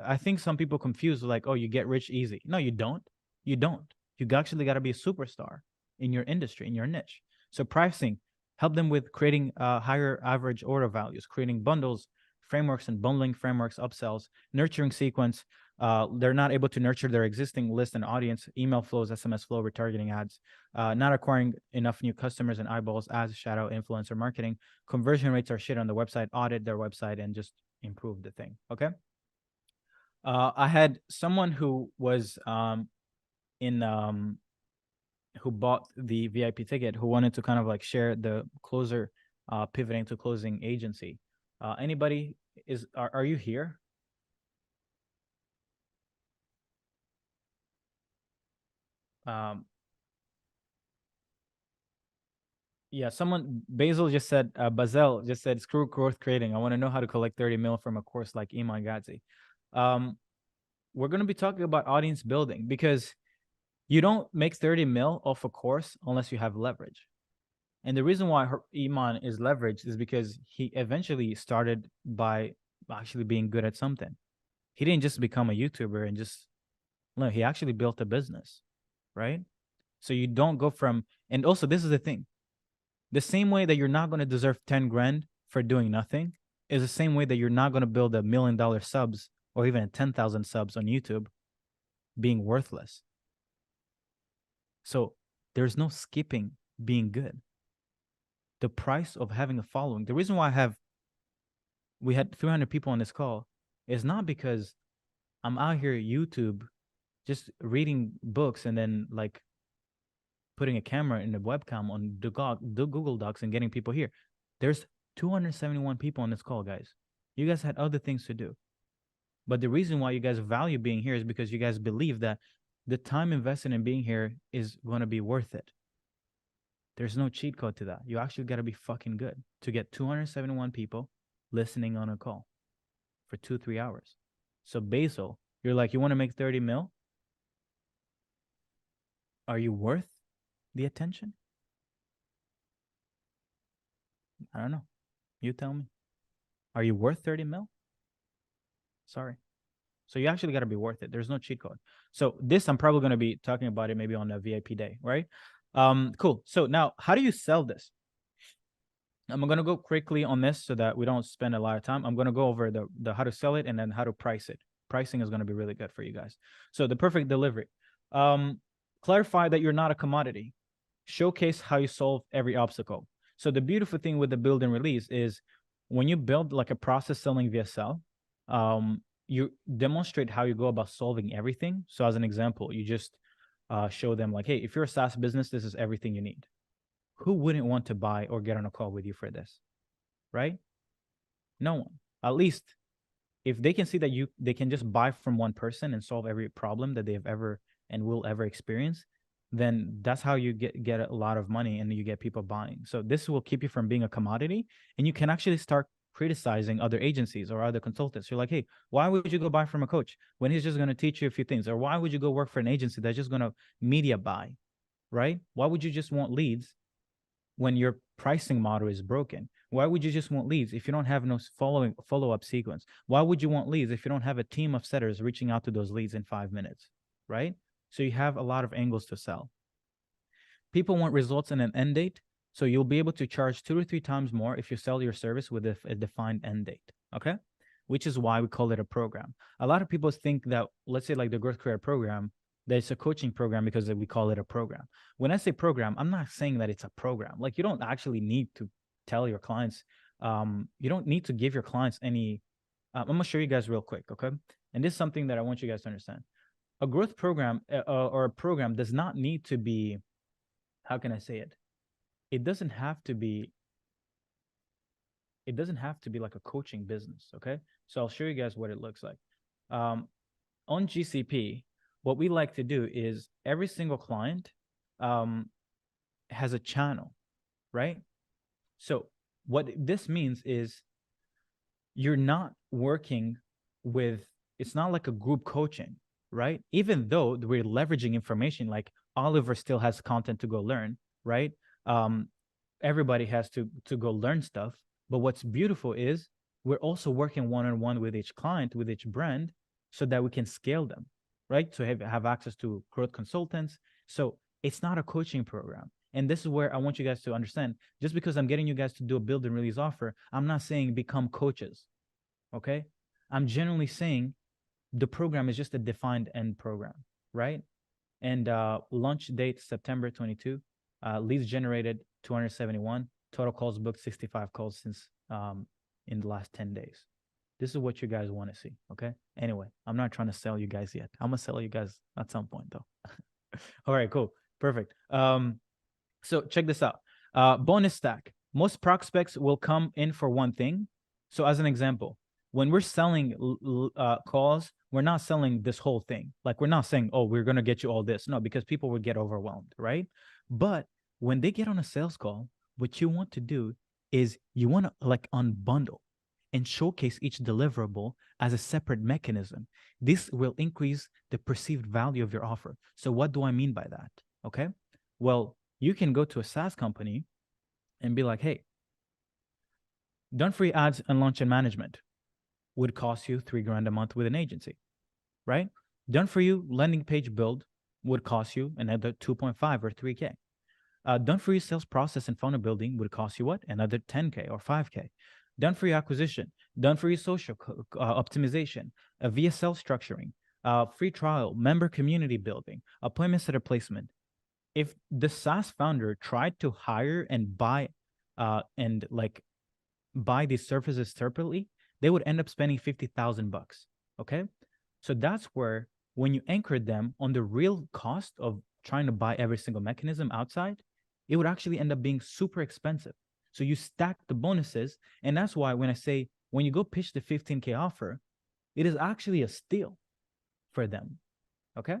I think some people confuse like, oh, you get rich easy. No, you don't. You don't. You actually got to be a superstar in your industry, in your niche. So pricing, help them with creating higher average order values, creating bundles, frameworks and bundling frameworks, upsells, nurturing sequence. They're not able to nurture their existing list and audience, email flows, SMS flow, retargeting ads, not acquiring enough new customers and eyeballs, as shadow influencer marketing. Conversion rates are shit on the website, audit their website and just improve the thing. Okay. I had someone who was who bought the VIP ticket, who wanted to kind of like share the closer pivoting to closing agency. Anybody are you here? Yeah, someone, Basil just said, Bazel just said, screw growth creating. I want to know how to collect 30 mil from a course like Iman Gadzhi. We're going to be talking about audience building, because you don't make 30 mil off a course unless you have leverage. And the reason why Iman is leveraged is because he eventually started by actually being good at something. He didn't just become a YouTuber and just, no, he actually built a business, right? So you don't go from, and also this is the thing, the same way that you're not going to deserve 10 grand for doing nothing is the same way that you're not going to build $1 million subs or even 10,000 subs on YouTube being worthless. So there's no skipping being good. The price of having a following, the reason why we had 300 people on this call is not because I'm out here YouTube just reading books and then like putting a camera in the webcam on the Google Docs and getting people here. There's 271 people on this call, guys. You guys had other things to do. But the reason why you guys value being here is because you guys believe that the time invested in being here is going to be worth it. There's no cheat code to that. You actually got to be fucking good to get 271 people listening on a call for 2-3 hours. So Basil, you're like, you want to make 30 mil? Are you worth the attention? I don't know. You tell me. Are you worth 30 mil? Sorry. So you actually got to be worth it. There's no cheat code. So this, I'm probably going to be talking about it maybe on a VIP day, right? Cool. So now, how do you sell this? I'm going to go quickly on this so that we don't spend a lot of time. I'm going to go over the how to sell it and then how to price it. Pricing is going to be really good for you guys. So the perfect delivery. Clarify that you're not a commodity. Showcase how you solve every obstacle. So the beautiful thing with the build and release is when you build like a process selling VSL, you demonstrate how you go about solving everything. So as an example, you just show them like, hey, if you're a SaaS business, this is everything you need. Who wouldn't want to buy or get on a call with you for this, right? No one. At least if they can see that they can just buy from one person and solve every problem that they have ever and will ever experience, then that's how you get a lot of money and you get people buying. So this will keep you from being a commodity, and you can actually start criticizing other agencies or other consultants. You're like, hey, why would you go buy from a coach when he's just going to teach you a few things? Or why would you go work for an agency that's just going to media buy, right? Why would you just want leads when your pricing model is broken? Why would you just want leads if you don't have no follow-up sequence? Why would you want leads if you don't have a team of setters reaching out to those leads in 5 minutes, right? So you have a lot of angles to sell. People want results in an end date. So you'll be able to charge 2 to 3 times more if you sell your service with a defined end date. Okay. Which is why we call it a program. A lot of people think that, let's say like the Growth Creator program, that it's a coaching program because we call it a program. When I say program, I'm not saying that it's a program. Like you don't actually need to tell your clients, you don't need to give your clients any, I'm gonna show you guys real quick, okay? And this is something that I want you guys to understand. A growth program or a program does not need to be, how can I say it? It doesn't have to be like a coaching business, okay? So I'll show you guys what it looks like. On GCP, what we like to do is every single client has a channel, right? So what this means is you're not working with, it's not like a group coaching, right? Even though we're leveraging information, like Oliver still has content to go learn, right? Everybody has to go learn stuff. But what's beautiful is we're also working one-on-one with each client, with each brand, so that we can scale them, right? So have access to growth consultants. So it's not a coaching program. And this is where I want you guys to understand, just because I'm getting you guys to do a build and release offer, I'm not saying become coaches, okay? I'm generally saying the program is just a defined end program, right? And launch date, September 22, leads generated 271, total calls booked 65 calls since in the last 10 days. This is what you guys want to see, okay? Anyway, I'm not trying to sell you guys yet. I'm gonna sell you guys at some point though. All right, cool, perfect. So check this out. Bonus stack. Most prospects will come in for one thing. So as an example, when we're selling calls, we're not selling this whole thing. Like we're not saying, oh, we're gonna get you all this. No, because people would get overwhelmed, right? But when they get on a sales call, what you want to do is you want to like unbundle and showcase each deliverable as a separate mechanism. This will increase the perceived value of your offer. So what do I mean by that? Okay. Well, you can go to a SaaS company and be like, hey, done free ads and launch and management would cost you $3,000 a month with an agency, right? Done for you landing page build would cost you another 2.5 or 3K. Done for you sales process and funnel building would cost you what? Another 10K or 5K. Done for you acquisition, done for you social optimization, VSL structuring, free trial, member community building, appointment setter placement. If the SaaS founder tried to hire and buy these services separately, they would end up spending $50,000. Okay, so that's where when you anchored them on the real cost of trying to buy every single mechanism outside, it would actually end up being super expensive. So you stack the bonuses, and that's why when I say when you go pitch the 15K offer, it is actually a steal for them. Okay.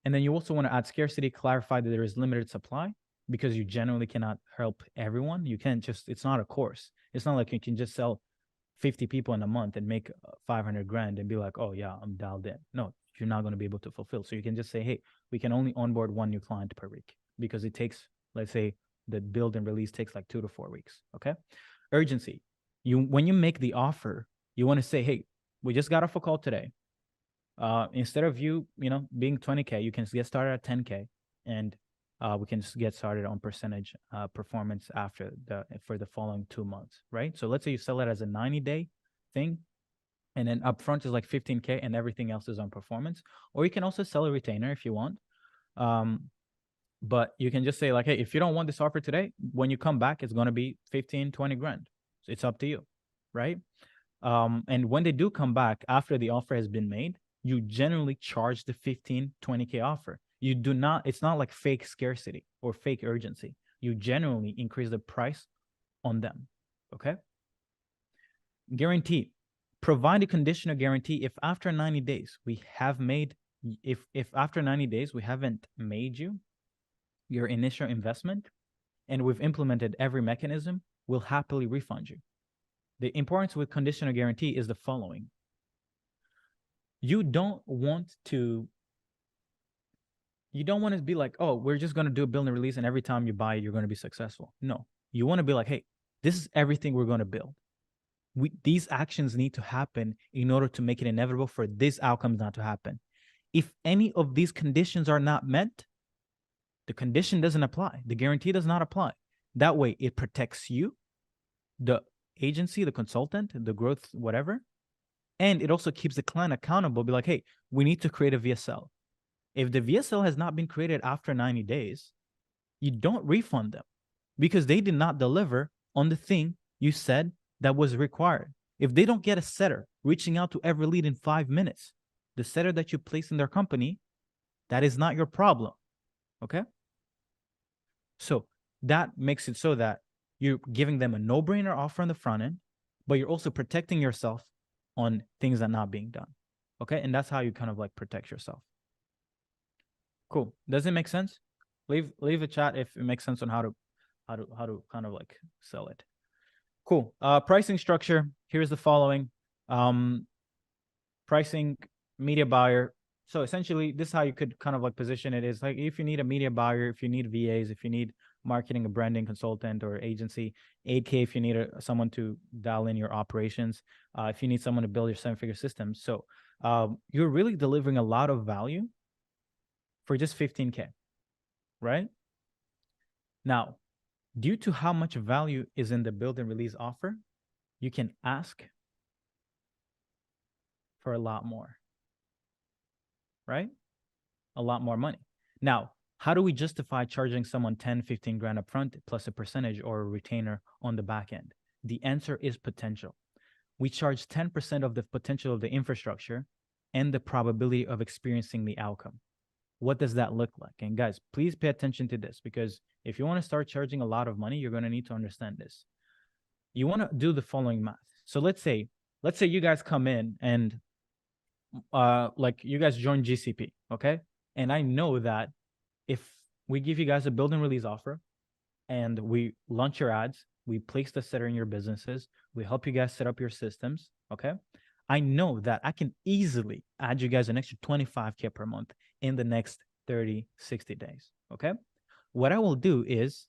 And then you also want to add scarcity, clarify that there is limited supply, because you generally cannot help everyone. You can't just, it's not a course. It's not like you can just sell 50 people in a month and make 500 grand and be like, oh yeah, I'm dialed in. No, you're not going to be able to fulfill. So you can just say, hey, we can only onboard one new client per week, because it takes, let's say the build and release takes like 2 to 4 weeks. Okay. Urgency. When you make the offer, you want to say, hey, we just got off a call today. Instead of you being 20K, you can get started at 10K, and we can just get started on percentage performance for the following 2 months, right? So let's say you sell it as a 90-day thing, and then upfront is like 15K, and everything else is on performance. Or you can also sell a retainer if you want. But you can just say like, hey, if you don't want this offer today, when you come back, it's going to be 15, 20 grand. So it's up to you, right? And when they do come back after the offer has been made, you generally charge the 15, 20K offer. You do not, it's not like fake scarcity or fake urgency. You generally increase the price on them, okay? Guarantee. Provide a conditional guarantee if after 90 days we have made, if after 90 days we haven't made you your initial investment and we've implemented every mechanism, we'll happily refund you. The importance with conditional guarantee is the following. You don't want to be like, oh, we're just going to do a build and release, and every time you buy it, you're going to be successful. No, you want to be like, hey, this is everything we're going to build. These actions need to happen in order to make it inevitable for these outcomes not to happen. If any of these conditions are not met, the condition doesn't apply. The guarantee does not apply. That way, it protects you, the agency, the consultant, the growth, whatever. And it also keeps the client accountable. Be like, hey, we need to create a VSL. If the VSL has not been created after 90 days, you don't refund them because they did not deliver on the thing you said that was required. If they don't get a setter reaching out to every lead in 5 minutes, the setter that you place in their company, that is not your problem. Okay? So that makes it so that you're giving them a no-brainer offer on the front end, but you're also protecting yourself on things that are not being done. Okay? And that's how you kind of like protect yourself. Cool. Does it make sense? Leave a chat if it makes sense on how to kind of like sell it. Cool. Pricing structure. Here's the following. Pricing, media buyer. So essentially, this is how you could kind of like position it is like if you need a media buyer, if you need VAs, if you need marketing, a branding consultant or agency, 8K if you need someone to dial in your operations, if you need someone to build your 7-figure systems. So you're really delivering a lot of value for just 15K, right? Now, due to how much value is in the build and release offer, you can ask for a lot more, right? A lot more money. Now, how do we justify charging someone 10, 15 grand upfront plus a percentage or a retainer on the back end? The answer is potential. We charge 10% of the potential of the infrastructure and the probability of experiencing the outcome. What does that look like? And guys, please pay attention to this because if you want to start charging a lot of money, you're going to need to understand this. You want to do the following math. So let's say you guys come in and like you guys join GCP, okay? And I know that if we give you guys a build and release offer and we launch your ads, we place the setter in your businesses, we help you guys set up your systems, okay? I know that I can easily add you guys an extra 25K per month in the next 30, 60 days, okay? What I will do is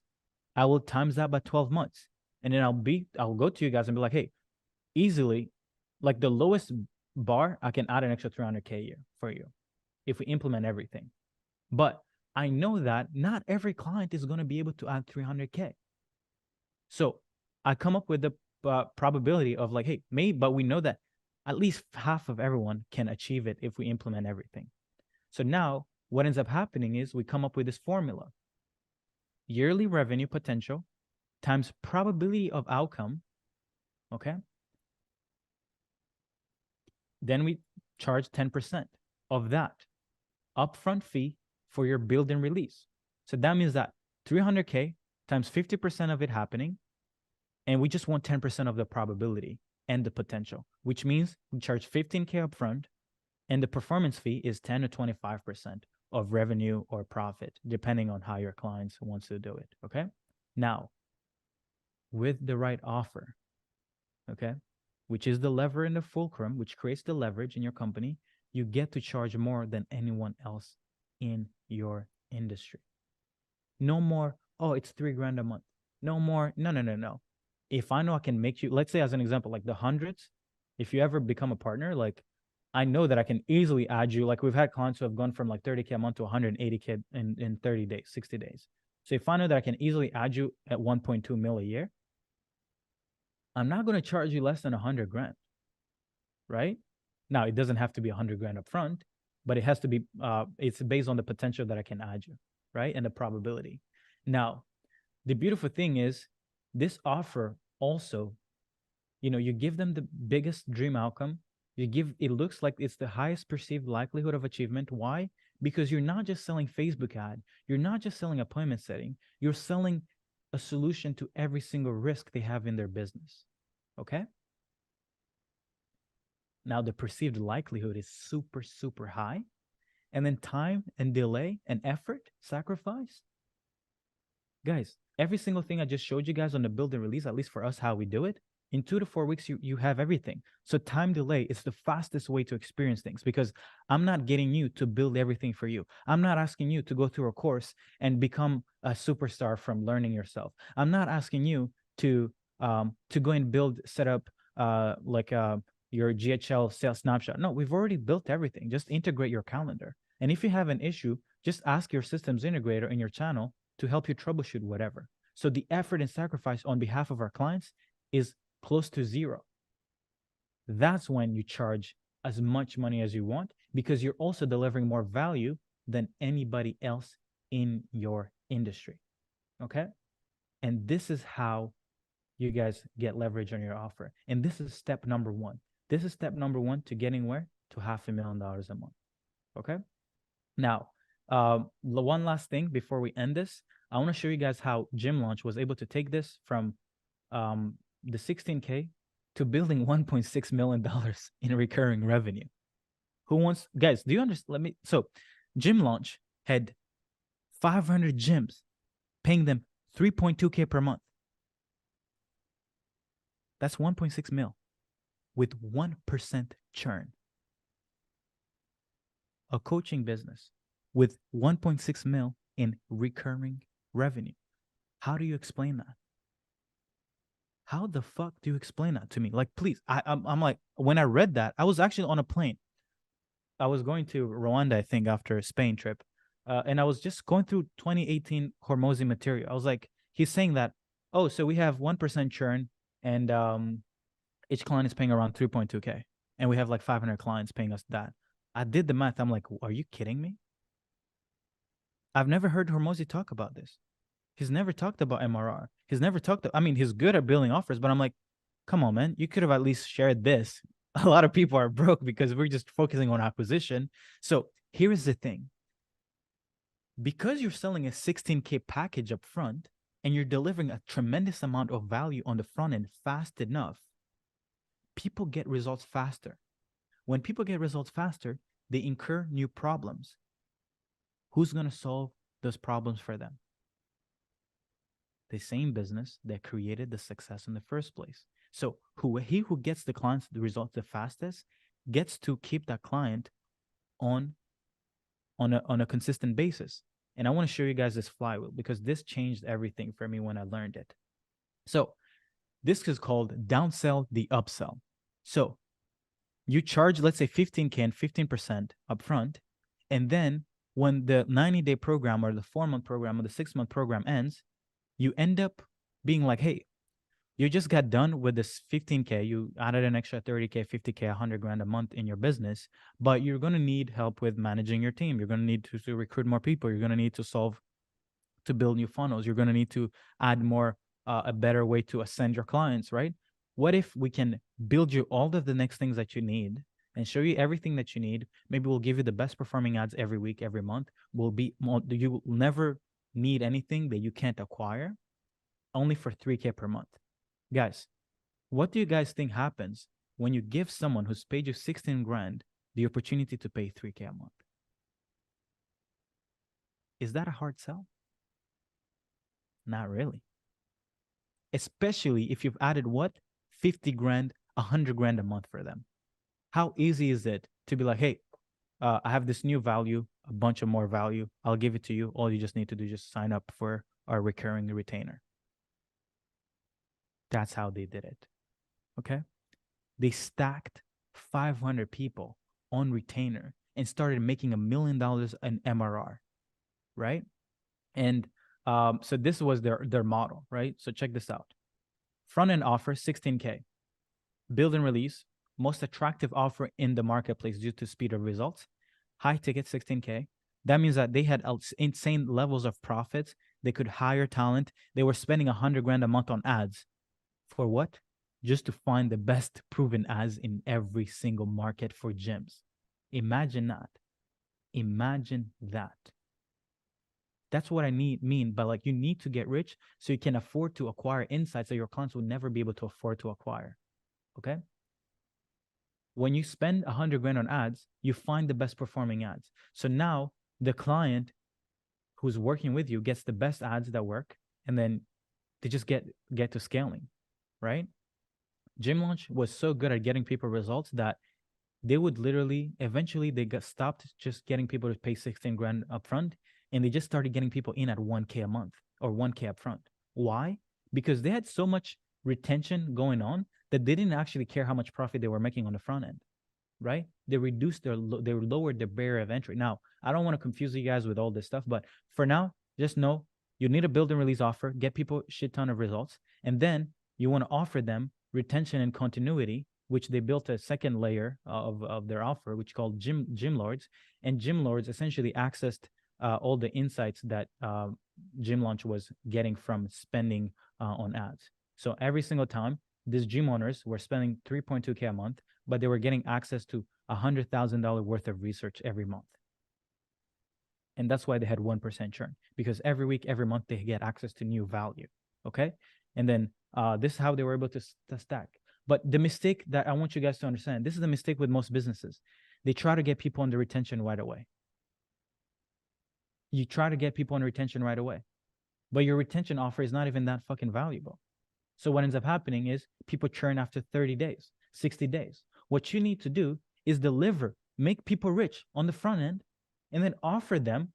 I will times that by 12 months. And then I'll go to you guys and be like, hey, easily, like the lowest bar, I can add an extra 300K a year for you if we implement everything. But I know that not every client is going to be able to add 300K. So I come up with the probability of like, hey, maybe, but we know that at least half of everyone can achieve it if we implement everything. So now what ends up happening is we come up with this formula. Yearly revenue potential times probability of outcome, okay? Then we charge 10% of that upfront fee for your build and release. So that means that 300K times 50% of it happening, and we just want 10% of the probability and the potential, which means we charge 15K upfront, and the performance fee is 10 to 25% of revenue or profit, depending on how your clients wants to do it, okay? Now, with the right offer, okay, which is the lever in the fulcrum, which creates the leverage in your company, you get to charge more than anyone else in your industry. No more, oh, it's 3 grand a month. No more, no. If I know I can make you, let's say as an example, like the hundreds, if you ever become a partner, like I know that I can easily add you, like we've had clients who have gone from like 30K a month to 180K in 30 days, 60 days. So if I know that I can easily add you at 1.2 mil a year, I'm not going to charge you less than 100 grand, right? Now, it doesn't have to be 100 grand up front, but it has to be, it's based on the potential that I can add you, right? And the probability. Now, the beautiful thing is this offer also, you give them the biggest dream outcome. It looks like it's the highest perceived likelihood of achievement. Why? Because you're not just selling Facebook ad. You're not just selling appointment setting. You're selling a solution to every single risk they have in their business. Okay? Now, the perceived likelihood is super, super high. And then time and delay and effort, sacrifice. Guys, every single thing I just showed you guys on the build and release, at least for us, how we do it, in 2 to 4 weeks, you have everything. So time delay is the fastest way to experience things because I'm not getting you to build everything for you. I'm not asking you to go through a course and become a superstar from learning yourself. I'm not asking you to go and set up like your GHL sales snapshot. No, we've already built everything. Just integrate your calendar. And if you have an issue, just ask your systems integrator in your channel to help you troubleshoot whatever. So the effort and sacrifice on behalf of our clients is close to zero. That's when you charge as much money as you want, because you're also delivering more value than anybody else in your industry. Okay? And this is how you guys get leverage on your offer. And this is step number one. This is step number one to getting where? To $500,000 a month. Okay? Now, the one last thing before we end this, I want to show you guys how Gym Launch was able to take this from the 16K to building $1.6 million in recurring revenue. Who wants, guys, do you understand? So Gym Launch had 500 gyms paying them 3.2K per month. That's 1.6 mil with 1% churn. A coaching business with 1.6 mil in recurring revenue. How do you explain that? How the fuck do you explain that to me? Like, please, I'm like, when I read that, I was actually on a plane. I was going to Rwanda, I think, after a Spain trip. And I was just going through 2018 Hormozi material. I was like, he's saying that, oh, so we have 1% churn and each client is paying around 3.2K. And we have like 500 clients paying us that. I did the math. I'm like, are you kidding me? I've never heard Hormozi talk about this. He's never talked about MRR. He's never talked, I mean, he's good at building offers, but I'm like, come on, man, you could have at least shared this. A lot of people are broke because we're just focusing on acquisition. So here is the thing. Because you're selling a 16K package up front and you're delivering a tremendous amount of value on the front end fast enough, people get results faster. When people get results faster, they incur new problems. Who's going to solve those problems for them? The same business that created the success in the first place. So he who gets the clients the results the fastest gets to keep that client on a consistent basis. And I want to show you guys this flywheel because this changed everything for me when I learned it. So this is called downsell the upsell. So you charge, let's say 15K and 15% upfront. And then when the 90-day program or the 4-month program or the 6-month program ends, you end up being like, hey, you just got done with this 15K. You added an extra 30K, 50K, 100 grand a month in your business, but you're going to need help with managing your team. You're going to need to recruit more people. You're going to need to build new funnels. You're going to need to add more, a better way to ascend your clients, right? What if we can build you all of the next things that you need and show you everything that you need? Maybe we'll give you the best performing ads every week, every month. You will never need anything that you can't acquire, only for 3K per month. Guys, what do you guys think happens when you give someone who's paid you 16 grand the opportunity to pay 3K a month? Is that a hard sell? Not really. Especially if you've added what? 50 grand, 100 grand a month for them. How easy is it to be like, hey, I have this new value, a bunch of more value. I'll give it to you. All you just need to do is just sign up for our recurring retainer. That's how they did it. Okay? They stacked 500 people on retainer and started making $1 million in MRR, right? And so this was their model, right? So check this out. Front end offer, 16K. Build and release, most attractive offer in the marketplace due to speed of results. High ticket, 16K. That means that they had insane levels of profits. They could hire talent. They were spending 100 grand a month on ads. For what? Just to find the best proven ads in every single market for gyms. Imagine that. Imagine that. That's what I mean by like, you need to get rich so you can afford to acquire insights that your clients will never be able to afford to acquire. Okay? When you spend 100 grand on ads, you find the best performing ads. So now the client who's working with you gets the best ads that work, and then they just get to scaling, right? Gym Launch was so good at getting people results that they would literally, eventually they got stopped just getting people to pay 16 grand upfront, and they just started getting people in at 1K a month or 1K upfront. Why? Because they had so much retention going on that they didn't actually care how much profit they were making on the front end, right? They reduced they lowered the barrier of entry. Now, I don't want to confuse you guys with all this stuff, but for now, just know you need a build and release offer, get people a shit ton of results, and then you want to offer them retention and continuity, which they built a second layer of their offer, which called Gym Lords. And Gym Lords essentially accessed all the insights that Gym Launch was getting from spending on ads. So every single time, these gym owners were spending 3.2K a month, but they were getting access to $100,000 worth of research every month. And that's why they had 1% churn, because every week, every month, they get access to new value. Okay. And then this is how they were able to stack. But the mistake that I want you guys to understand, this is the mistake with most businesses. They try to get people on the retention right away. You try to get people on retention right away, but your retention offer is not even that fucking valuable. So what ends up happening is people churn after 30 days, 60 days. What you need to do is deliver, make people rich on the front end, and then offer them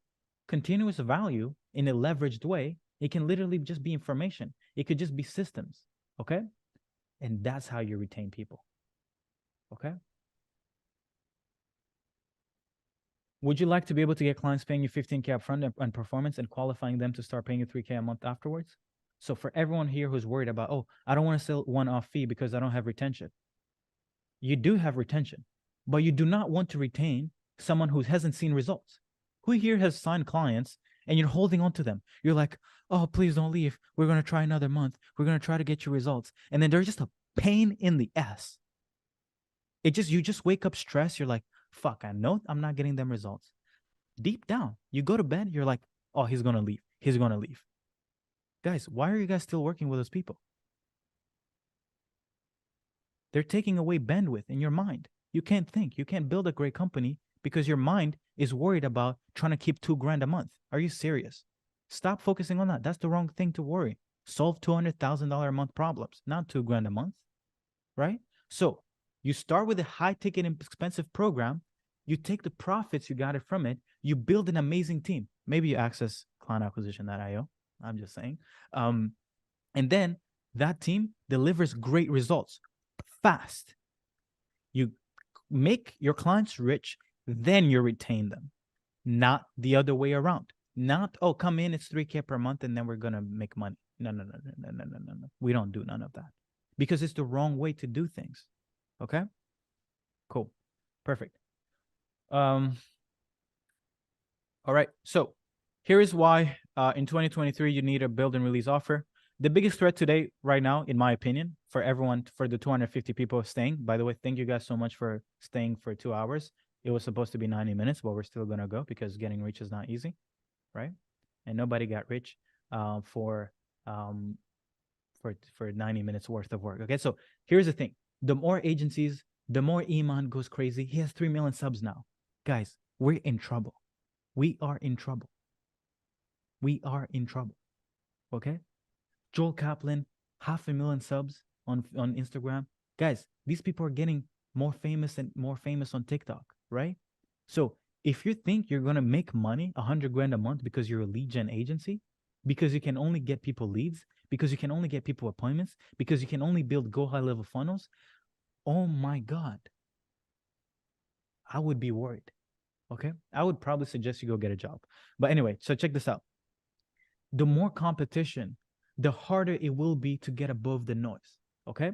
continuous value in a leveraged way. It can literally just be information. It could just be systems, okay? And that's how you retain people, okay? Would you like to be able to get clients paying you 15K upfront and performance and qualifying them to start paying you 3K a month afterwards? So for everyone here who's worried about, oh, I don't want to sell one-off fee because I don't have retention. You do have retention, but you do not want to retain someone who hasn't seen results. Who here has signed clients and you're holding on to them? You're like, oh, please don't leave. We're going to try another month. We're going to try to get you results. And then they're just a pain in the ass. You just wake up stressed. You're like, fuck, I know I'm not getting them results. Deep down, you go to bed, you're like, oh, he's going to leave. He's going to leave. Guys, why are you guys still working with those people? They're taking away bandwidth in your mind. You can't think. You can't build a great company because your mind is worried about trying to keep $2,000 a month. Are you serious? Stop focusing on that. That's the wrong thing to worry. Solve $200,000 a month problems, not $2,000 a month, right? So you start with a high ticket and expensive program. You take the profits you got it from it. You build an amazing team. Maybe you access clientacquisition.io. I'm just saying. And then that team delivers great results fast. You make your clients rich, then you retain them, not the other way around. Not, oh, come in, it's 3K per month, and then we're going to make money. No. We don't do none of that because it's the wrong way to do things. Okay? Cool. Perfect. All right. So here is why in 2023, you need a build and release offer. The biggest threat today, right now, in my opinion, for everyone, for the 250 people staying, by the way, thank you guys so much for staying for 2 hours. It was supposed to be 90 minutes, but we're still going to go because getting rich is not easy, right? And nobody got rich for 90 minutes worth of work. Okay, so here's the thing. The more agencies, the more Iman goes crazy. He has 3 million subs now. Guys, we're in trouble. We are in trouble. We are in trouble. Okay? Joel Kaplan, 500,000 subs on Instagram. Guys, these people are getting more famous and more famous on TikTok, right? So if you think you're going to make money, $100,000 a month because you're a lead gen agency, because you can only get people leads, because you can only get people appointments, because you can only build go high level funnels, oh my God, I would be worried. Okay. I would probably suggest you go get a job. But anyway, so check this out. The more competition, the harder it will be to get above the noise. Okay.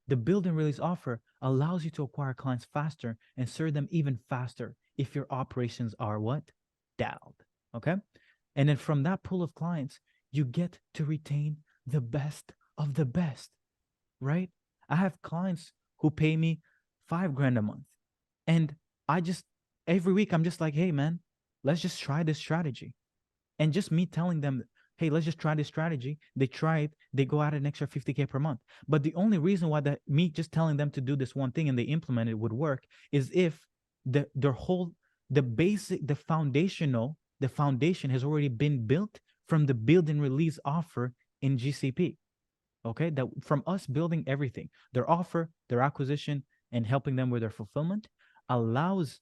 The build and release offer allows you to acquire clients faster and serve them even faster if your operations are what? Dialed. Okay. And then from that pool of clients, you get to retain the best of the best, right? I have clients who pay me $5,000 a month. And every week, I'm just like, hey, man, let's just try this strategy. And just me telling them, hey, let's just try this strategy. They try it, they go out an extra 50K per month. But the only reason why me just telling them to do this one thing and they implement it would work is if the foundation has already been built from the build and release offer in GCP. Okay, that from us building everything, their offer, their acquisition, and helping them with their fulfillment allows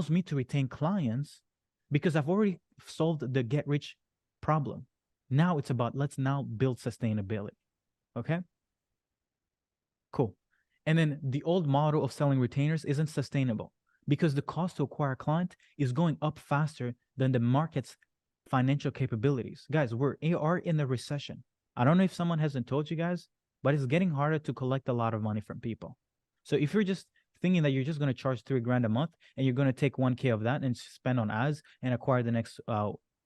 me to retain clients because I've already solved the get rich problem. Now it's about let's now build sustainability. Okay. Cool. And then the old model of selling retainers isn't sustainable because the cost to acquire a client is going up faster than the market's financial capabilities. Guys, we are in a recession. I don't know if someone hasn't told you guys, but it's getting harder to collect a lot of money from people. So if you're just thinking that you're just going to charge $3,000 a month and you're going to take 1K of that and spend on ads and acquire the next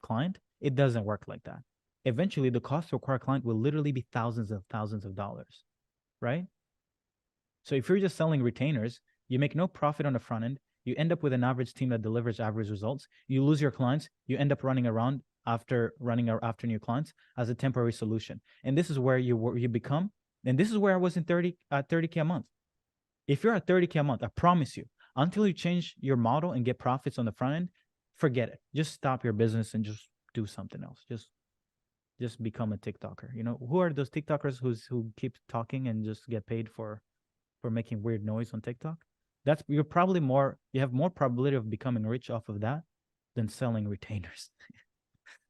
client, it doesn't work like that. Eventually, the cost to acquire a client will literally be thousands of dollars, right? So if you're just selling retainers, you make no profit on the front end. You end up with an average team that delivers average results. You lose your clients. You end up running after new clients as a temporary solution. And this is where you become. And this is where I was in 30K a month. If you're at 30K a month, I promise you, until you change your model and get profits on the front end, forget it. Just stop your business and just do something else. Just become a TikToker. You know, who are those TikTokers who keep talking and just get paid for making weird noise on TikTok? You have more probability of becoming rich off of that than selling retainers.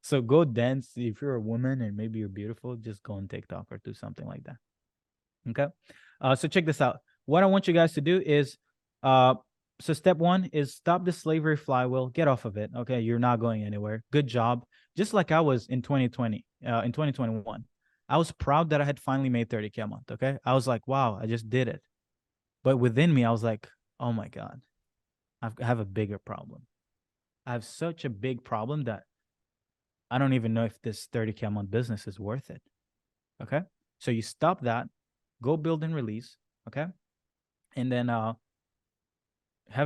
So go dance. If you're a woman and maybe you're beautiful, just go on TikTok or do something like that. Okay. So check this out. What I want you guys to do is, so step one is stop the slavery flywheel, get off of it. Okay. You're not going anywhere. Good job. Just like I was in 2020, in 2021, I was proud that I had finally made 30K a month. Okay. I was like, wow, I just did it. But within me, I was like, oh my God, I have a bigger problem. I have such a big problem that I don't even know if this 30K a month business is worth it. Okay. So you stop that, go build and release. Okay. And then have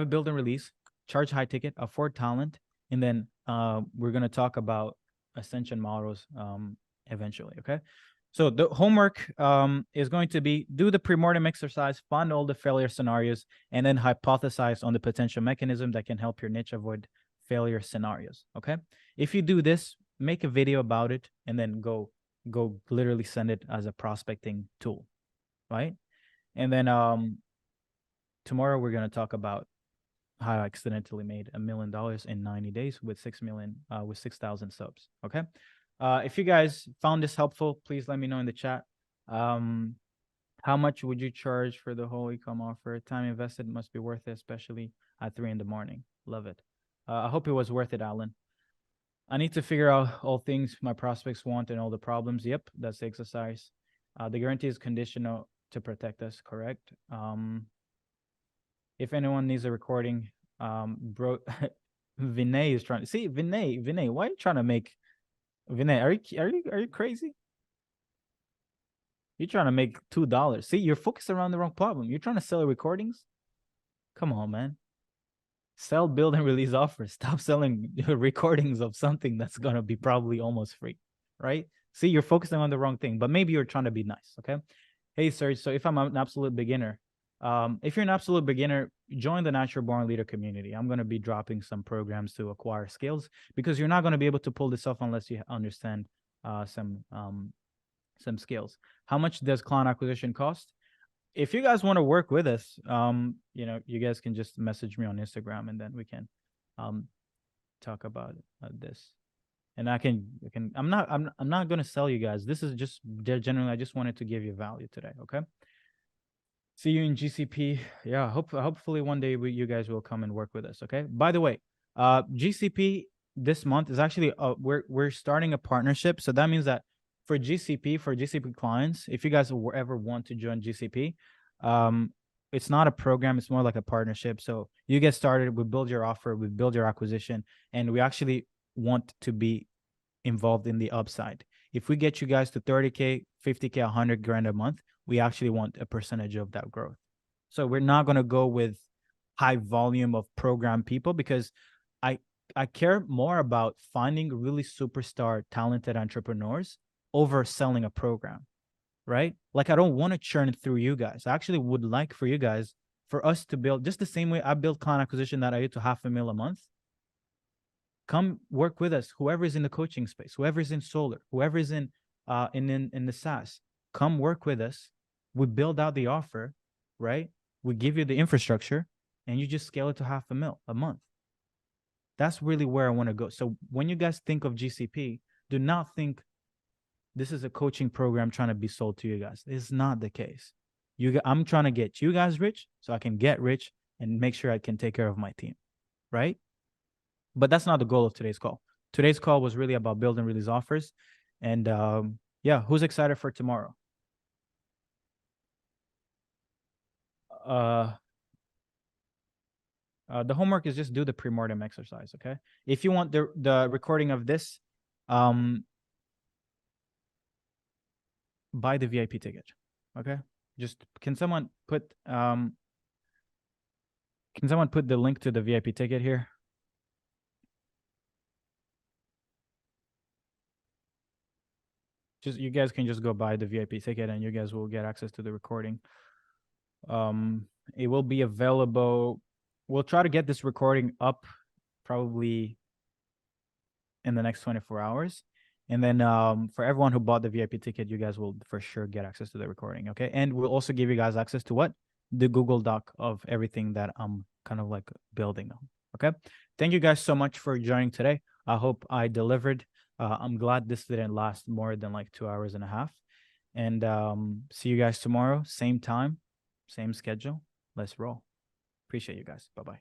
a build and release, charge high ticket, afford talent. And then we're going to talk about ascension models eventually. Okay. So the homework is going to be do the pre-mortem exercise, find all the failure scenarios, and then hypothesize on the potential mechanism that can help your niche avoid failure scenarios. Okay. If you do this, make a video about it, and then go literally send it as a prospecting tool, right? And then tomorrow we're going to talk about how I accidentally made $1 million in 90 days with 6,000 subs. Okay. If you guys found this helpful, please let me know in the chat. How much would you charge for the whole e-com offer? Time invested must be worth it, especially at 3 a.m. Love it. I hope it was worth it, Alan. I need to figure out all things my prospects want and all the problems. Yep, that's the exercise. The guarantee is conditional to protect us, correct? If anyone needs a recording, bro, Vinay is trying to see. Vinay, why are you trying to make Vinay? Are you crazy? You're trying to make $2. See, you're focused around the wrong problem. You're trying to sell recordings. Come on, man. Sell, build, and release offers. Stop selling recordings of something that's gonna be probably almost free, right? See, you're focusing on the wrong thing, but maybe you're trying to be nice. Okay. Hey, Serge. So if I'm an absolute beginner, if you're an absolute beginner, join the Natural Born Leader community. I'm going to be dropping some programs to acquire skills because you're not going to be able to pull this off unless you understand some skills. How much does client acquisition cost? If you guys want to work with us, you guys can just message me on Instagram and then we can talk about this. And I'm not going to sell you guys. This is just generally, I just wanted to give you value today. Okay. See you in GCP. Yeah, hopefully one day you guys will come and work with us. Okay. By the way, GCP this month is actually we're starting a partnership. So that means that for GCP clients, if you guys ever want to join GCP, it's not a program. It's more like a partnership. So you get started. We build your offer. We build your acquisition, and we actually want to be involved in the upside. If we get you guys to 30K, 50K, 100 grand a month, we actually want a percentage of that growth. So we're not going to go with high volume of program people because I care more about finding really superstar talented entrepreneurs over selling a program, right? Like I don't want to churn through you guys. I actually would like for you guys, for us to build just the same way I build client acquisition that I do to $500,000 a month. Come work with us. Whoever is in the coaching space, whoever is in solar, whoever is in the SaaS, come work with us. We build out the offer, right? We give you the infrastructure and you just scale it to $500,000 a month. That's really where I want to go. So when you guys think of GCP, do not think this is a coaching program trying to be sold to you guys. It's not the case. I'm trying to get you guys rich so I can get rich and make sure I can take care of my team, right? But that's not the goal of today's call. Today's call was really about building release offers. And yeah, who's excited for tomorrow? The homework is just do the pre-mortem exercise, okay? If you want the recording of this, buy the VIP ticket, okay? Just can someone put the link to the VIP ticket here? Just you guys can just go buy the VIP ticket and you guys will get access to the recording. It will be available. We'll try to get this recording up probably in the next 24 hours. And then for everyone who bought the VIP ticket, you guys will for sure get access to the recording, okay? And we'll also give you guys access to what? The Google Doc of everything that I'm kind of like building on, okay? Thank you guys so much for joining today. I hope I delivered. I'm glad this didn't last more than like 2.5 hours. And see you guys tomorrow, same time, same schedule. Let's roll. Appreciate you guys. Bye-bye.